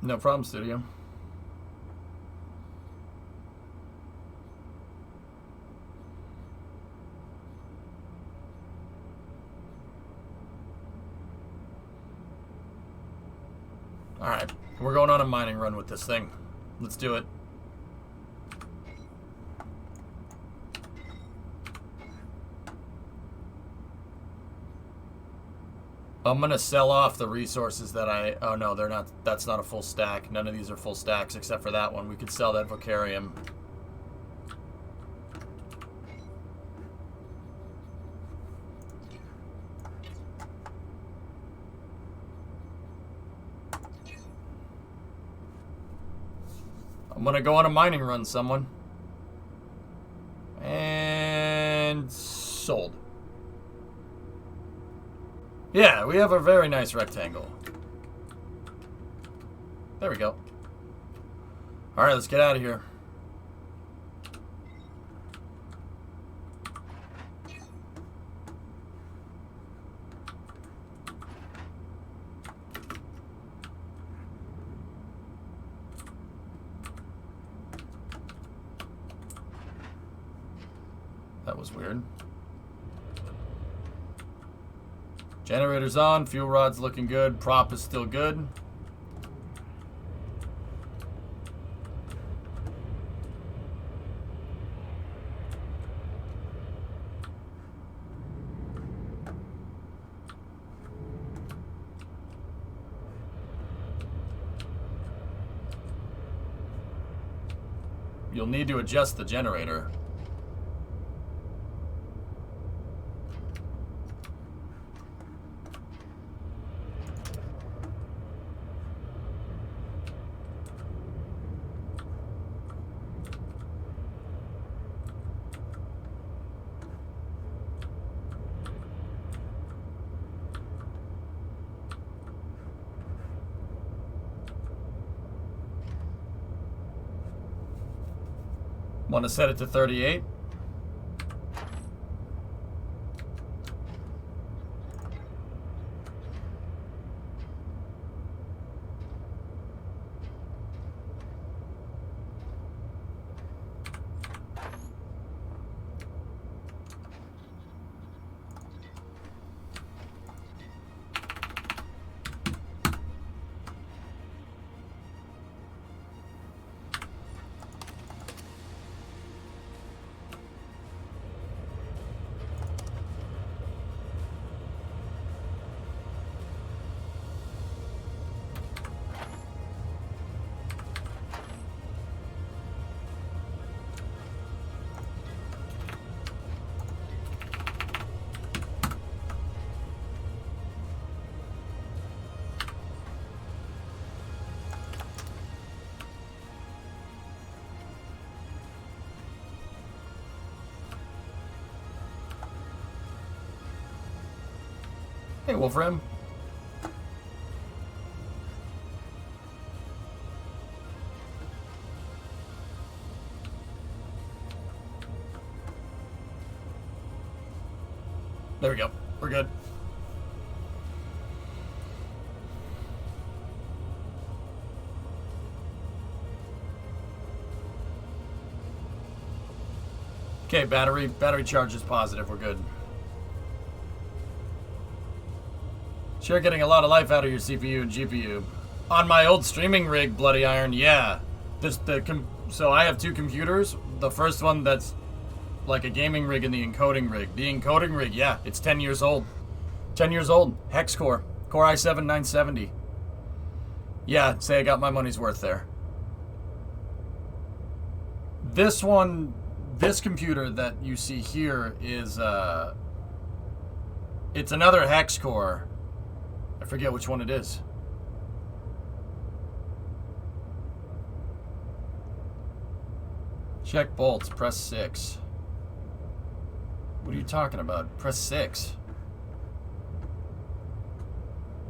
No problem, Studio. Alright, we're going on a mining run with this thing. Let's do it. I'm gonna sell off the resources that I... Oh no, they're not... That's not a full stack. None of these are full stacks except for that one. We could sell that Vocarium. I'm gonna go on a mining run, someone. And... sold. Yeah, we have a very nice rectangle. There we go. Alright, let's get out of here. That was weird. Generator's on, fuel rod's looking good, prop is still good. You'll need to adjust the generator. Want to set it to 38? Hey, Wolfram. There we go. We're good. Okay, battery charge is positive. We're good. Sure, getting a lot of life out of your CPU and GPU. On my old streaming rig, Bloody Iron, yeah. So I have 2 computers. The first one that's like a gaming rig and the encoding rig. The encoding rig, yeah, it's 10 years old. 10 years old. Hex core. Core i7 970. Yeah, say I got my money's worth there. This computer that you see here is, it's another hex core. I forget which one it is. Check bolts, press 6. What are you talking about? Press 6.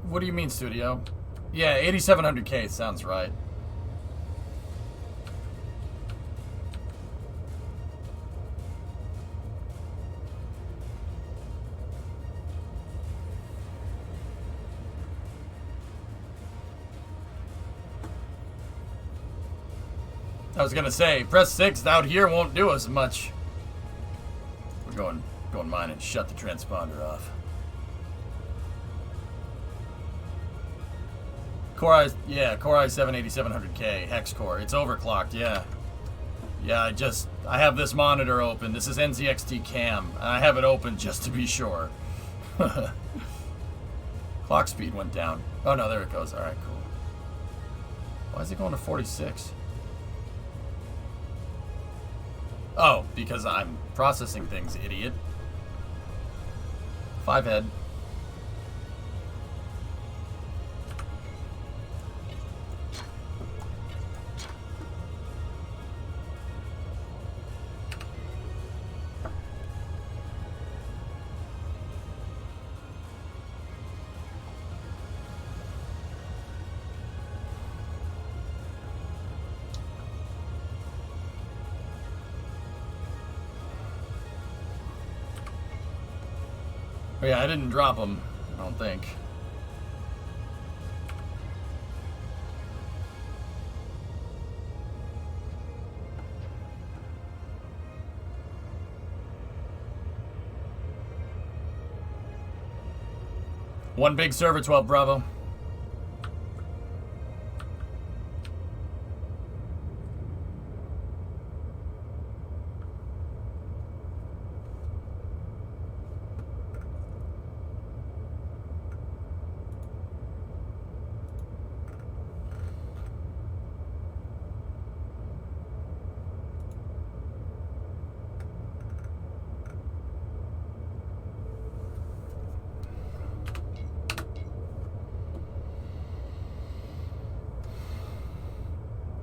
What do you mean, studio? Yeah, 8700K sounds right. I was gonna say, press 6 out here won't do us much. We're going mine and shut the transponder off. Core i7 8700K hex core. It's overclocked, yeah. Yeah, I have this monitor open. This is NZXT cam, and I have it open just to be sure. Clock speed went down. Oh no, there it goes. All right, cool. Why is it going to 46? Oh, because I'm processing things, idiot. 5 head. Oh yeah, I didn't drop them, I don't think. One big server, 12 Bravo.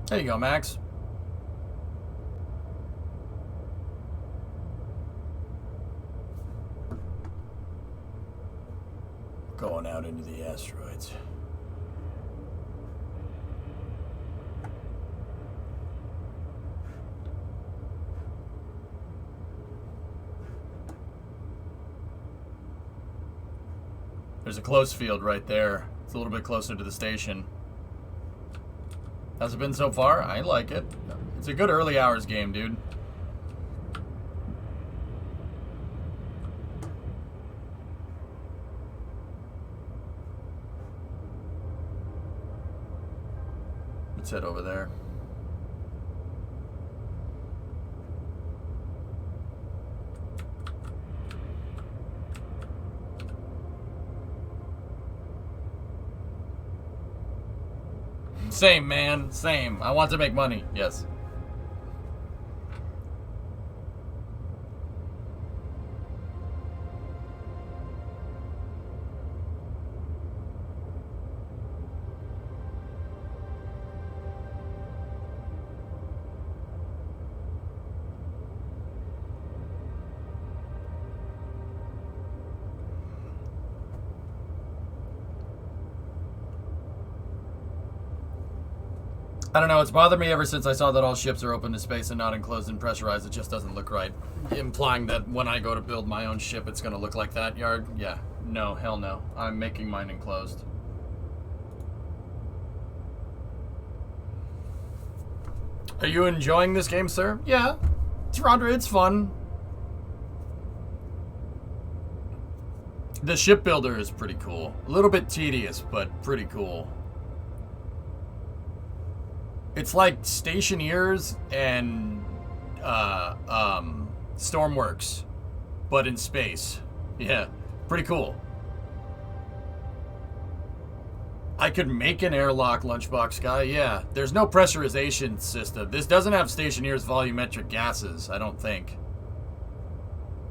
There you go, Max. Going out into the asteroids. There's a close field right there. It's a little bit closer to the station. How's it been so far? I like it. It's a good early hours game, dude. Let's head over there. Same, man. Same. I want to make money. Yes. I don't know, it's bothered me ever since I saw that all ships are open to space and not enclosed and pressurized. It just doesn't look right. Implying that when I go to build my own ship, it's going to look like that yard. Yeah, no, hell no. I'm making mine enclosed. Are you enjoying this game, sir? Yeah. Rondra, it's fun. The shipbuilder is pretty cool. A little bit tedious, but pretty cool. It's like Stationeers and Stormworks, but in space. Yeah, pretty cool. I could make an airlock lunchbox guy, yeah. There's no pressurization system. This doesn't have Stationeer's volumetric gases, I don't think.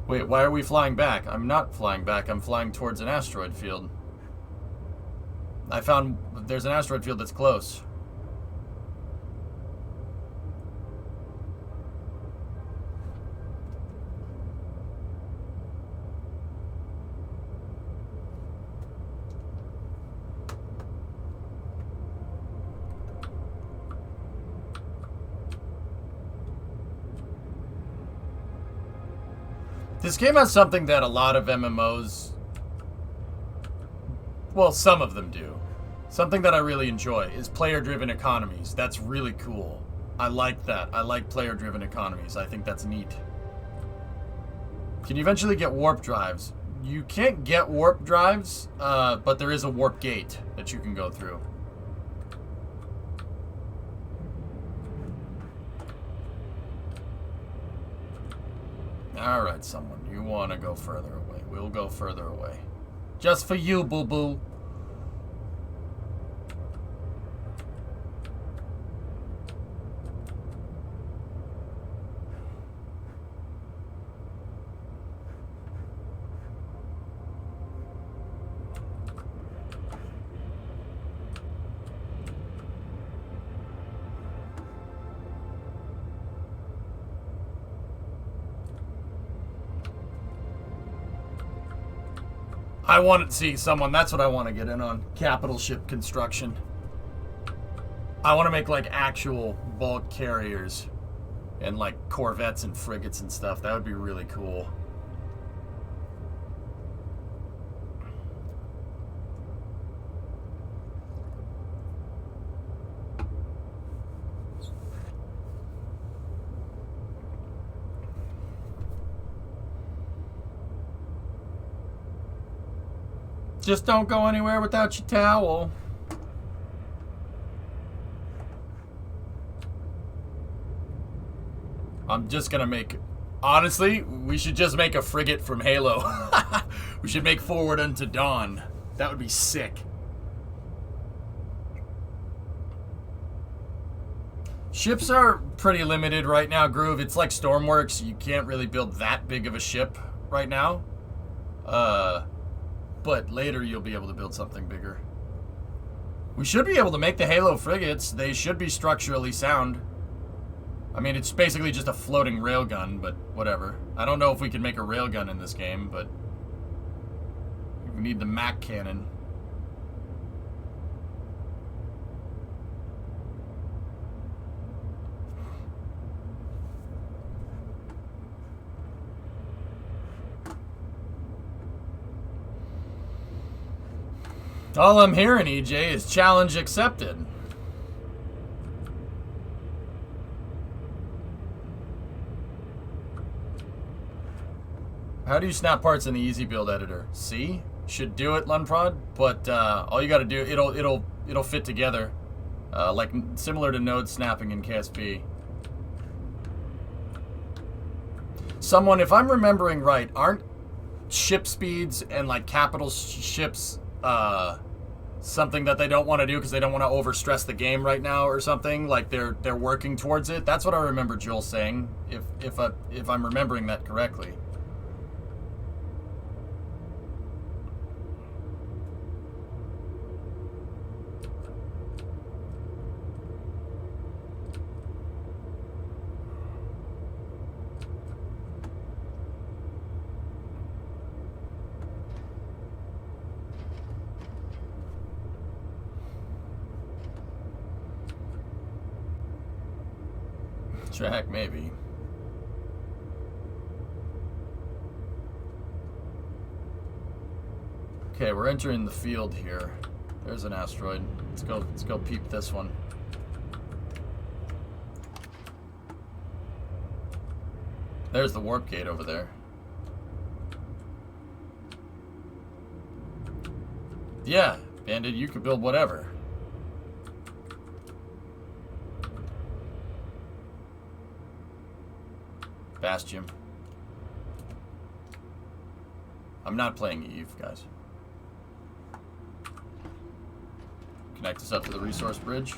Wait, why are we flying back? I'm not flying back, I'm flying towards an asteroid field. I found there's an asteroid field that's close. This game has something that a lot of MMOs, well, some of them do. Something that I really enjoy is player-driven economies. That's really cool. I like that. I like player-driven economies. I think that's neat. Can you eventually get warp drives? You can't get warp drives, but there is a warp gate that you can go through. Alright, someone. You want to go further away. We'll go further away. Just for you, boo-boo. I want to see someone, that's what I want to get in on. Capital ship construction. I want to make like actual bulk carriers and like corvettes and frigates and stuff. That would be really cool. Just don't go anywhere without your towel. I'm just gonna make... Honestly, we should just make a frigate from Halo. We should make Forward Unto Dawn. That would be sick. Ships are pretty limited right now, Groove. It's like Stormworks. You can't really build that big of a ship right now. But later you'll be able to build something bigger. We should be able to make the Halo frigates. They should be structurally sound. I mean, it's basically just a floating railgun, but whatever. I don't know if we can make a railgun in this game, but we need the Mac cannon. All I'm hearing, EJ, is challenge accepted. How do you snap parts in the easy build editor? C? Should do it, Lunprod, but all you gotta do, it'll fit together. Like similar to node snapping in KSP. Someone, if I'm remembering right, aren't ship speeds and like capital ships something that they don't want to do because they don't want to overstress the game right now or something? Like they're working towards it. That's what I remember Joel saying, if I'm remembering that correctly. Track, maybe. Okay, we're entering the field here. There's an asteroid. Let's go peep this one. There's the warp gate over there. Yeah, Bandit, you could build whatever. Bastion. I'm not playing Eve, guys. Connect us up to the resource bridge.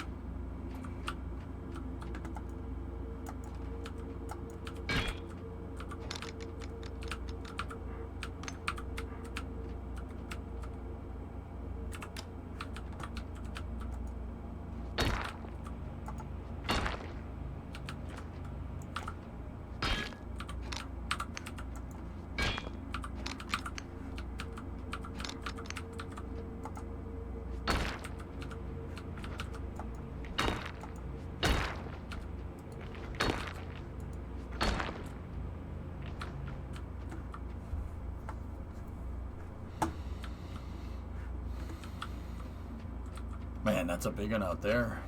Man, that's a big one out there.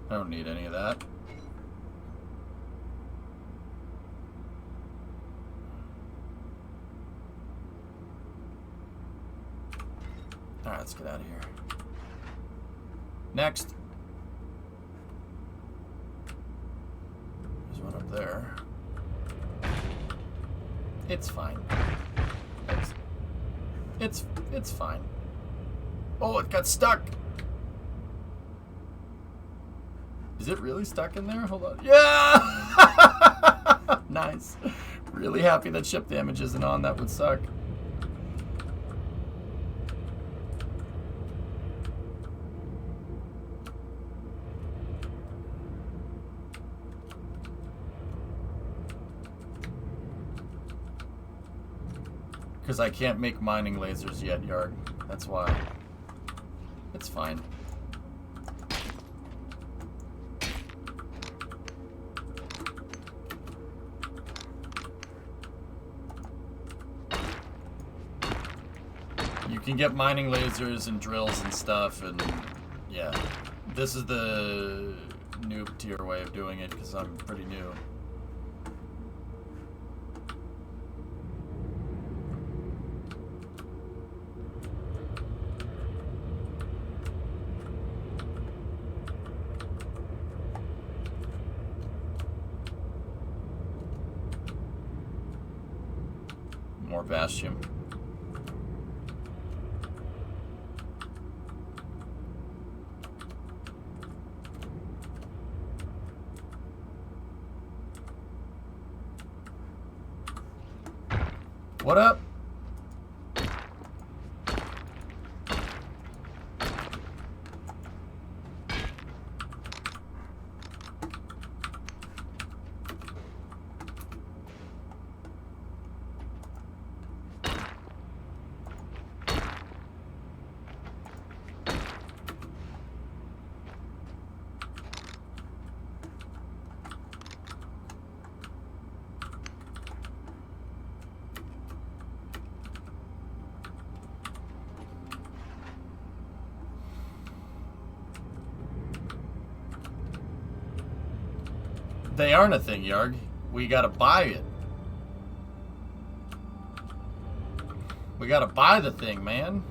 I don't need any of that. Alright, let's get out of here. Next. There's one up there. It's fine. It's fine. Oh, it got stuck. Is it really stuck in there? Hold on. Yeah! Nice. Really happy that ship damage isn't on. That would suck. Because I can't make mining lasers yet, Yarg. That's why. It's fine. You can get mining lasers and drills and stuff, and yeah. This is the noob tier way of doing it, because I'm pretty new. More Bastion. What up? They aren't a thing, Yarg. We gotta buy it. We gotta buy the thing, man.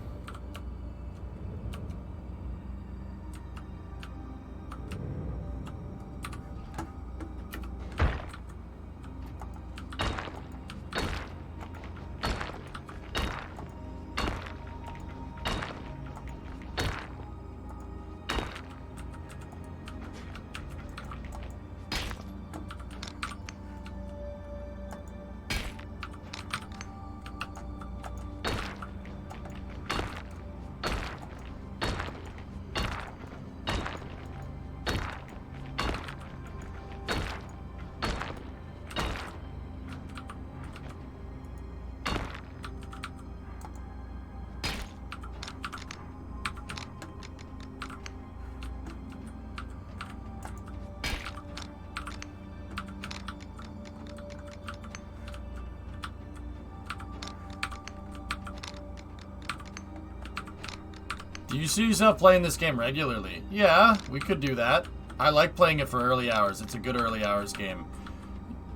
Do you see yourself playing this game regularly? Yeah, we could do that. I like playing it for early hours. It's a good early hours game.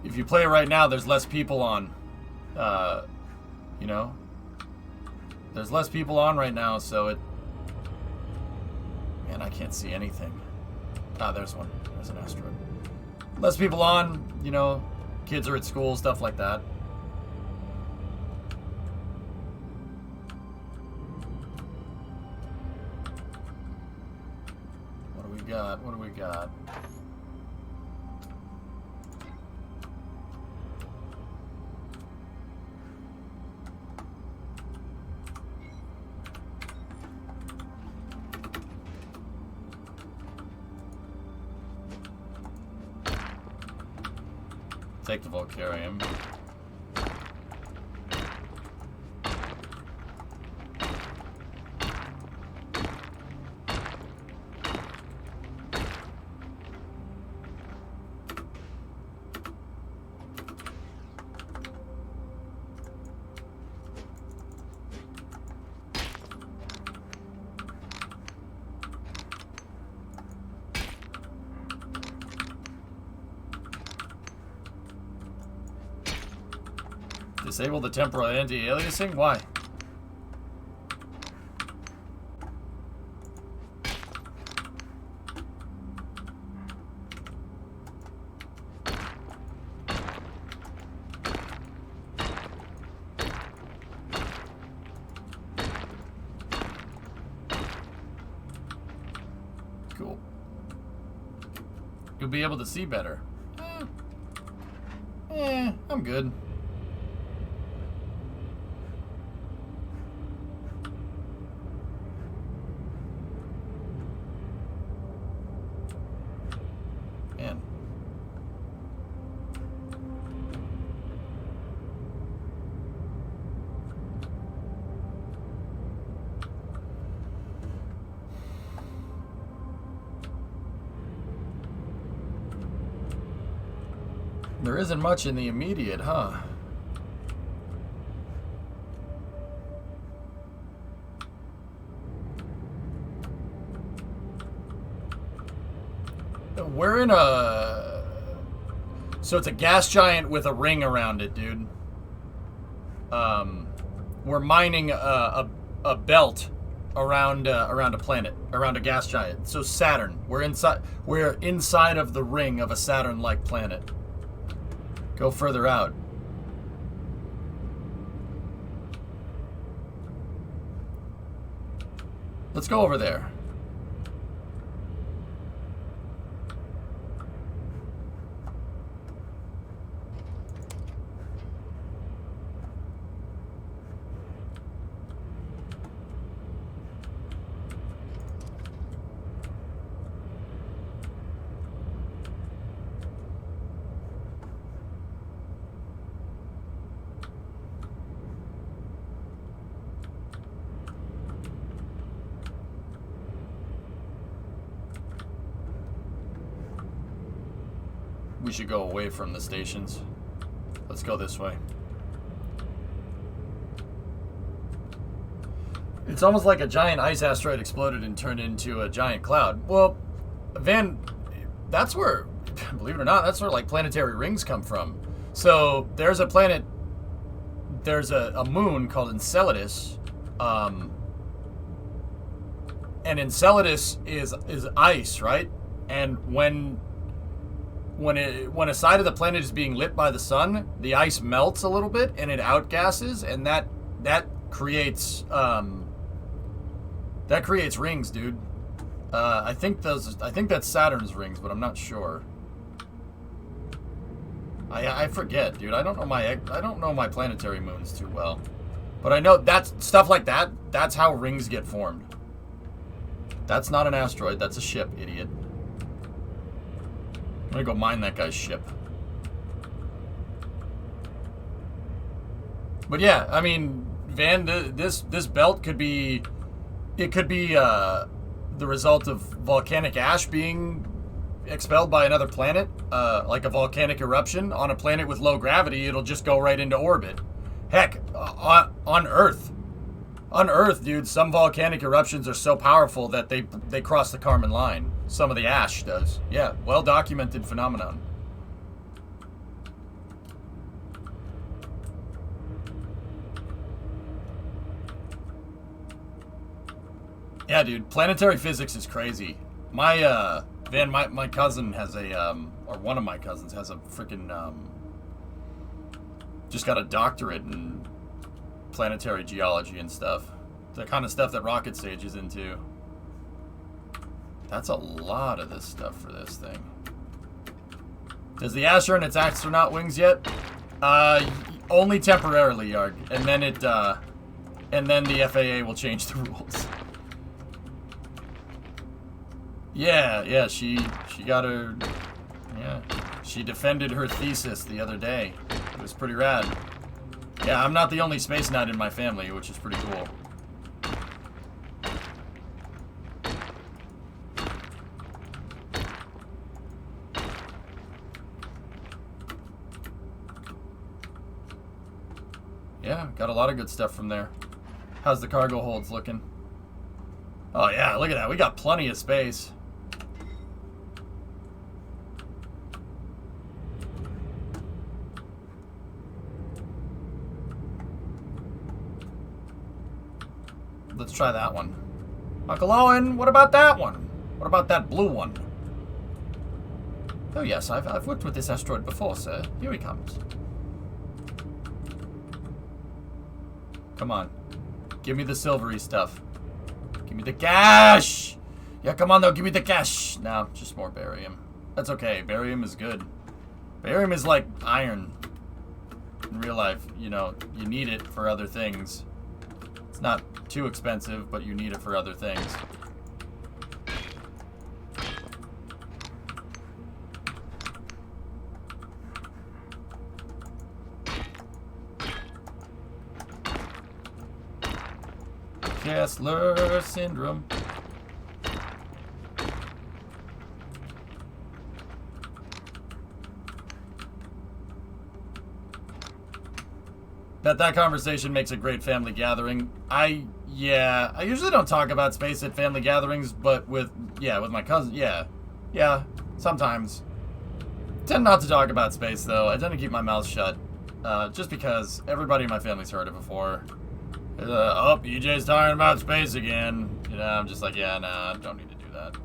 If if you play it right now, there's less people on. You know? There's less people on right now, so it... Man, I can't see anything. Ah, there's one. There's an asteroid. Less people on, you know, kids are at school, stuff like that. What do we got? What do we got? Take the Volcarium. Disable the temporal anti-aliasing? Why? Cool. You'll be able to see better. I'm good. There isn't much in the immediate, huh? We're in a... So it's a gas giant with a ring around it, dude. We're mining a belt around a planet, around a gas giant. So Saturn. We're inside of the ring of a Saturn-like planet. Go further out. Let's go over there. We should go away from the stations. Let's go this way. It's almost like a giant ice asteroid exploded and turned into a giant cloud. Well, Van, that's where, believe it or not, that's where like planetary rings come from. So there's a planet, there's a moon called Enceladus, and Enceladus is ice, right? And when a side of the planet is being lit by the sun, the ice melts a little bit and it outgasses, and that creates rings, dude. I think that's Saturn's rings, but I'm not sure. I forget, dude. I don't know my planetary moons too well, but I know that's stuff like that. That's how rings get formed. That's not an asteroid. That's a ship, idiot. I'm gonna go mine that guy's ship. But yeah, I mean, Van, this belt could be, it could be the result of volcanic ash being expelled by another planet, like a volcanic eruption on a planet with low gravity. It'll just go right into orbit. Heck, on Earth. On Earth, dude, some volcanic eruptions are so powerful that they cross the Kármán line. Some of the ash does. Yeah, well-documented phenomenon. Yeah, dude, planetary physics is crazy. My cousin has a, or one of my cousins has a freaking, just got a doctorate in planetary geology and stuff. The kind of stuff that Rocket Sage is into. That's a lot of this stuff for this thing. Does the Asher and its astronaut wings yet? Only temporarily, Yarg. And then and then the FAA will change the rules. Yeah, she got her, yeah. She defended her thesis the other day. It was pretty rad. Yeah, I'm not the only space nut in my family, which is pretty cool. Yeah, got a lot of good stuff from there. How's the cargo holds looking? Oh yeah, look at that. We got plenty of space. Let's try that one. Uncle Owen, what about that one? What about that blue one? Oh yes, I've worked with this asteroid before, sir. Here he comes. Come on. Give me the silvery stuff. Give me the cash! Yeah, come on though, give me the cash! No, just more barium. That's okay, barium is good. Barium is like iron. In real life, you know, you need it for other things. It's not too expensive, but you need it for other things. Kessler syndrome. That conversation makes a great family gathering. I usually don't talk about space at family gatherings, but with my cousin, yeah, sometimes. Tend not to talk about space though. I tend to keep my mouth shut, just because everybody in my family's heard it before. Oh, EJ's talking about space again. You know, I'm just like, yeah, nah, I don't need to do that.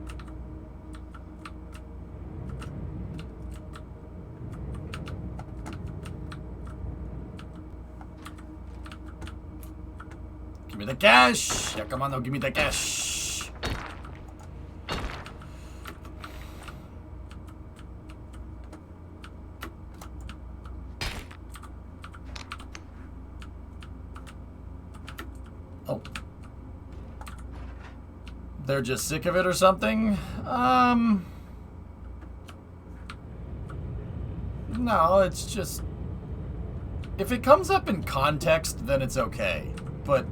Give me the cash! Yeah, come on, though, give me the cash! Oh. They're just sick of it or something? No, it's just... If it comes up in context, then it's okay. But...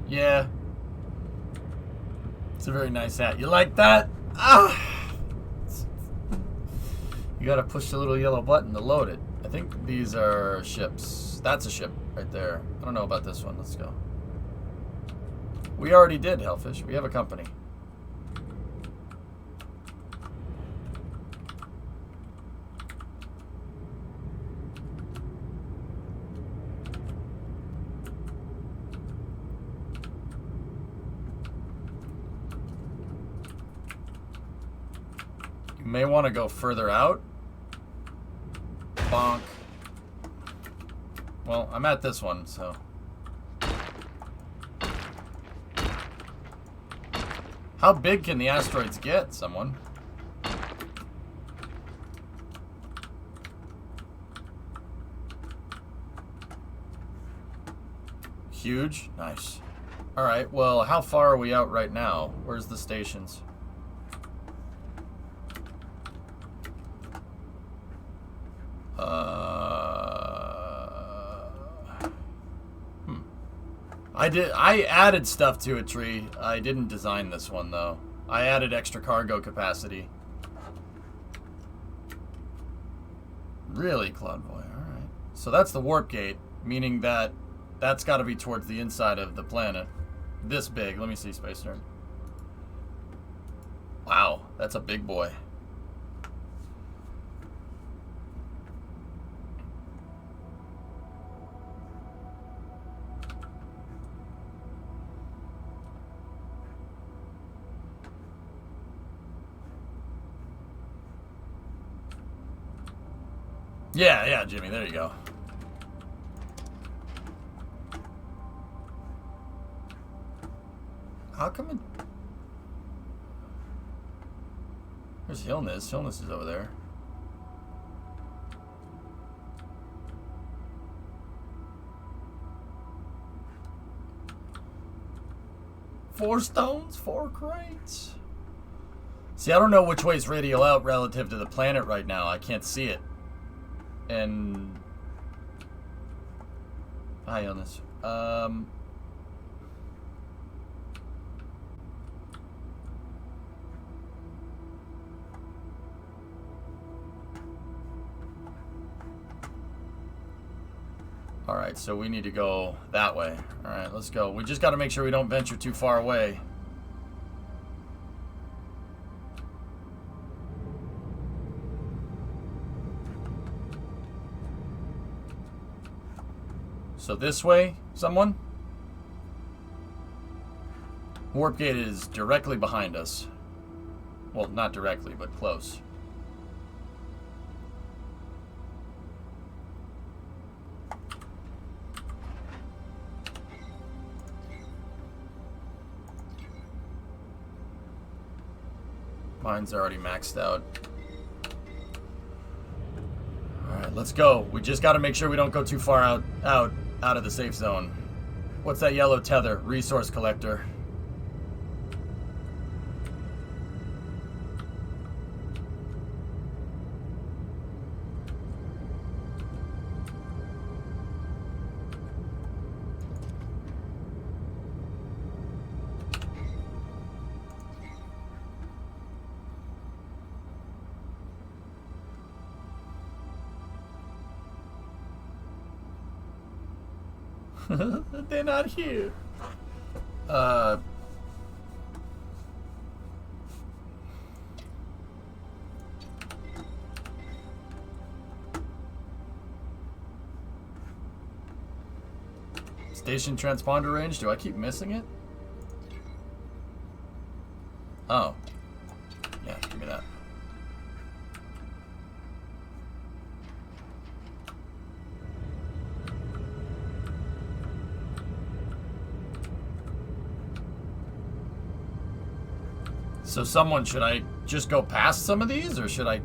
yeah. It's a very nice hat. You like that? Ah! You gotta push the little yellow button to load it. I think these are ships. That's a ship right there. I don't know about this one. Let's go. We already did, Hellfish. We have a company. You may want to go further out. Bonk. Well, I'm at this one, so... How big can the asteroids get, someone? Huge? Nice. Alright, well, how far are we out right now? Where's the stations? I added stuff to a tree. I didn't design this one, though. I added extra cargo capacity. Really, Cloud Boy? Alright. So that's the warp gate, meaning that that's got to be towards the inside of the planet. This big. Let me see, Space Nerd. Wow, that's a big boy. Yeah, yeah, Jimmy, there you go. How come it... There's Hillness. Hillness is over there. Four stones, 4 crates. See, I don't know which way is radial out relative to the planet right now. I can't see it. And... Hi, Illness. Alright, so we need to go that way. Alright, let's go. We just got to make sure we don't venture too far away. So this way, someone? Warp gate is directly behind us. Well, not directly, but close. Mine's already maxed out. Alright, let's go. We just got to make sure we don't go too far out of the safe zone. What's that yellow tether? Resource collector. They're not here. Station transponder range. Do I keep missing it? Oh. Yeah, give me that. So someone, should I just go past some of these, or should I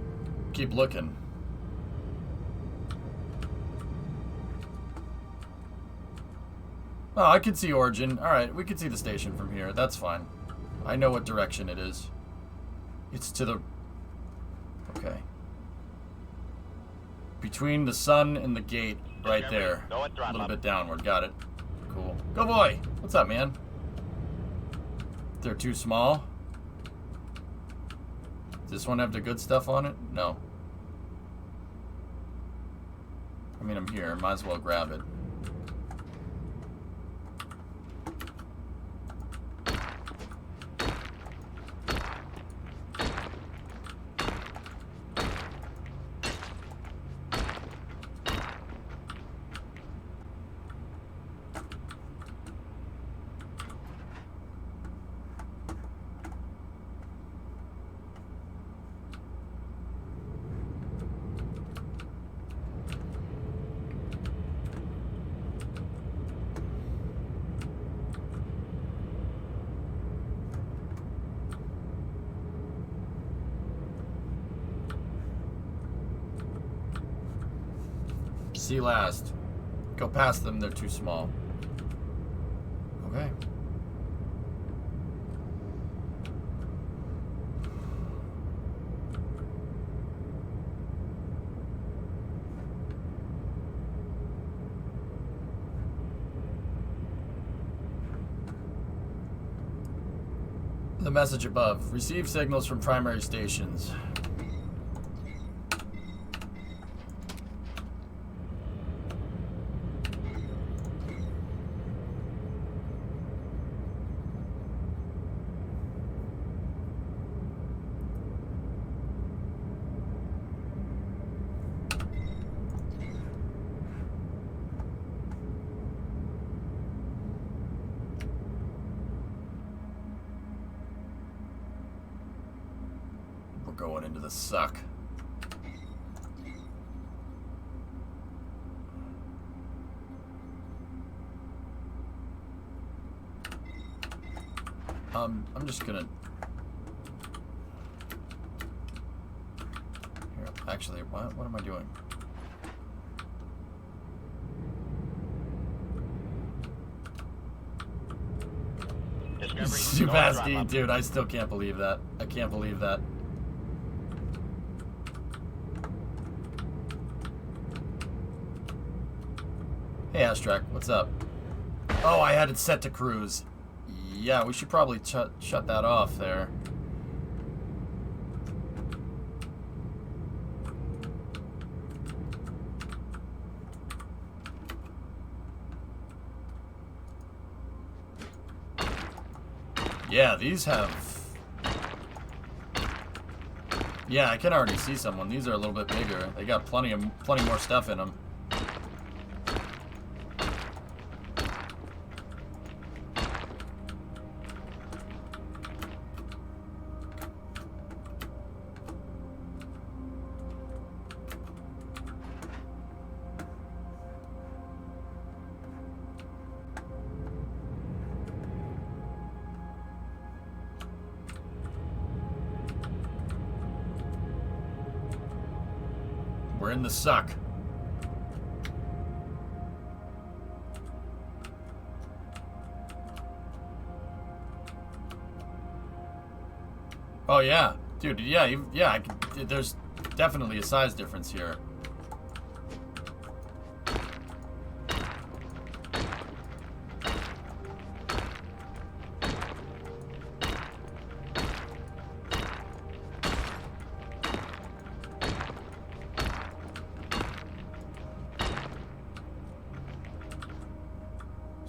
keep looking? Oh, I can see Origin. Alright, we can see the station from here. That's fine. I know what direction it is. It's to the... Okay. Between the sun and the gate, right there. A little bit downward. Got it. Cool. Go boy! What's up, man? They're too small? Does this one have the good stuff on it? No. I mean, I'm here. Might as well grab it. See last. Go past them, they're too small. Okay. The message above. Receive signals from primary stations. Going into the suck. I'm just gonna... Here, actually, what am I doing? Starbase, dude, I still can't believe that. I can't believe that. Hey, Astrak, what's up? Oh, I had it set to cruise. Yeah, we should probably shut that off there. Yeah, these have... Yeah, I can already see someone. These are a little bit bigger. They got plenty more stuff in them. We're in the suck. Oh yeah, dude. Yeah, yeah. There's definitely a size difference here.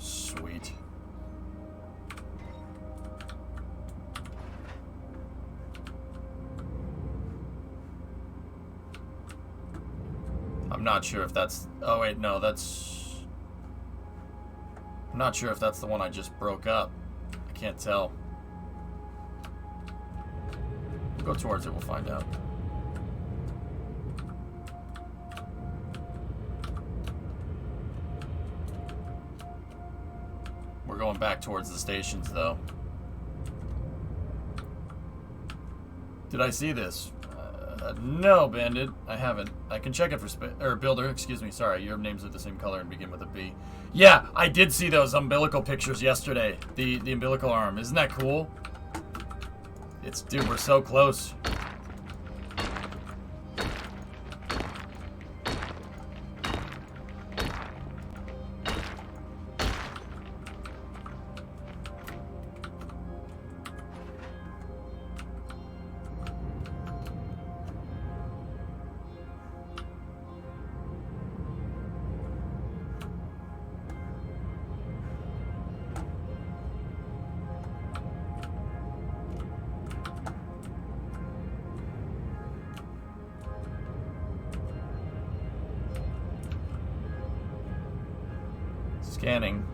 Sweet. I'm not sure if that's... Oh wait, no, that's... I'm not sure if that's the one I just broke up. I can't tell. We'll go towards it, we'll find out. We're going back towards the stations, though. Did I see this? No, Bandit. I haven't. I can check it for Builder, excuse me. Sorry, your names are the same color and begin with a B. Yeah, I did see those umbilical pictures yesterday. The umbilical arm. Isn't that cool? Dude, we're so close. Scanning.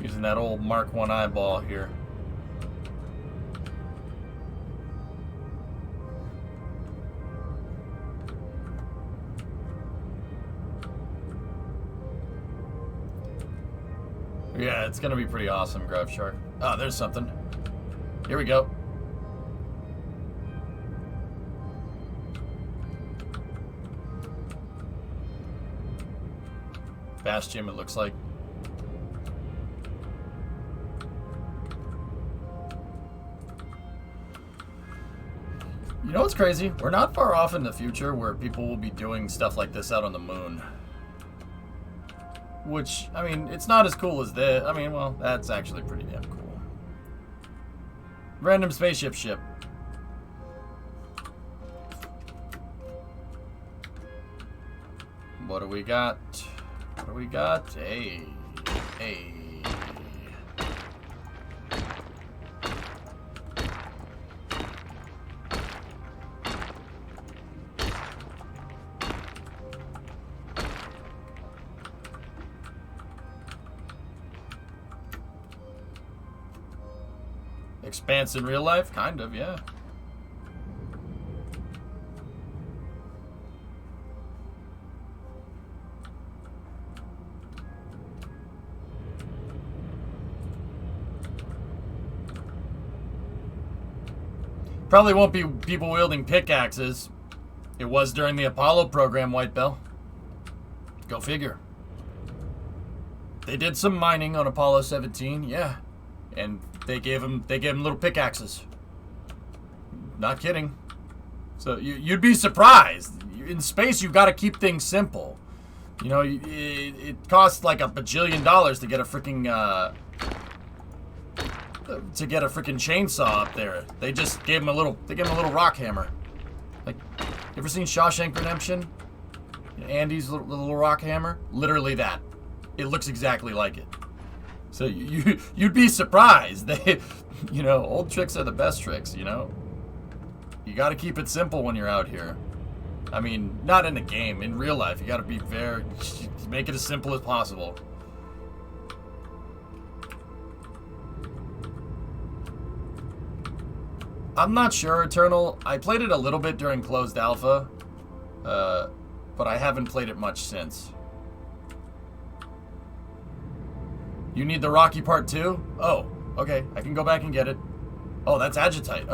Using that old Mark 1 eyeball here. Yeah, it's gonna be pretty awesome, Grove Shark. Oh, there's something. Here we go. Bastion, it looks like. You know what's crazy? We're not far off in the future where people will be doing stuff like this out on the moon. Which, I mean, it's not as cool as this. I mean, well, that's actually pretty damn cool. Random spaceship ship. What do we got? What do we got? Hey. Hey. Expanse in real life? Kind of, yeah. Probably won't be people wielding pickaxes. It was during the Apollo program, White Bell. Go figure. They did some mining on Apollo 17, yeah. And they gave him little pickaxes. Not kidding. So you'd be surprised. In space, you've got to keep things simple. You know, it costs like $1 bajillion to get a freaking chainsaw up there. They just gave him a little rock hammer. Like, you ever seen Shawshank Redemption? Andy's little rock hammer? Literally that. It looks exactly like it. So you'd be surprised. They, you know, old tricks are the best tricks, you know? You got to keep it simple when you're out here. I mean, not in the game, in real life. You got to be make it as simple as possible. I'm not sure, Eternal. I played it a little bit during closed alpha, but I haven't played it much since. You need the Rocky part too? Oh, okay. I can go back and get it. Oh, that's Agitite.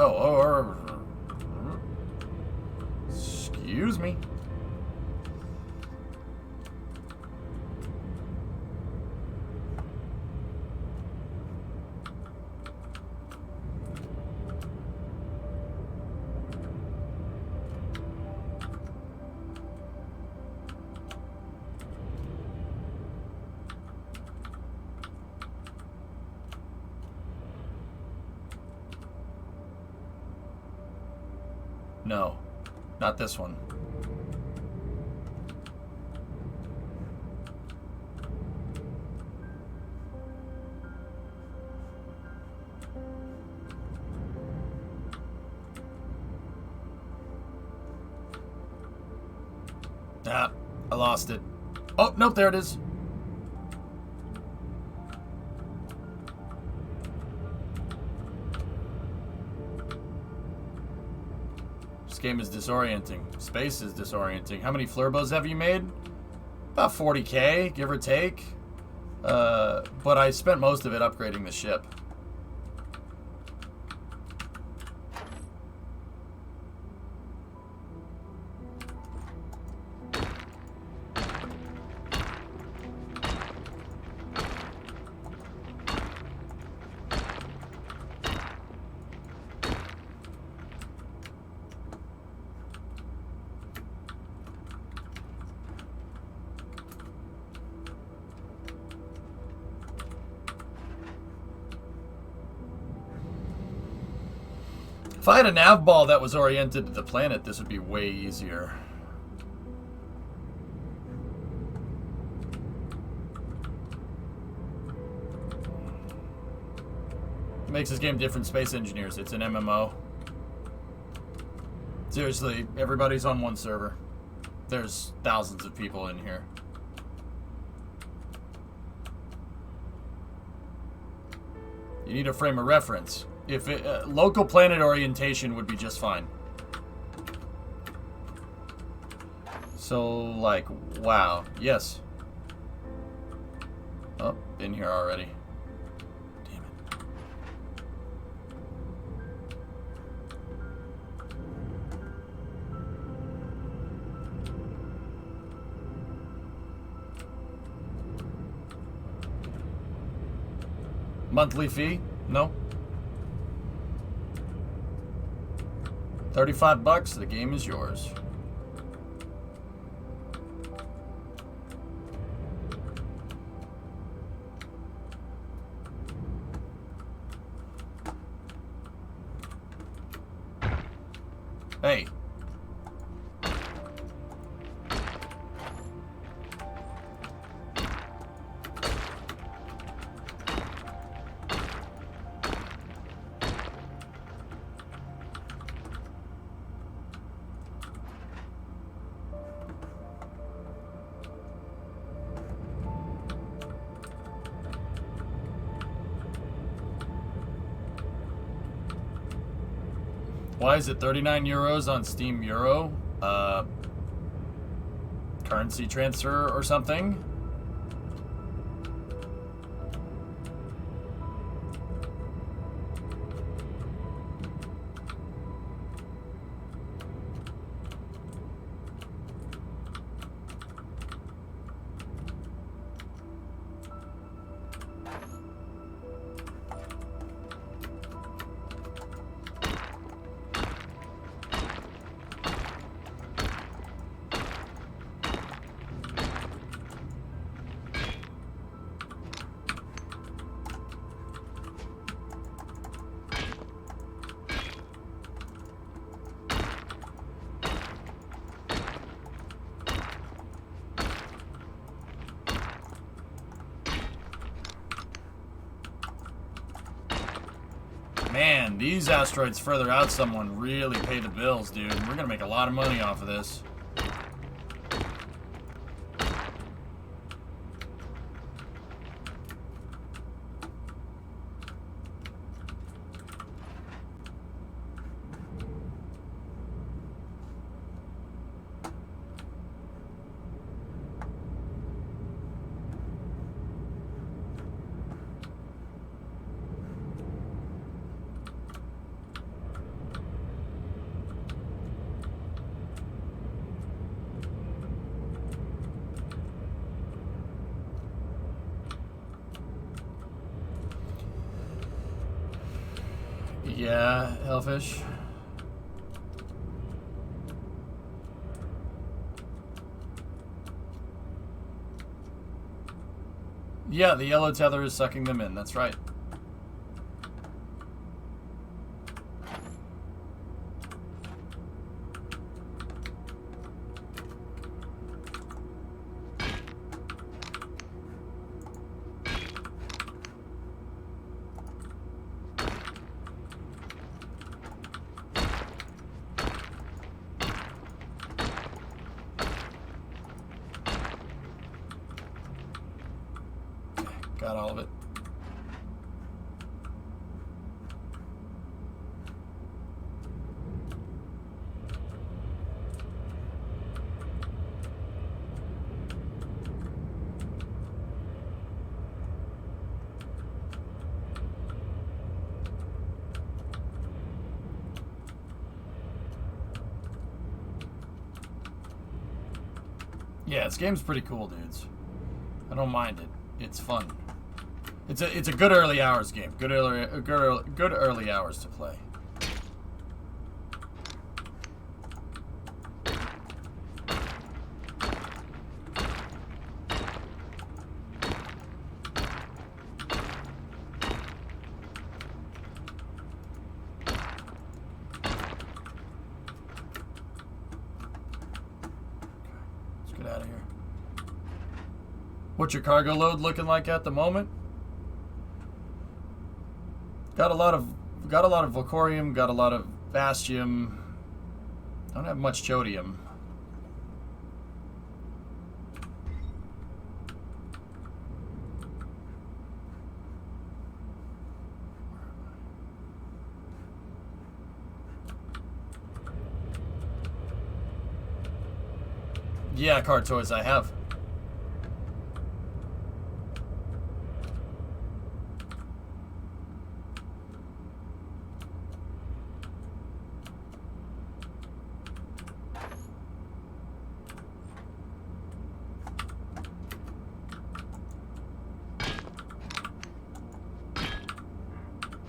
Excuse me. No, not this one. Ah, I lost it. Oh, nope, there it is. This game is disorienting. Space is disorienting. How many flurbos have you made? About 40k, give or take. But I spent most of it upgrading the ship. If I had a nav ball that was oriented to the planet, this would be way easier. What makes this game different? Space Engineers. It's an MMO. Seriously, everybody's on one server. There's thousands of people in here. You need a frame of reference. If local planet orientation would be just fine. So, like, wow. Yes. Oh, been here already. Damn it. Monthly fee? No. 35 bucks, the game is yours. Hey. Why is it 39 euros on Steam Euro? Currency transfer or something? Man, these asteroids further out someone really pay the bills, dude. We're gonna make a lot of money off of this. Yeah, Hellfish. Yeah, the yellow tether is sucking them in, that's right. Got all of it. Yeah, this game's pretty cool, dudes. I don't mind it. It's fun. It's a good early hours game. Good early hours to play. Let's get out of here. What's your cargo load looking like at the moment? Got a lot of Vocorium, got a lot of Bastium. Don't have much Chodium. Yeah, card toys I have.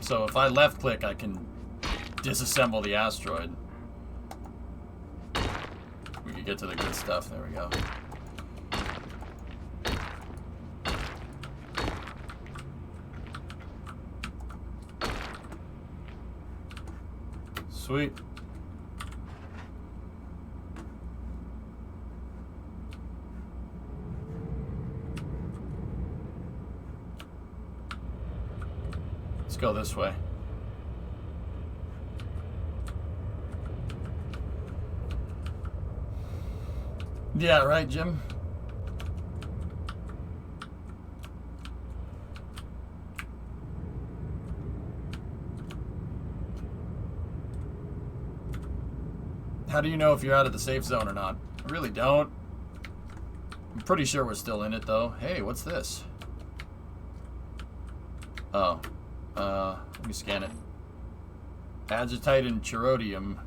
So if I left click, I can disassemble the asteroid. We could get to the good stuff. There we go. Sweet. Let's go this way. Yeah, right, Jim? How do you know if you're out of the safe zone or not? I really don't. I'm pretty sure we're still in it, though. Hey, what's this? Oh. Let me scan it. Agitite and Chirodium.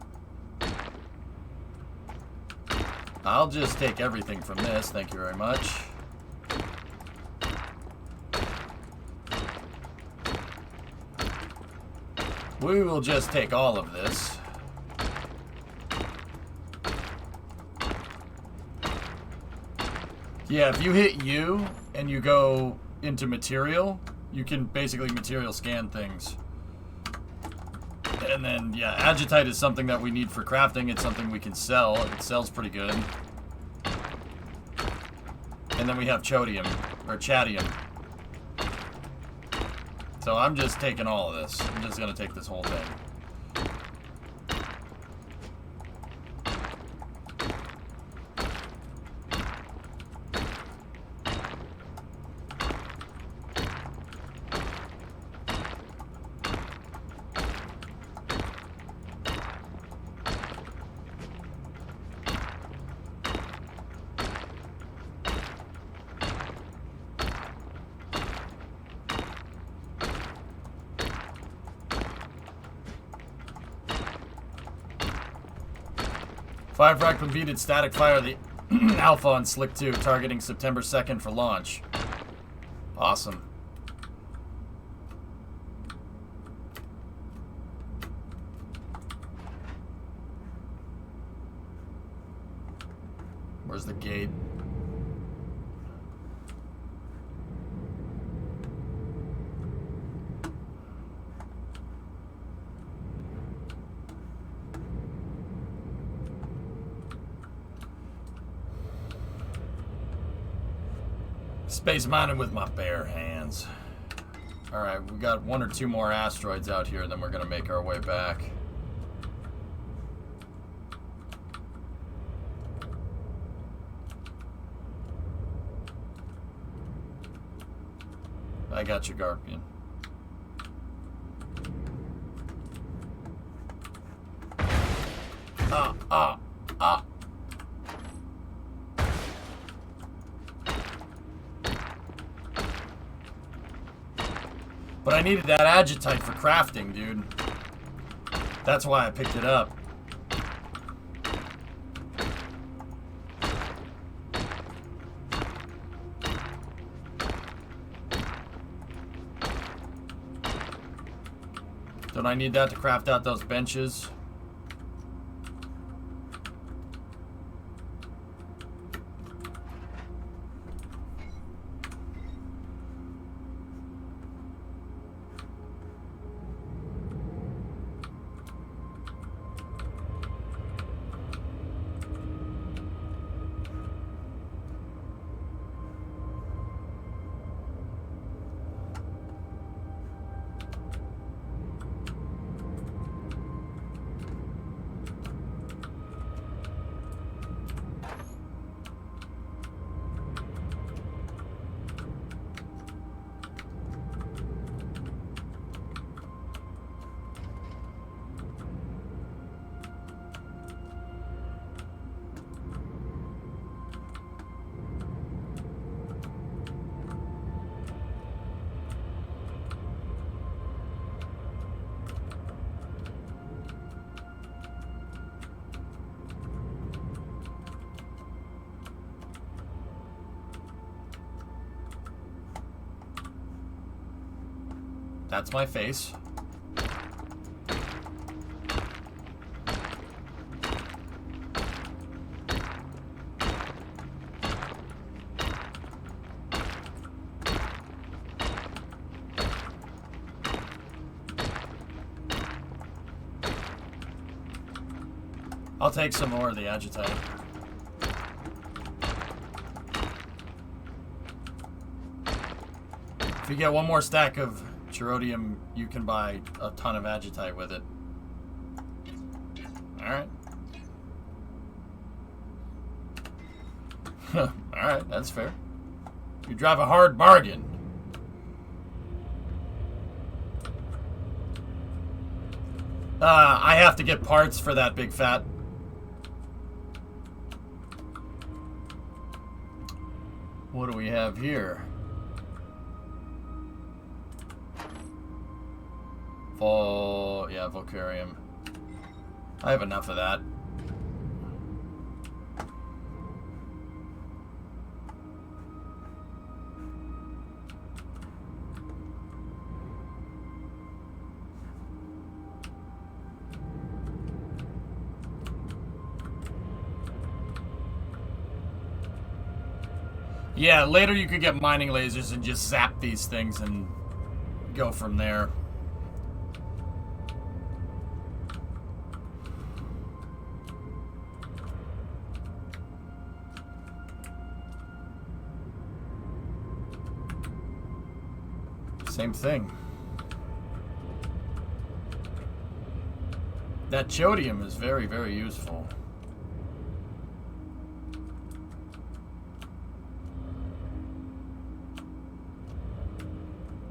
I'll just take everything from this, thank you very much. We will just take all of this. Yeah, if you hit U and you go into material, you can basically material scan things. And then, yeah, Agitite is something that we need for crafting. It's something we can sell. It sells pretty good. And then we have Chodium, or Chadium. So I'm just taking all of this. I'm just gonna take this whole thing. Firefrag completed static fire the Alpha on Slick 2, targeting September 2nd for launch. Awesome. Where's the gate? Space mining with my bare hands. Alright, we got 1 or 2 more asteroids out here, then we're gonna make our way back. I got you, Garpian. Ah. But I needed that agitite for crafting, dude. That's why I picked it up. Don't I need that to craft out those benches? That's my face. I'll take some more of the agitite. If you get 1 more stack of Gerodium, you can buy a ton of agitite with it. Alright. Alright, that's fair. You drive a hard bargain. I have to get parts for that big fat. What do we have here? Yeah, Vocarium. I have enough of that. Yeah, later you could get mining lasers and just zap these things and go from there. Same thing. That chodium is very, very useful.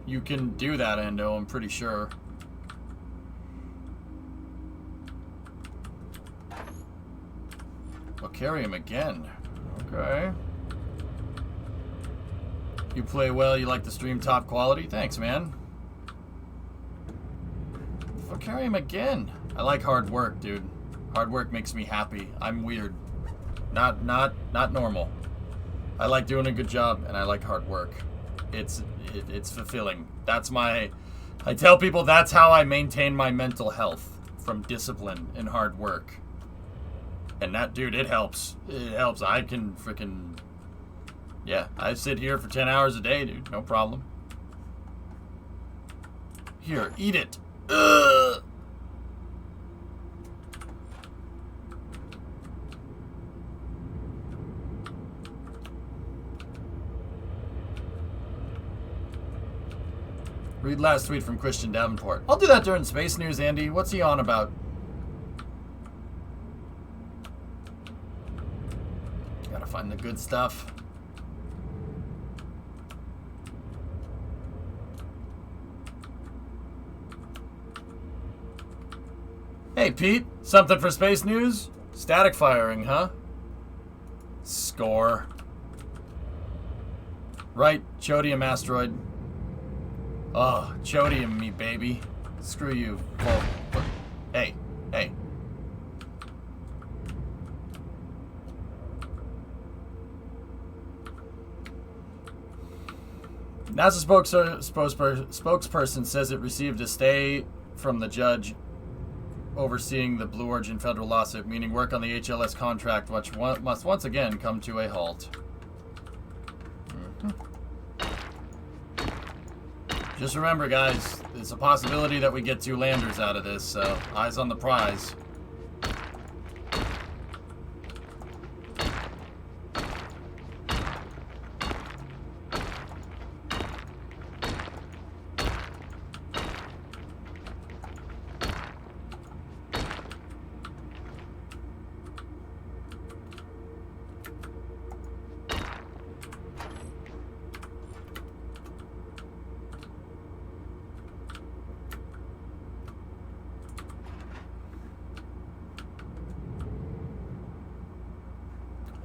You can do that, Endo, I'm pretty sure. I'll carry him again. Okay. You play well, you like the stream top quality? Thanks, man. I'll carry him again. I like hard work, dude. Hard work makes me happy. I'm weird. Not normal. I like doing a good job, and I like hard work. It's fulfilling. That's my... I tell people that's how I maintain my mental health. From discipline and hard work. And that, dude, it helps. It helps. I can freaking... Yeah, I sit here for 10 hours a day, dude. No problem. Here, eat it. Ugh. Read last tweet from Christian Davenport. I'll do that during Space News, Andy. What's he on about? Gotta find the good stuff. Hey, Pete. Something for Space News? Static firing, huh? Score. Right, chodium asteroid. Oh, chodium me, baby. Screw you. Oh, hey, hey. NASA spokesperson says it received a stay from the judge overseeing the Blue Origin federal lawsuit, meaning work on the HLS contract must once again come to a halt. Just remember, guys, it's a possibility that we get 2 landers out of this, so eyes on the prize.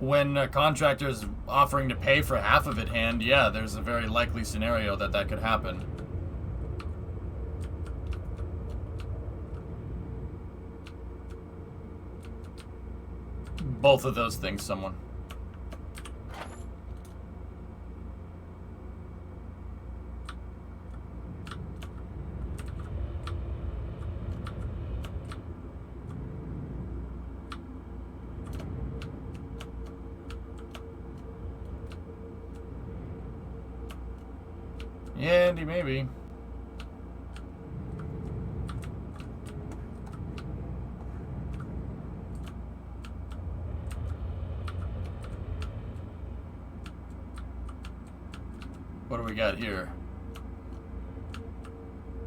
When a contractor's offering to pay for half of it, hand, yeah, there's a very likely scenario that that could happen. Both of those things, someone. Yeah, Andy, maybe. What do we got here?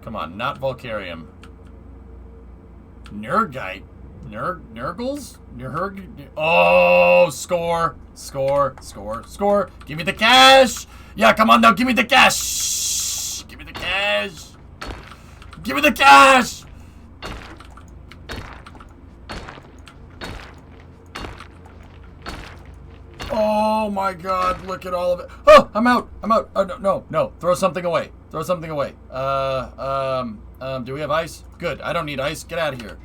Come on, not Volcarium. Nurgite? Nurgles? Oh, score. Score. Score. Score. Give me the cash. Yeah, come on now. Give me the cash. Give me the cash. Give me the cash. Oh my god, look at all of it. Oh, I'm out. I'm out. Oh, no. Throw something away. Throw something away. Do we have ice? Good. I don't need ice. Get out of here.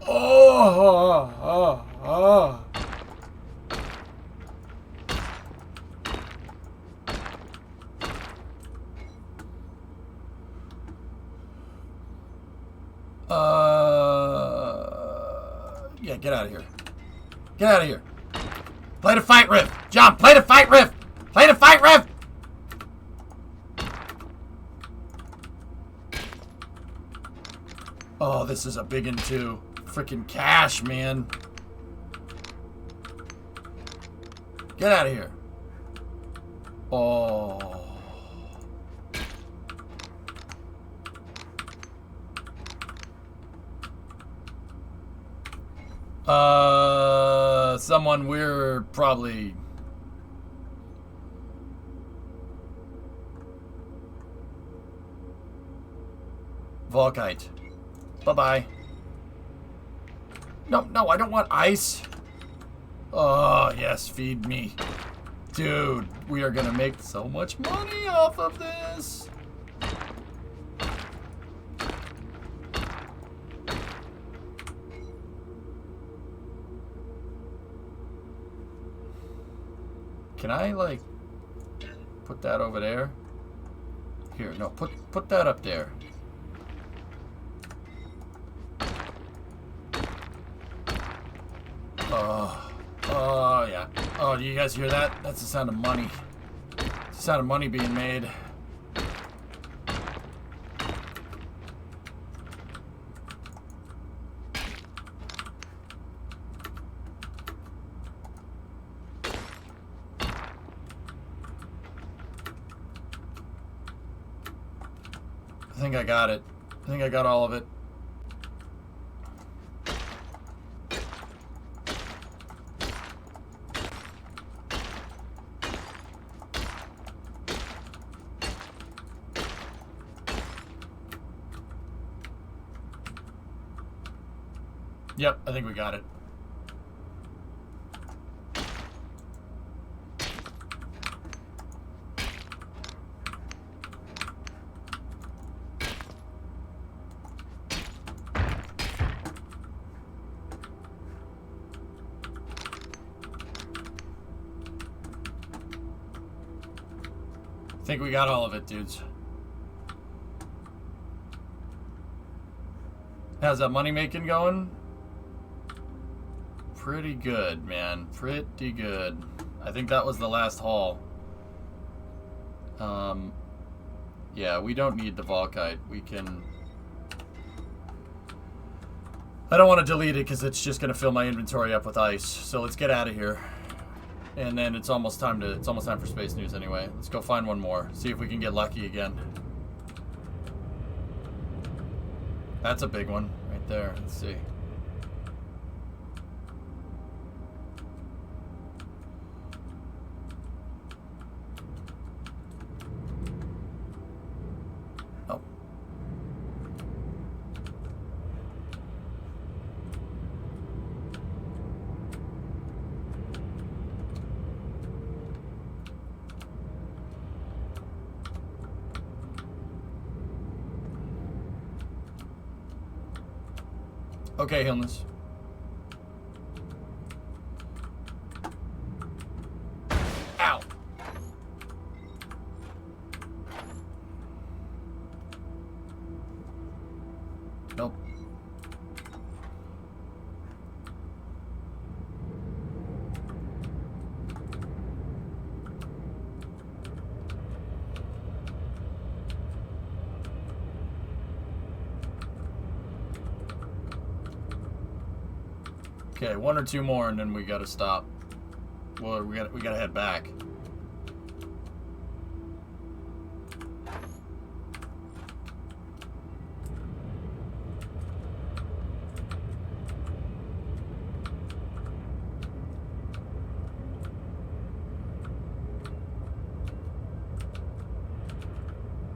Oh. Yeah, get out of here. Get out of here. Play the fight riff. John, play the fight riff. Play the fight riff. Oh, this is a big one too. Freaking cash, man. Get out of here. Oh. Someone we're probably... Volkite. Bye-bye. No, I don't want ice. Oh, yes, feed me. Dude, we are gonna make so much money off of this. Can I, like, put that over there? Here, no, put that up there. Oh, yeah. Oh, do you guys hear that? That's the sound of money. It's the sound of money being made. I think I got it. I think I got all of it. Yep, I think we got it. I think we got all of it, dudes. How's that money making going? Pretty good, man. Pretty good. I think that was the last haul. Yeah, we don't need the Volkite. We can... I don't want to delete it because it's just going to fill my inventory up with ice. So let's get out of here. And then it's almost time for space news anyway. Let's go find one more. See if we can get lucky again. That's a big one right there. Let's see. Oh. Okay, Hilness. Ow! Nope. Okay, one or two more, and then we gotta stop. Well, we gotta head back.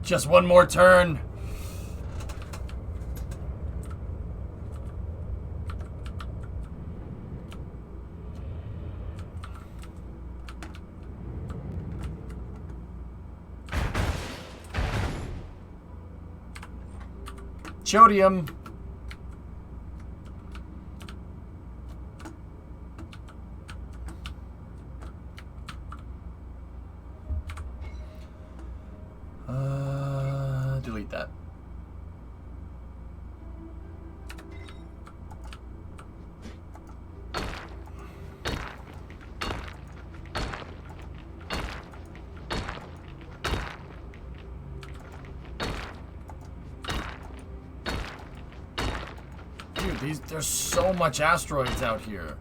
Just one more turn. Chodium. Delete that. Dude, there's so much asteroids out here.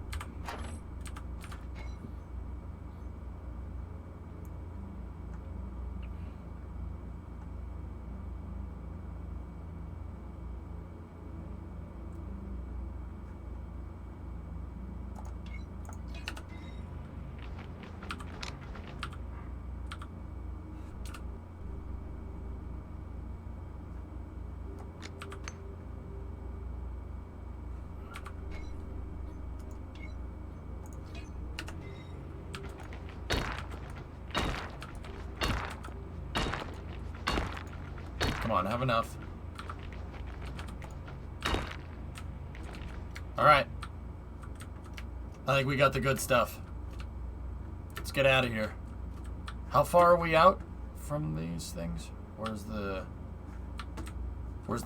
Come on, have enough. Alright. I think we got the good stuff. Let's get out of here. How far are we out from these things? Where's the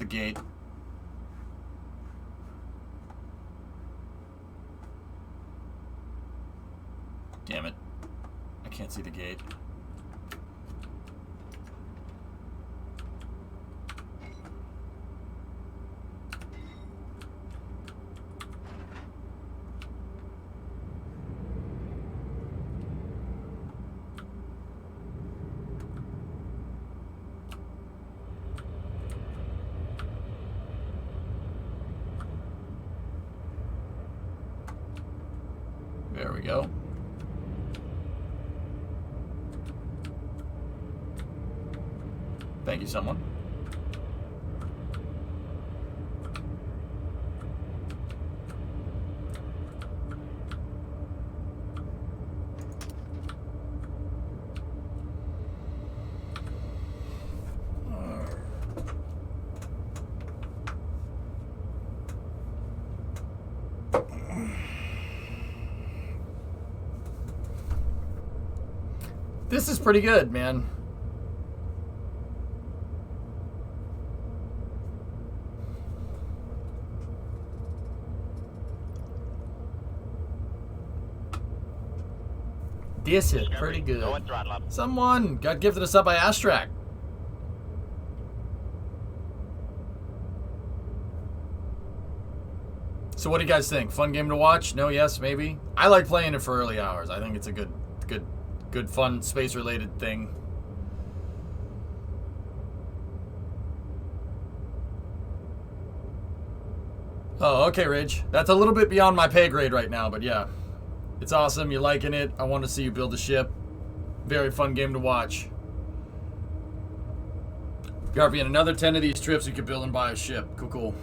gate? Damn it. I can't see the gate. There we go. Thank you, someone. This is pretty good, man. This is pretty good. Go and throttle up. Someone got gifted us up by Astrak. So what do you guys think? Fun game to watch? No, yes, maybe? I like playing it for early hours. I think it's a good fun space-related thing. Oh, okay, Ridge. That's a little bit beyond my pay grade right now, but yeah. It's awesome. You're liking it. I want to see you build a ship. Very fun game to watch. Garvey, in another 10 of these trips, you could build and buy a ship. Cool, cool.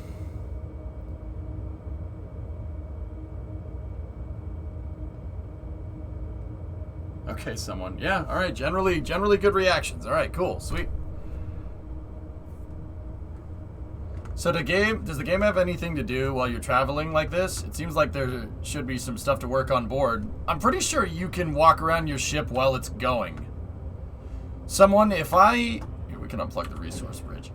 Okay, someone. Yeah, all right. Generally good reactions. All right, cool. Sweet. So does the game have anything to do while you're traveling like this? It seems like there should be some stuff to work on board. I'm pretty sure you can walk around your ship while it's going. Someone, if I... Here, we can unplug the resource bridge.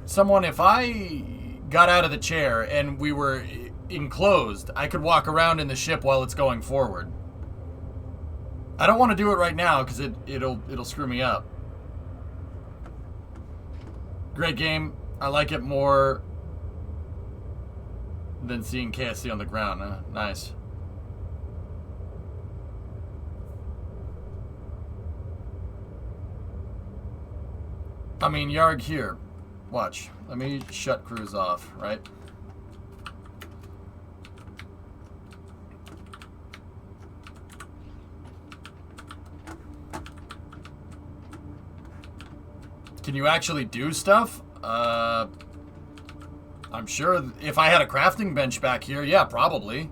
Someone, if I got out of the chair and we were enclosed, I could walk around in the ship while it's going forward. I don't want to do it right now because it'll screw me up. Great game. I like it more than seeing KSC on the ground. Nice. I mean, Yarg, here. Watch. Let me shut cruise off, right? Can you actually do stuff? I'm sure if I had a crafting bench back here, yeah, probably.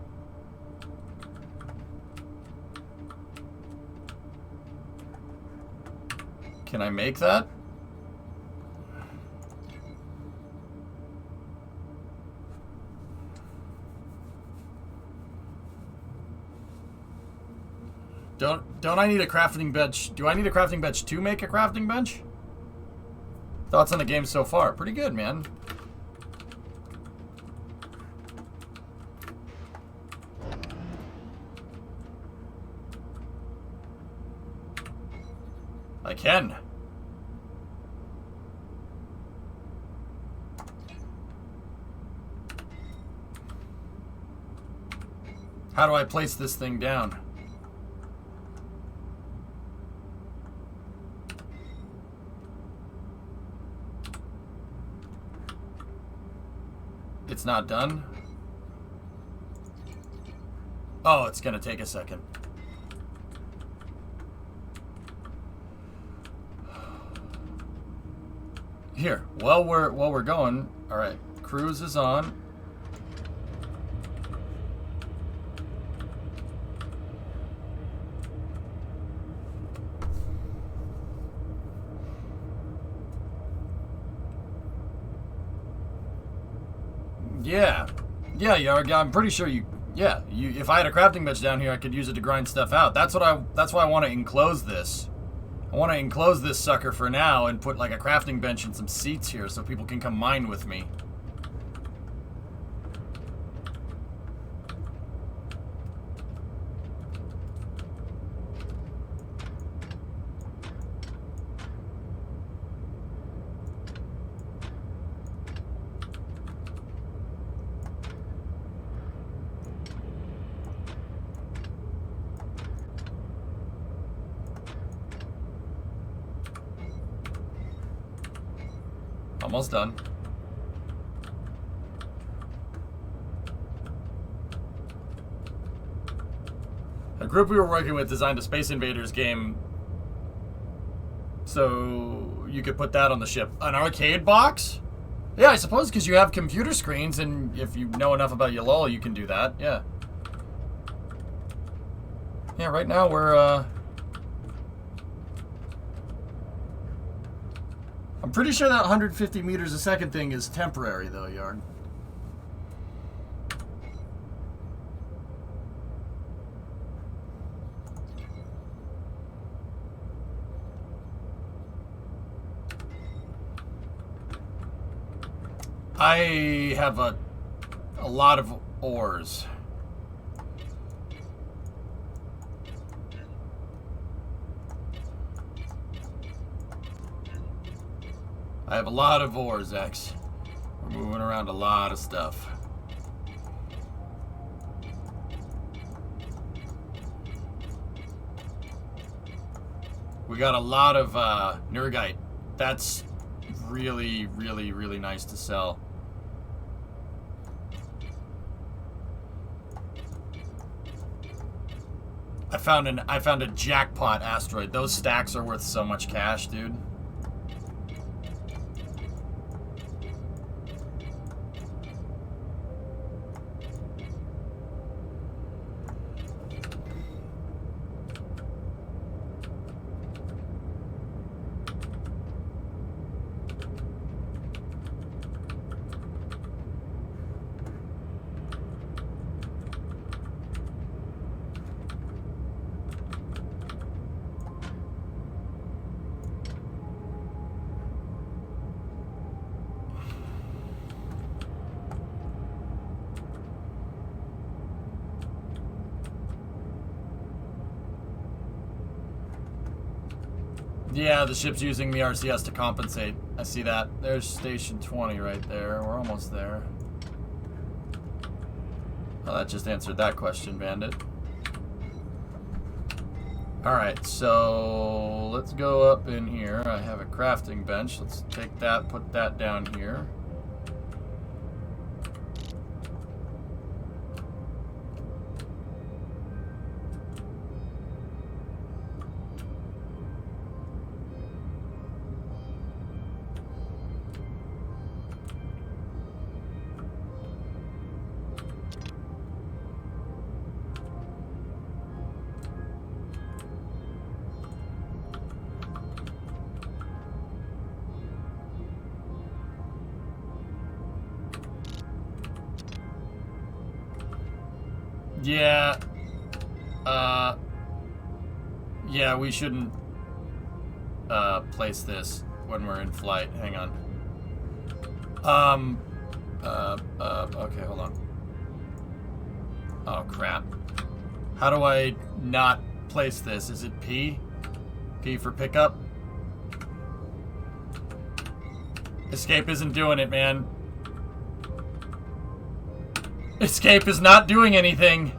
Can I make that? Don't I need a crafting bench? Do I need a crafting bench to make a crafting bench? Thoughts on the game so far? Pretty good, man. I can. How do I place this thing down? It's not done? Oh, it's gonna take a second. Here, while we're going, all right, cruise is on. Yeah. Yeah, Yarg, I'm pretty sure you... Yeah, if I had a crafting bench down here, I could use it to grind stuff out. That's why I want to enclose this. I want to enclose this sucker for now and put like a crafting bench and some seats here so people can come mine with me. Almost done. A group we were working with designed a Space Invaders game so you could put that on the ship. An arcade box? Yeah, I suppose because you have computer screens, and if you know enough about YOLO, you can do that. Yeah. Yeah, right now we're, I'm pretty sure that 150 meters a second thing is temporary, though, Yarn. I have a lot of ores. I have a lot of ores, X. We're moving around a lot of stuff. We got a lot of Nurgite. That's really, really, really nice to sell. I found a jackpot asteroid. Those stacks are worth so much cash, dude. Yeah, the ship's using the RCS to compensate. I see that. There's station 20 right there. We're almost there. Oh, that just answered that question, Bandit. Alright, so let's go up in here. I have a crafting bench. Let's take that, put that down here. Yeah. Yeah, we shouldn't place this when we're in flight. Hang on. Okay, hold on. Oh, crap. How do I not place this? Is it P? P for pickup? Escape isn't doing it, man. Escape is not doing anything.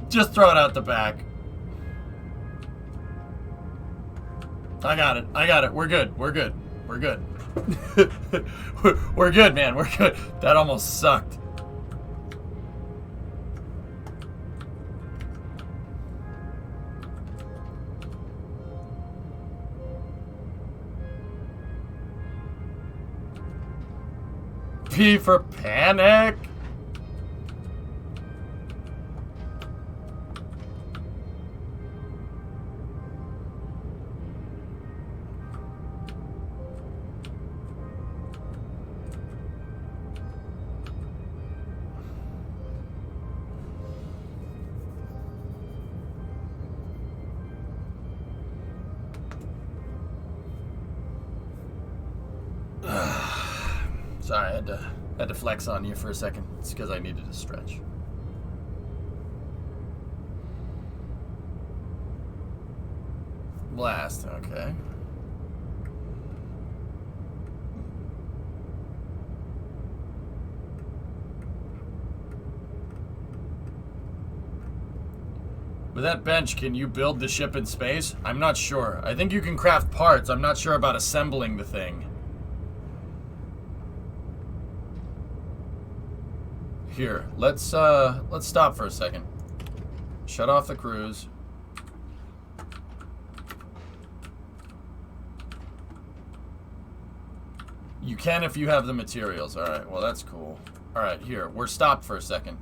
Just throw it out the back. I got it. I got it. We're good. We're good. We're good. We're good, man. We're good. That almost sucked. P for panic. Sorry, I had to flex on you for a second. It's because I needed to stretch. Blast, okay. With that bench, can you build the ship in space? I'm not sure. I think you can craft parts. I'm not sure about assembling the thing. Here, let's stop for a second. Shut off the cruise. You can if you have the materials. Alright, well that's cool. Alright, here, we're stopped for a second.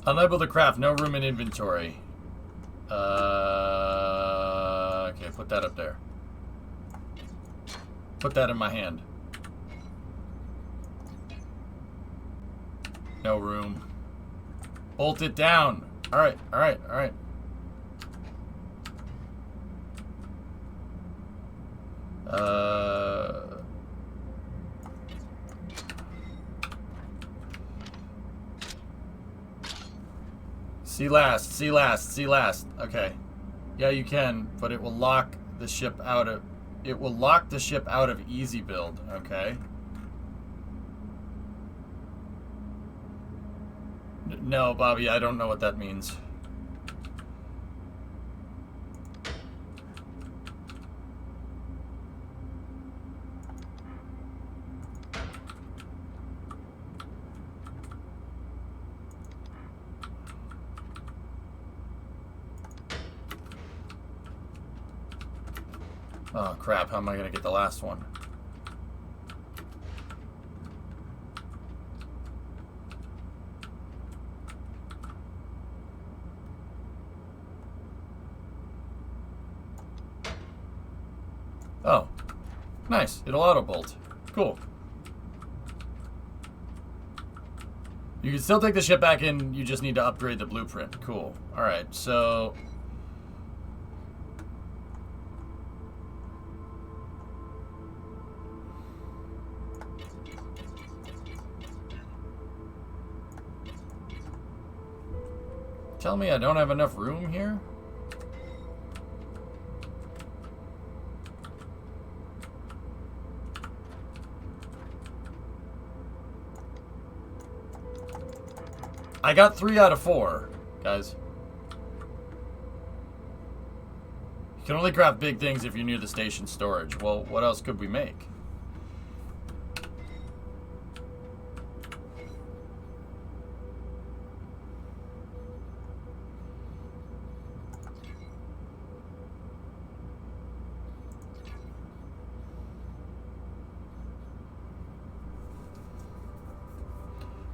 Unable to craft, no room in inventory. Okay, put that up there. Put that in my hand. No room. Bolt it down. Alright, alright, alright. See last, see last, see last. Okay. Yeah, you can, but it will lock the ship out of... It will lock the ship out of easy build, okay? No, Bobby, I don't know what that means. Oh, crap. How am I going to get the last one? Oh. Nice. It'll auto-bolt. Cool. You can still take the ship back in. You just need to upgrade the blueprint. Cool. Alright, so... Tell me I don't have enough room here? I got 3 out of 4, guys. You can only craft big things if you're near the station storage. Well, what else could we make?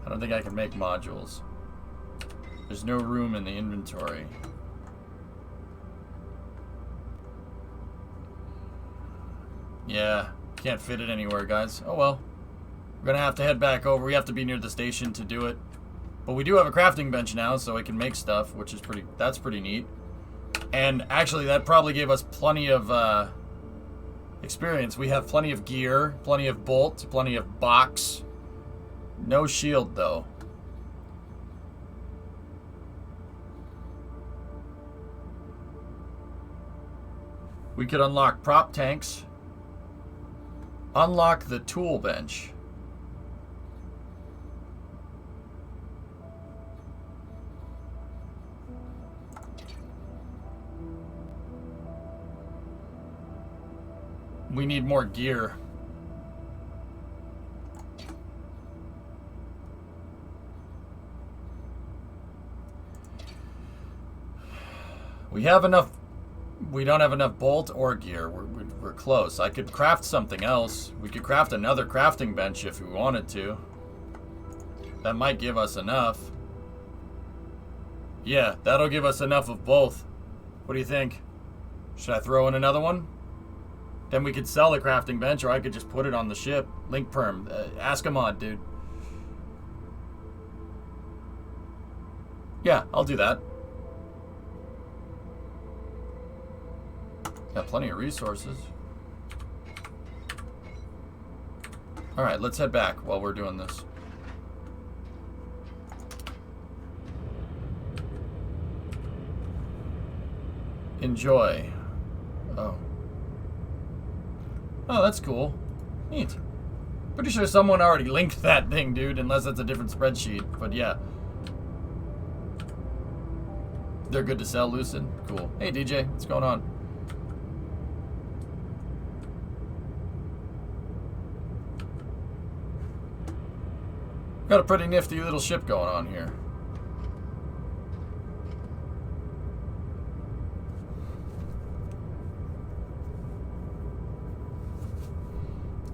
I don't think I can make modules. There's no room in the inventory. Yeah, can't fit it anywhere, guys. Oh well. We're gonna have to head back over. We have to be near the station to do it. But we do have a crafting bench now, so I can make stuff, which is that's pretty neat. And actually, that probably gave us plenty of experience. We have plenty of gear, plenty of bolts, plenty of box. No shield, though. We could unlock prop tanks. Unlock the tool bench. We need more gear. We have enough. We don't have enough bolt or gear. We're close. I could craft something else. We could craft another crafting bench if we wanted to. That might give us enough. Yeah, that'll give us enough of both. What do you think? Should I throw in another one? Then we could sell the crafting bench, or I could just put it on the ship. Link perm. Ask him on, dude. Yeah, I'll do that. Got plenty of resources. Alright, let's head back while we're doing this. Enjoy. Oh. Oh, that's cool. Neat. Pretty sure someone already linked that thing, dude, unless that's a different spreadsheet. But yeah. They're good to sell, Lucid? Cool. Hey, DJ, what's going on? Got a pretty nifty little ship going on here.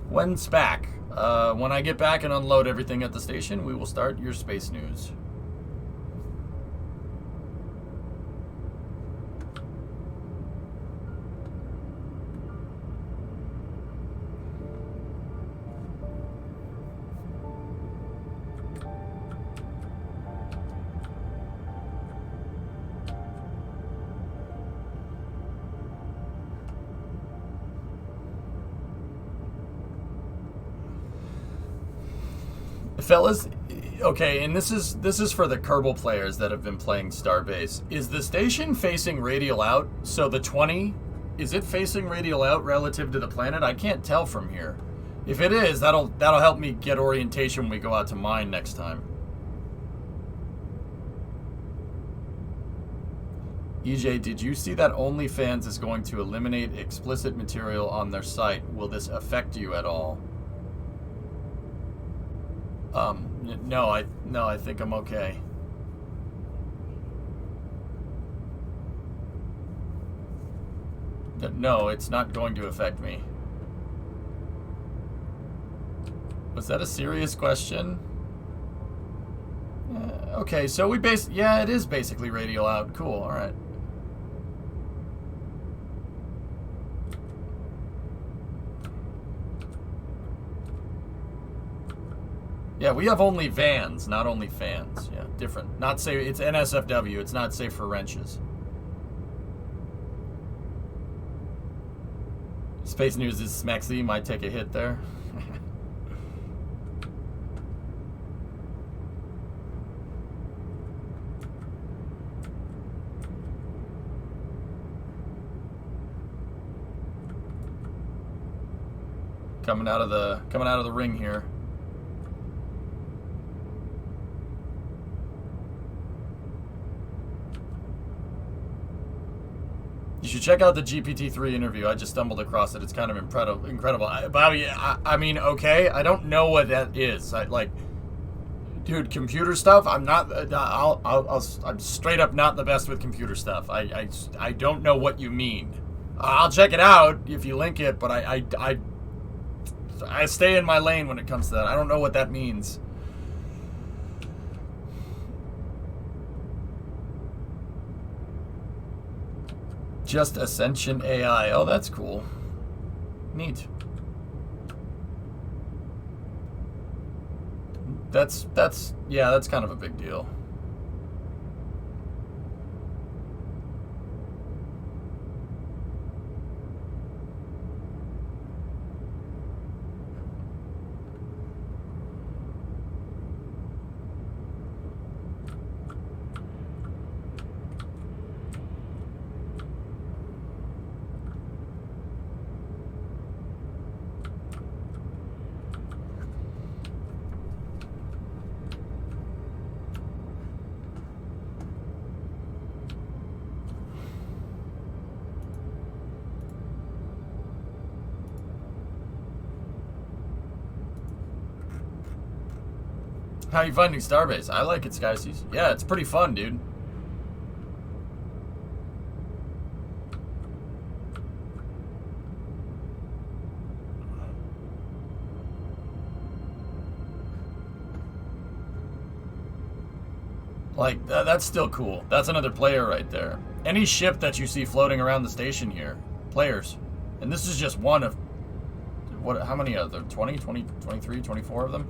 When's back? When I get back and unload everything at the station, we will start your space news. Fellas, okay, and this is for the Kerbal players that have been playing Starbase. Is the station facing radial out? So the 20, is it facing radial out relative to the planet? I can't tell from here. If it is, that'll help me get orientation when we go out to mine next time. EJ, did you see that OnlyFans is going to eliminate explicit material on their site? Will this affect you at all? No, I think I'm okay. No, it's not going to affect me. Was that a serious question? Okay, so yeah, it is basically radial out. Cool, alright. Yeah, we have only vans, not only fans. Yeah, different. Not safe. It's NSFW. It's not safe for wrenches. Space News is Smexy. Might take a hit there. Coming out of the ring here. You should check out the GPT-3 interview. I just stumbled across it. It's kind of incredible. Bobby, I mean, okay, I don't know what that is. Dude, computer stuff. I'm not. I'm straight up not the best with computer stuff. I don't know what you mean. I'll check it out if you link it, but I stay in my lane when it comes to that. I don't know what that means. Just Ascension AI. Oh, that's cool. Neat. That's kind of a big deal. How you finding Starbase? I like it, Sky Seas. Yeah, it's pretty fun, dude. Like, that's still cool. That's another player right there. Any ship that you see floating around the station here, players. And this is just one of... what? How many are there? 20, 20, 23, 24 of them?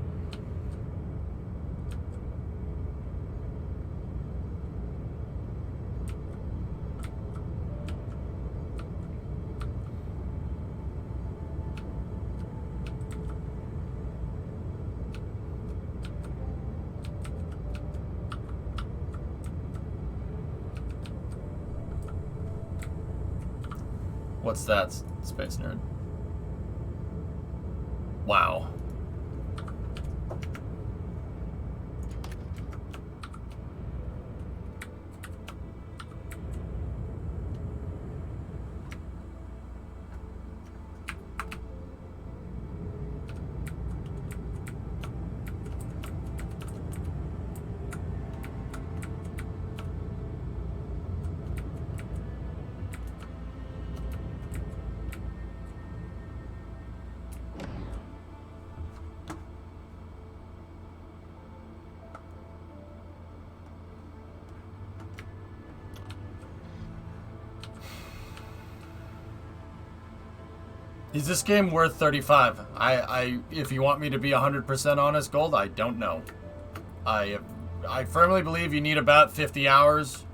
What's that, Space Nerd? Wow. Is this game worth 35? If you want me to be 100% honest, Gold, I don't know. I firmly believe you need about 50 hours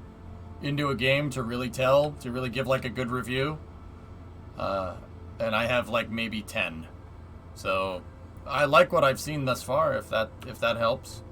into a game to really tell, to really give like a good review. And I have like maybe 10. So I like what I've seen thus far, if that helps.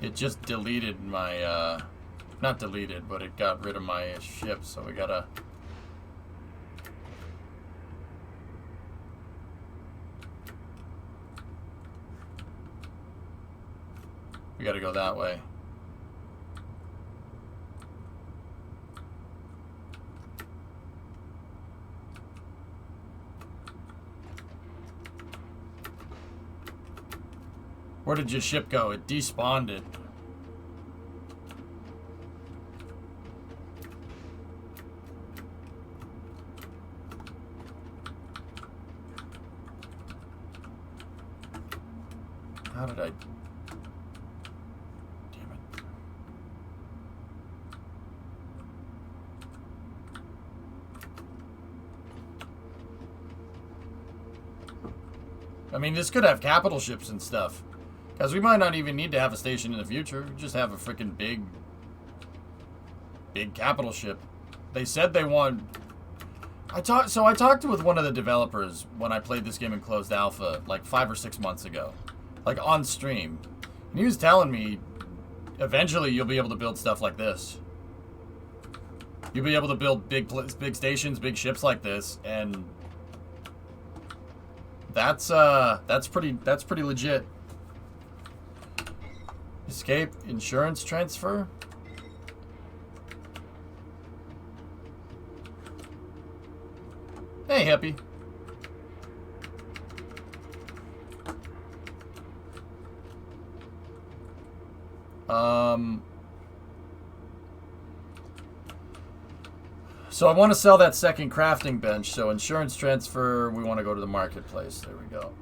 It just deleted my, not deleted, but it got rid of my ship, so we gotta... we gotta go that way. Where did your ship go? It despawned it. How did I... damn it. I mean, this could have capital ships and stuff. Because we might not even need to have a station in the future. Just have a freaking big capital ship. They said they want... I talked with one of the developers when I played this game in closed alpha like 5 or 6 months ago. Like on stream. And he was telling me, eventually you'll be able to build stuff like this. You'll be able to build big stations, big ships like this, and... that's pretty legit. Escape insurance transfer? Hey, Happy. So I want to sell that second crafting bench, so insurance transfer, we want to go to the marketplace. There we go.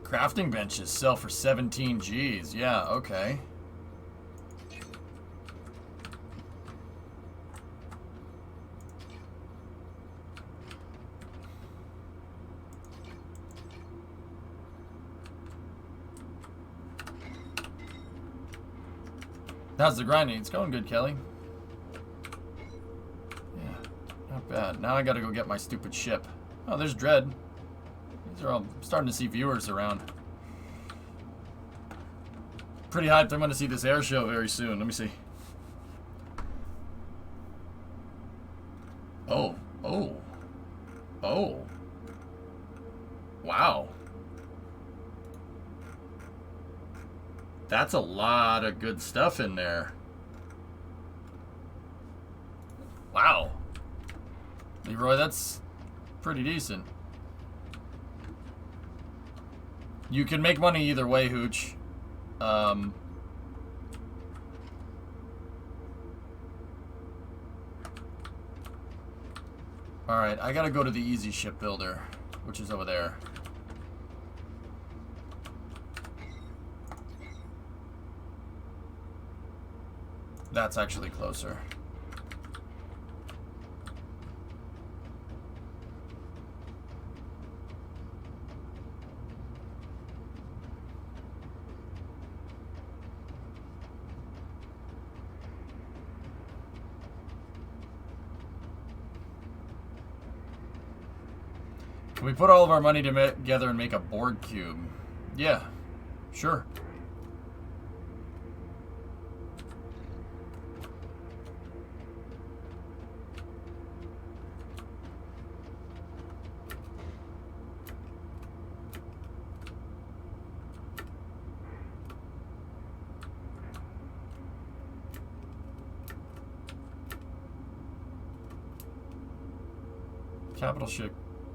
Crafting benches sell for 17 Gs. Yeah, okay. How's the grinding? It's going good, Kelly. Yeah, not bad. Now I gotta go get my stupid ship. Oh, there's Dread. These are all... I'm starting to see viewers around. Pretty hyped. I'm gonna see this air show very soon. Let me see. Oh. Oh. Oh. Wow. That's a lot of good stuff in there. Wow. Leroy, that's pretty decent. You can make money either way, Hooch. Alright, I gotta go to the easy ship builder, which is over there. That's actually closer. Can we put all of our money together and make a board cube? Yeah, sure.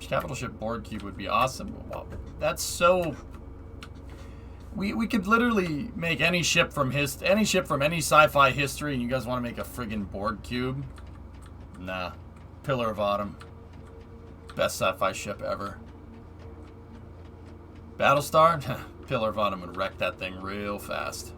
Capital ship board cube would be awesome. Wow, that's so. We could literally make any ship from any sci-fi history, and you guys want to make a friggin' board cube? Nah, Pillar of Autumn, best sci-fi ship ever. Battlestar, Pillar of Autumn would wreck that thing real fast.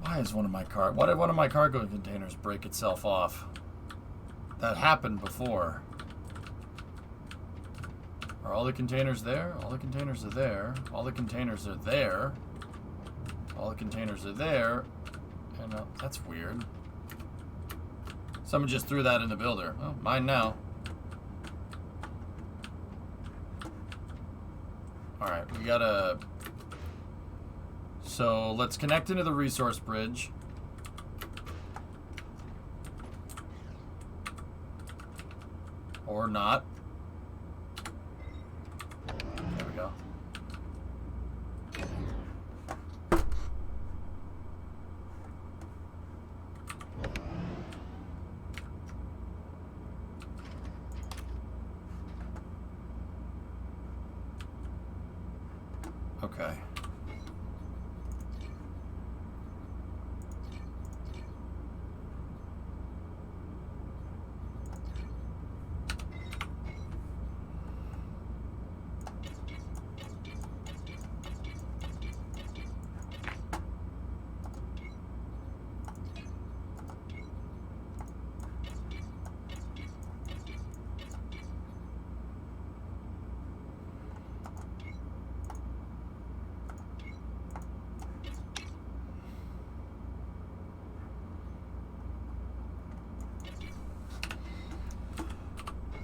Why did one of my cargo containers break itself off? That happened before. Are all the containers there? All the containers are there. All the containers are there. All the containers are there. And that's weird. Someone just threw that in the builder. Oh, mine now. Alright, we gotta... So let's connect into the resource bridge. Or not. There we go. Okay.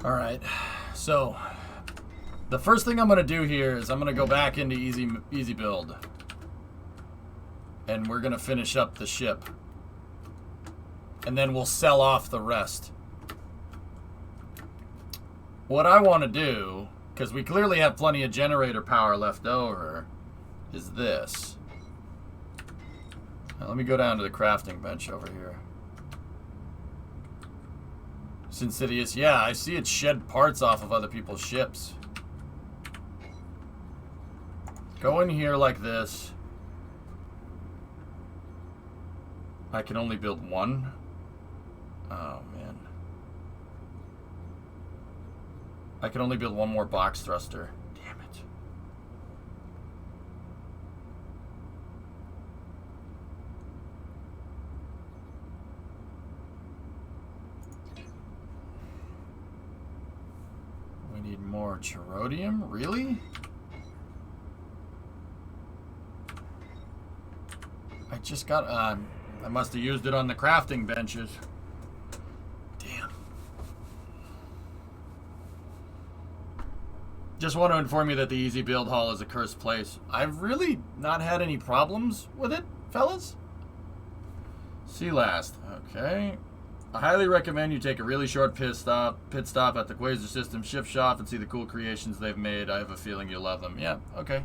Alright, so the first thing I'm going to do here is I'm going to go back into easy build. And we're going to finish up the ship. and then we'll sell off the rest. What I want to do, because we clearly have plenty of generator power left over, is this. Now, let me go down to the crafting bench over here. Insidious, yeah, I see it shed parts off of other people's ships. Go in here like this. I can only build one. Oh, man. I can only build one more box thruster. Damn it. We need more cherodium? Really? I just got... I must have used it on the crafting benches. Damn. Just want to inform you that the Easy Build Hall is a cursed place. I've really not had any problems with it, fellas. See last. Okay. I highly recommend you take a really short pit stop at the Quasar System shift shop and see the cool creations they've made. I have a feeling you'll love them. Yeah, okay.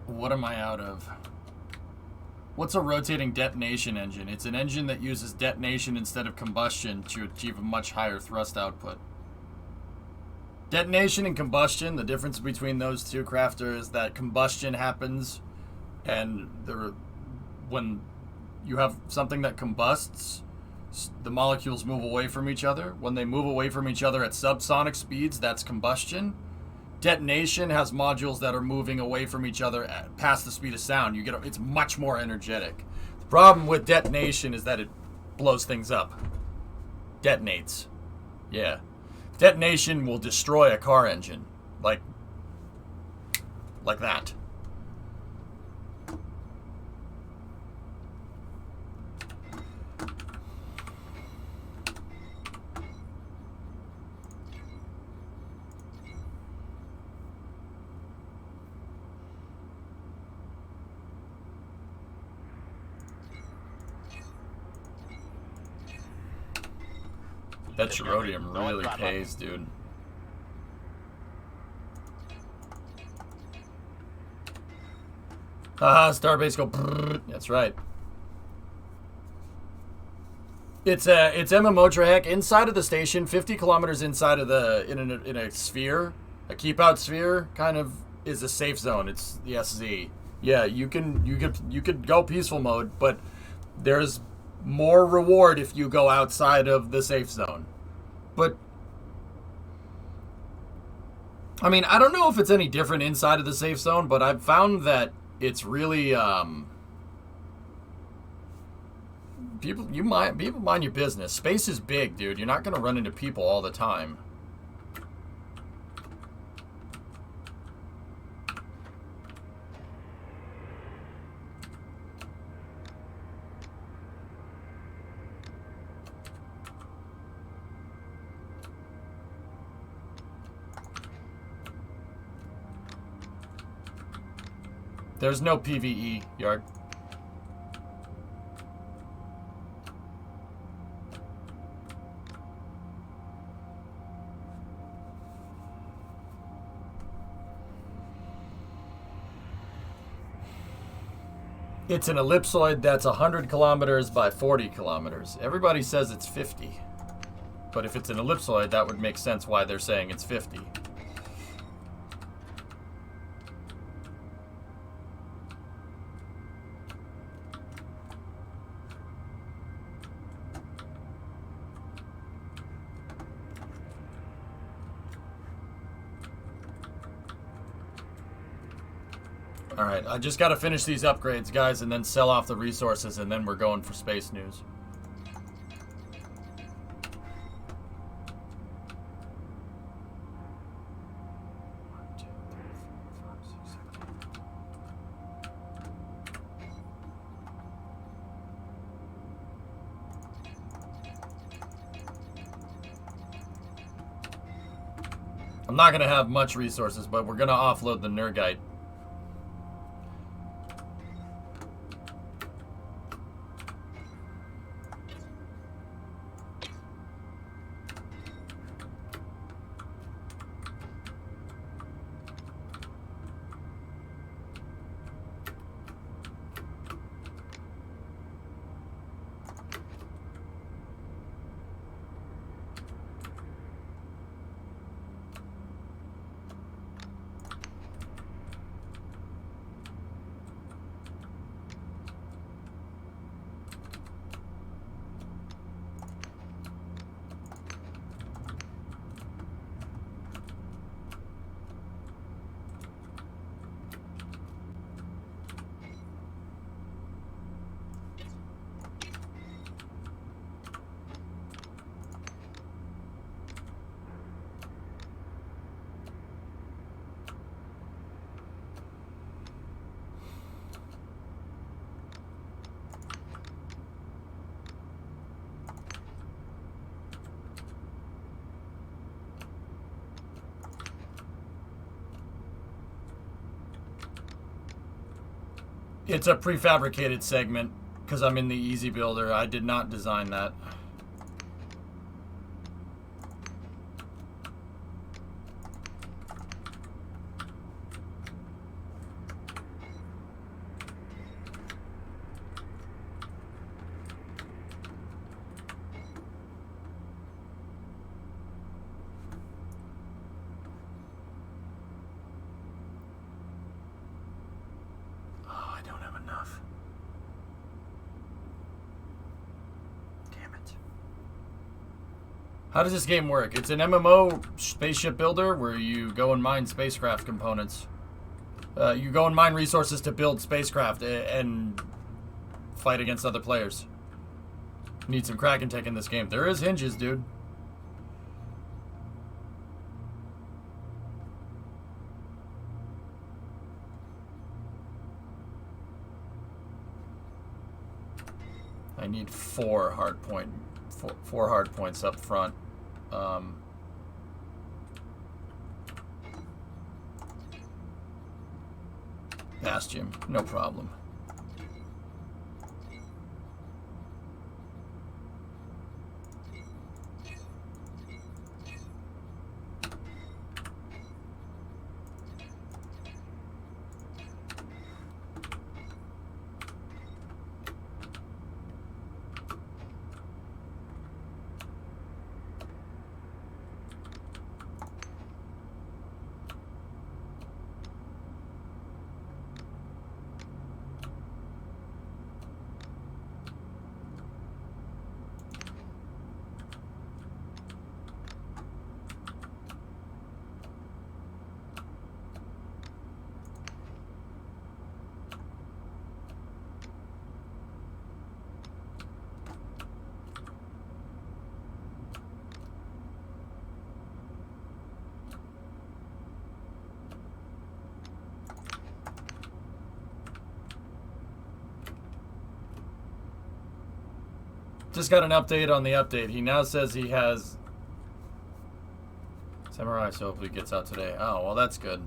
What am I out of? What's a rotating detonation engine? It's an engine that uses detonation instead of combustion to achieve a much higher thrust output. Detonation and combustion, the difference between those two, Crafter, is that combustion happens and when you have something that combusts, the molecules move away from each other. When they move away from each other at subsonic speeds, that's combustion. Detonation has modules that are moving away from each other past the speed of sound. It's much more energetic. The problem with detonation is that it blows things up. Detonates. Yeah. Detonation will destroy a car engine. Like that. That cherodium really pays, dude. Starbase go brrr. That's right. It's MMO Trahek inside of the station, 50 kilometers inside of in a sphere, a keep out sphere, kind of is a safe zone. It's the SZ. Yeah, you could go peaceful mode, but there's more reward if you go outside of the safe zone. But I mean, I don't know if it's any different inside of the safe zone, but I've found that it's really people mind your business. Space is big, dude. You're not gonna run into people all the time. There's no PvE, Yard. It's an ellipsoid that's 100 kilometers by 40 kilometers. Everybody says it's 50. But if it's an ellipsoid, that would make sense why they're saying it's 50. Alright, I just gotta finish these upgrades, guys, and then sell off the resources, and then we're going for space news. I'm not gonna have much resources, but we're gonna offload the Nergite. It's a prefabricated segment because I'm in the Easy Builder. I did not design that. How does this game work? It's an MMO spaceship builder where you go and mine spacecraft components. You go and mine resources to build spacecraft and fight against other players. Need some Kraken tech in this game. There is hinges, dude. I need four hard points up front. Bastion, no problem. Just got an update on the update. He now says he has Samurai, so hopefully it gets out today. Oh, well, that's good.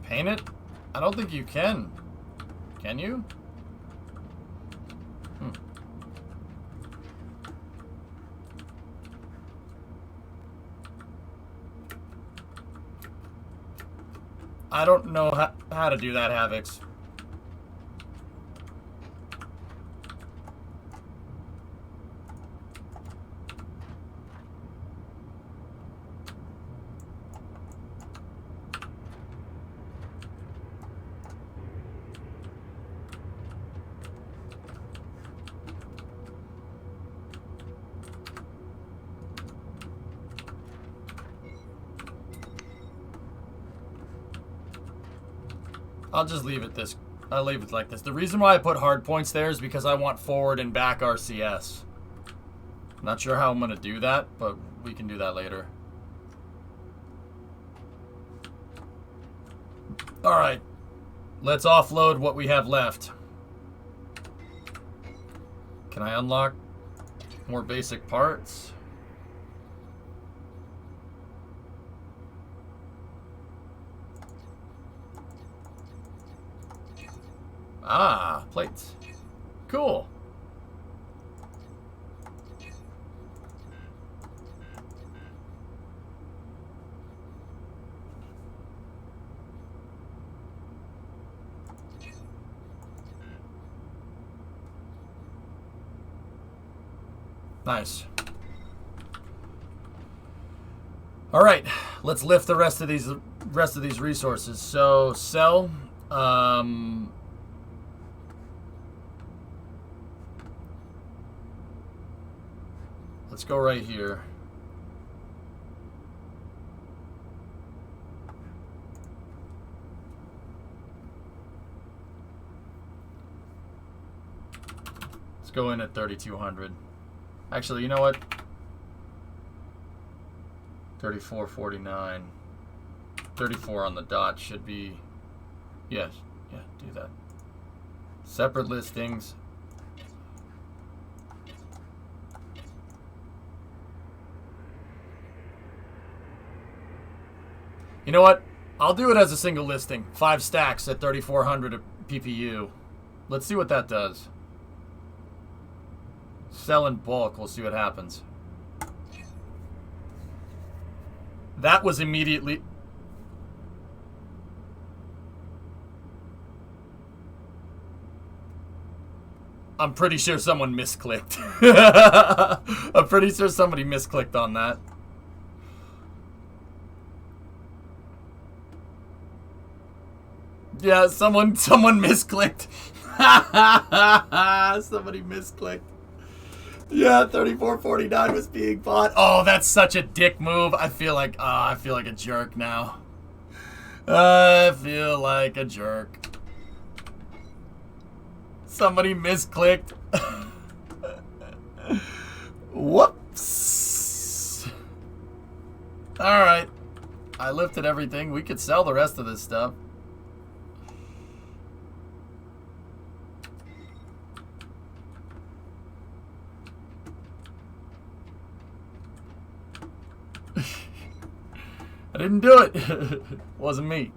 Paint it? I don't think you can. Can you? I don't know how to do that, Havix. I'll just leave it this. I'll leave it like this. The reason why I put hard points there is because I want forward and back RCS. Not sure how I'm going to do that, but we can do that later. Alright. Let's offload what we have left. Can I unlock more basic parts? Ah, plates. Cool. Nice. All right, let's lift the rest of these resources. So sell. Let's go right here. Let's go in at 3,200. Actually, you know what? 34.49. 34 on the dot should be. Yes, yeah, do that. Separate listings. You know what? I'll do it as a single listing. 5 stacks at 3,400 PPU. Let's see what that does. Sell in bulk. We'll see what happens. That was immediately... I'm pretty sure someone misclicked. I'm pretty sure somebody misclicked on that. Yeah, someone misclicked. Somebody misclicked. Yeah, 34.49 was being bought. Oh, that's such a dick move. I feel like a jerk now. I feel like a jerk. Somebody misclicked. Whoops. All right. I lifted everything. We could sell the rest of this stuff. I didn't do it. Wasn't me.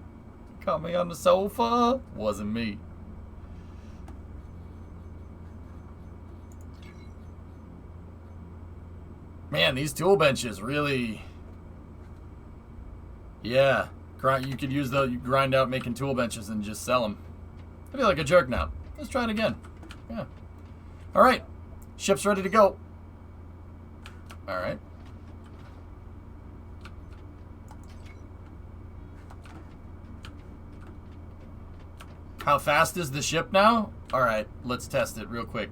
Caught me on the sofa. Wasn't me. Man, these tool benches really... Yeah. You could use those. You grind out making tool benches and just sell them. I feel like a jerk now. Let's try it again. Yeah. All right. Ship's ready to go. All right. How fast is the ship now? All right, let's test it real quick.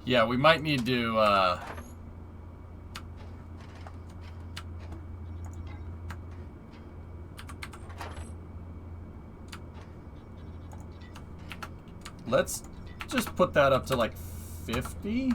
Yeah, we might need to... Let's just put that up to like 50.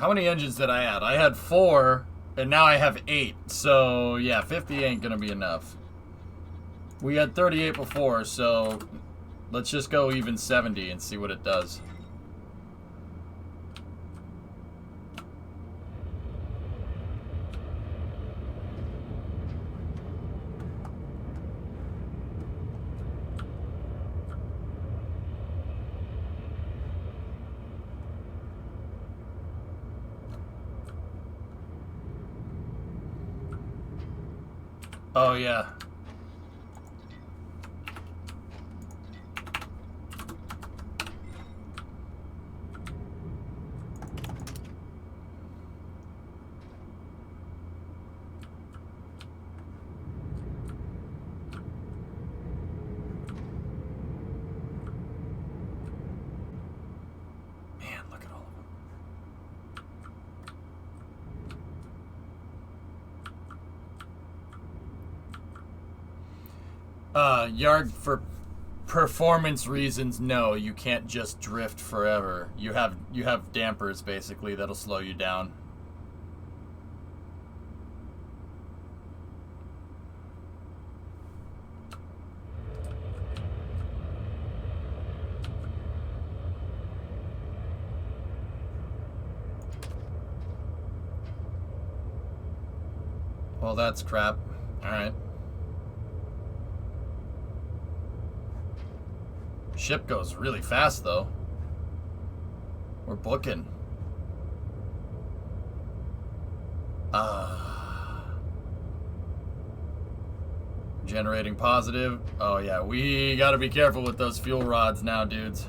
How many engines did I add? I had 4, and now I have 8. So, yeah, 50 ain't gonna be enough. We had 38 before, so let's just go even 70 and see what it does. Oh, yeah. Man, look at all of them. Yard, for performance reasons, no, you can't just drift forever. You have dampers basically that'll slow you down. Well, that's crap. All right. Ship goes really fast, though. We're booking. Generating positive. Oh, yeah. We gotta be careful with those fuel rods now, dudes.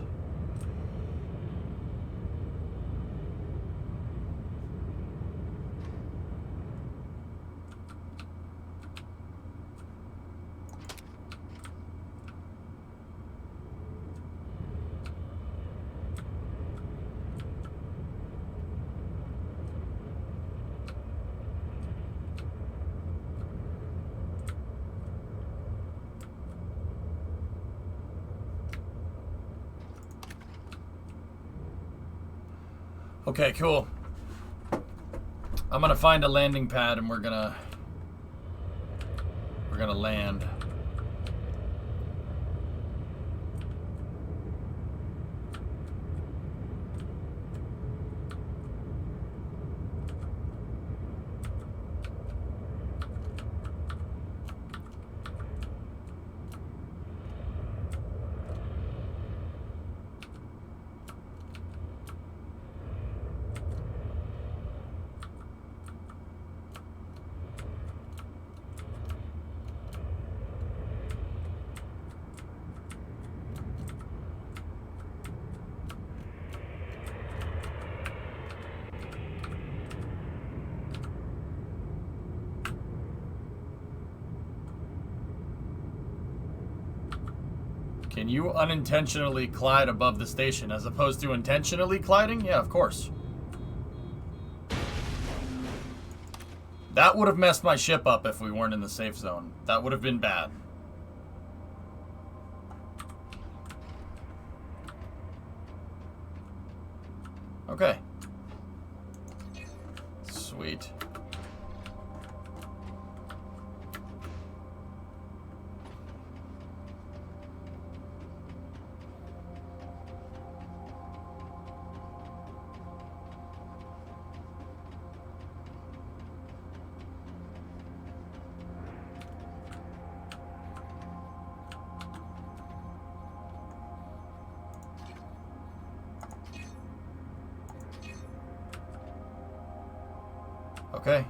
Okay, cool. I'm gonna find a landing pad and we're gonna land. Can you unintentionally glide above the station as opposed to intentionally gliding? Yeah, of course. That would have messed my ship up if we weren't in the safe zone. That would have been bad. Okay. Sweet. Okay,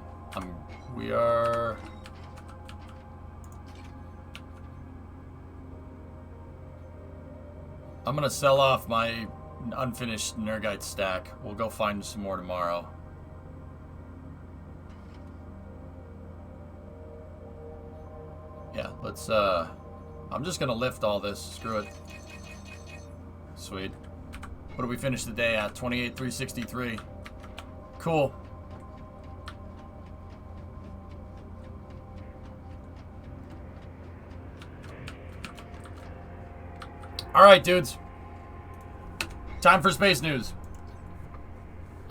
we are... I'm gonna sell off my unfinished Nergite stack. We'll go find some more tomorrow. Yeah, let's, I'm just gonna lift all this. Screw it. Sweet. What do we finish the day at? 28,363. Cool. All right, dudes. Time for space news.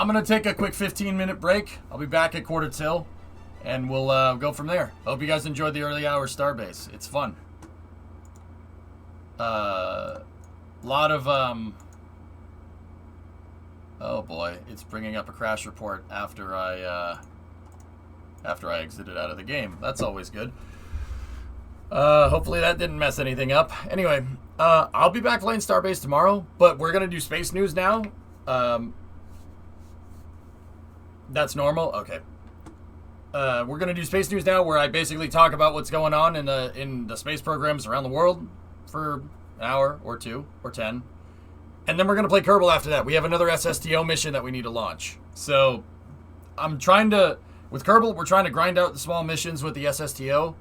I'm going to take a quick 15-minute break. I'll be back at quarter till, and we'll go from there. Hope you guys enjoyed the early hour Starbase. It's fun. Lot of, oh boy, it's bringing up a crash report after I exited out of the game. That's always good. Hopefully that didn't mess anything up. Anyway, I'll be back playing Starbase tomorrow, but we're going to do space news now. That's normal? Okay. We're going to do space news now, where I basically talk about what's going on in the space programs around the world for an hour or 2 or 10. And then we're going to play Kerbal after that. We have another SSTO mission that we need to launch. So I'm trying to, with Kerbal, we're trying to grind out the small missions with the SSTO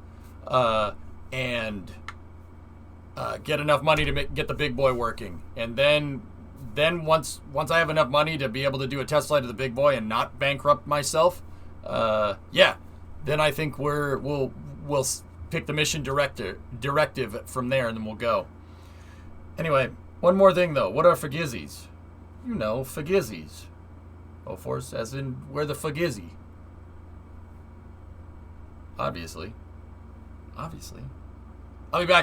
and get enough money to get the big boy working. And then once I have enough money to be able to do a test flight of the big boy and not bankrupt myself, yeah, then I think we'll pick the mission directive from there, and then we'll go. Anyway, one more thing though. What are fagizzies? You know, fagizzies. Oh, force, as in where the fagizzy. Obviously. I'll be back.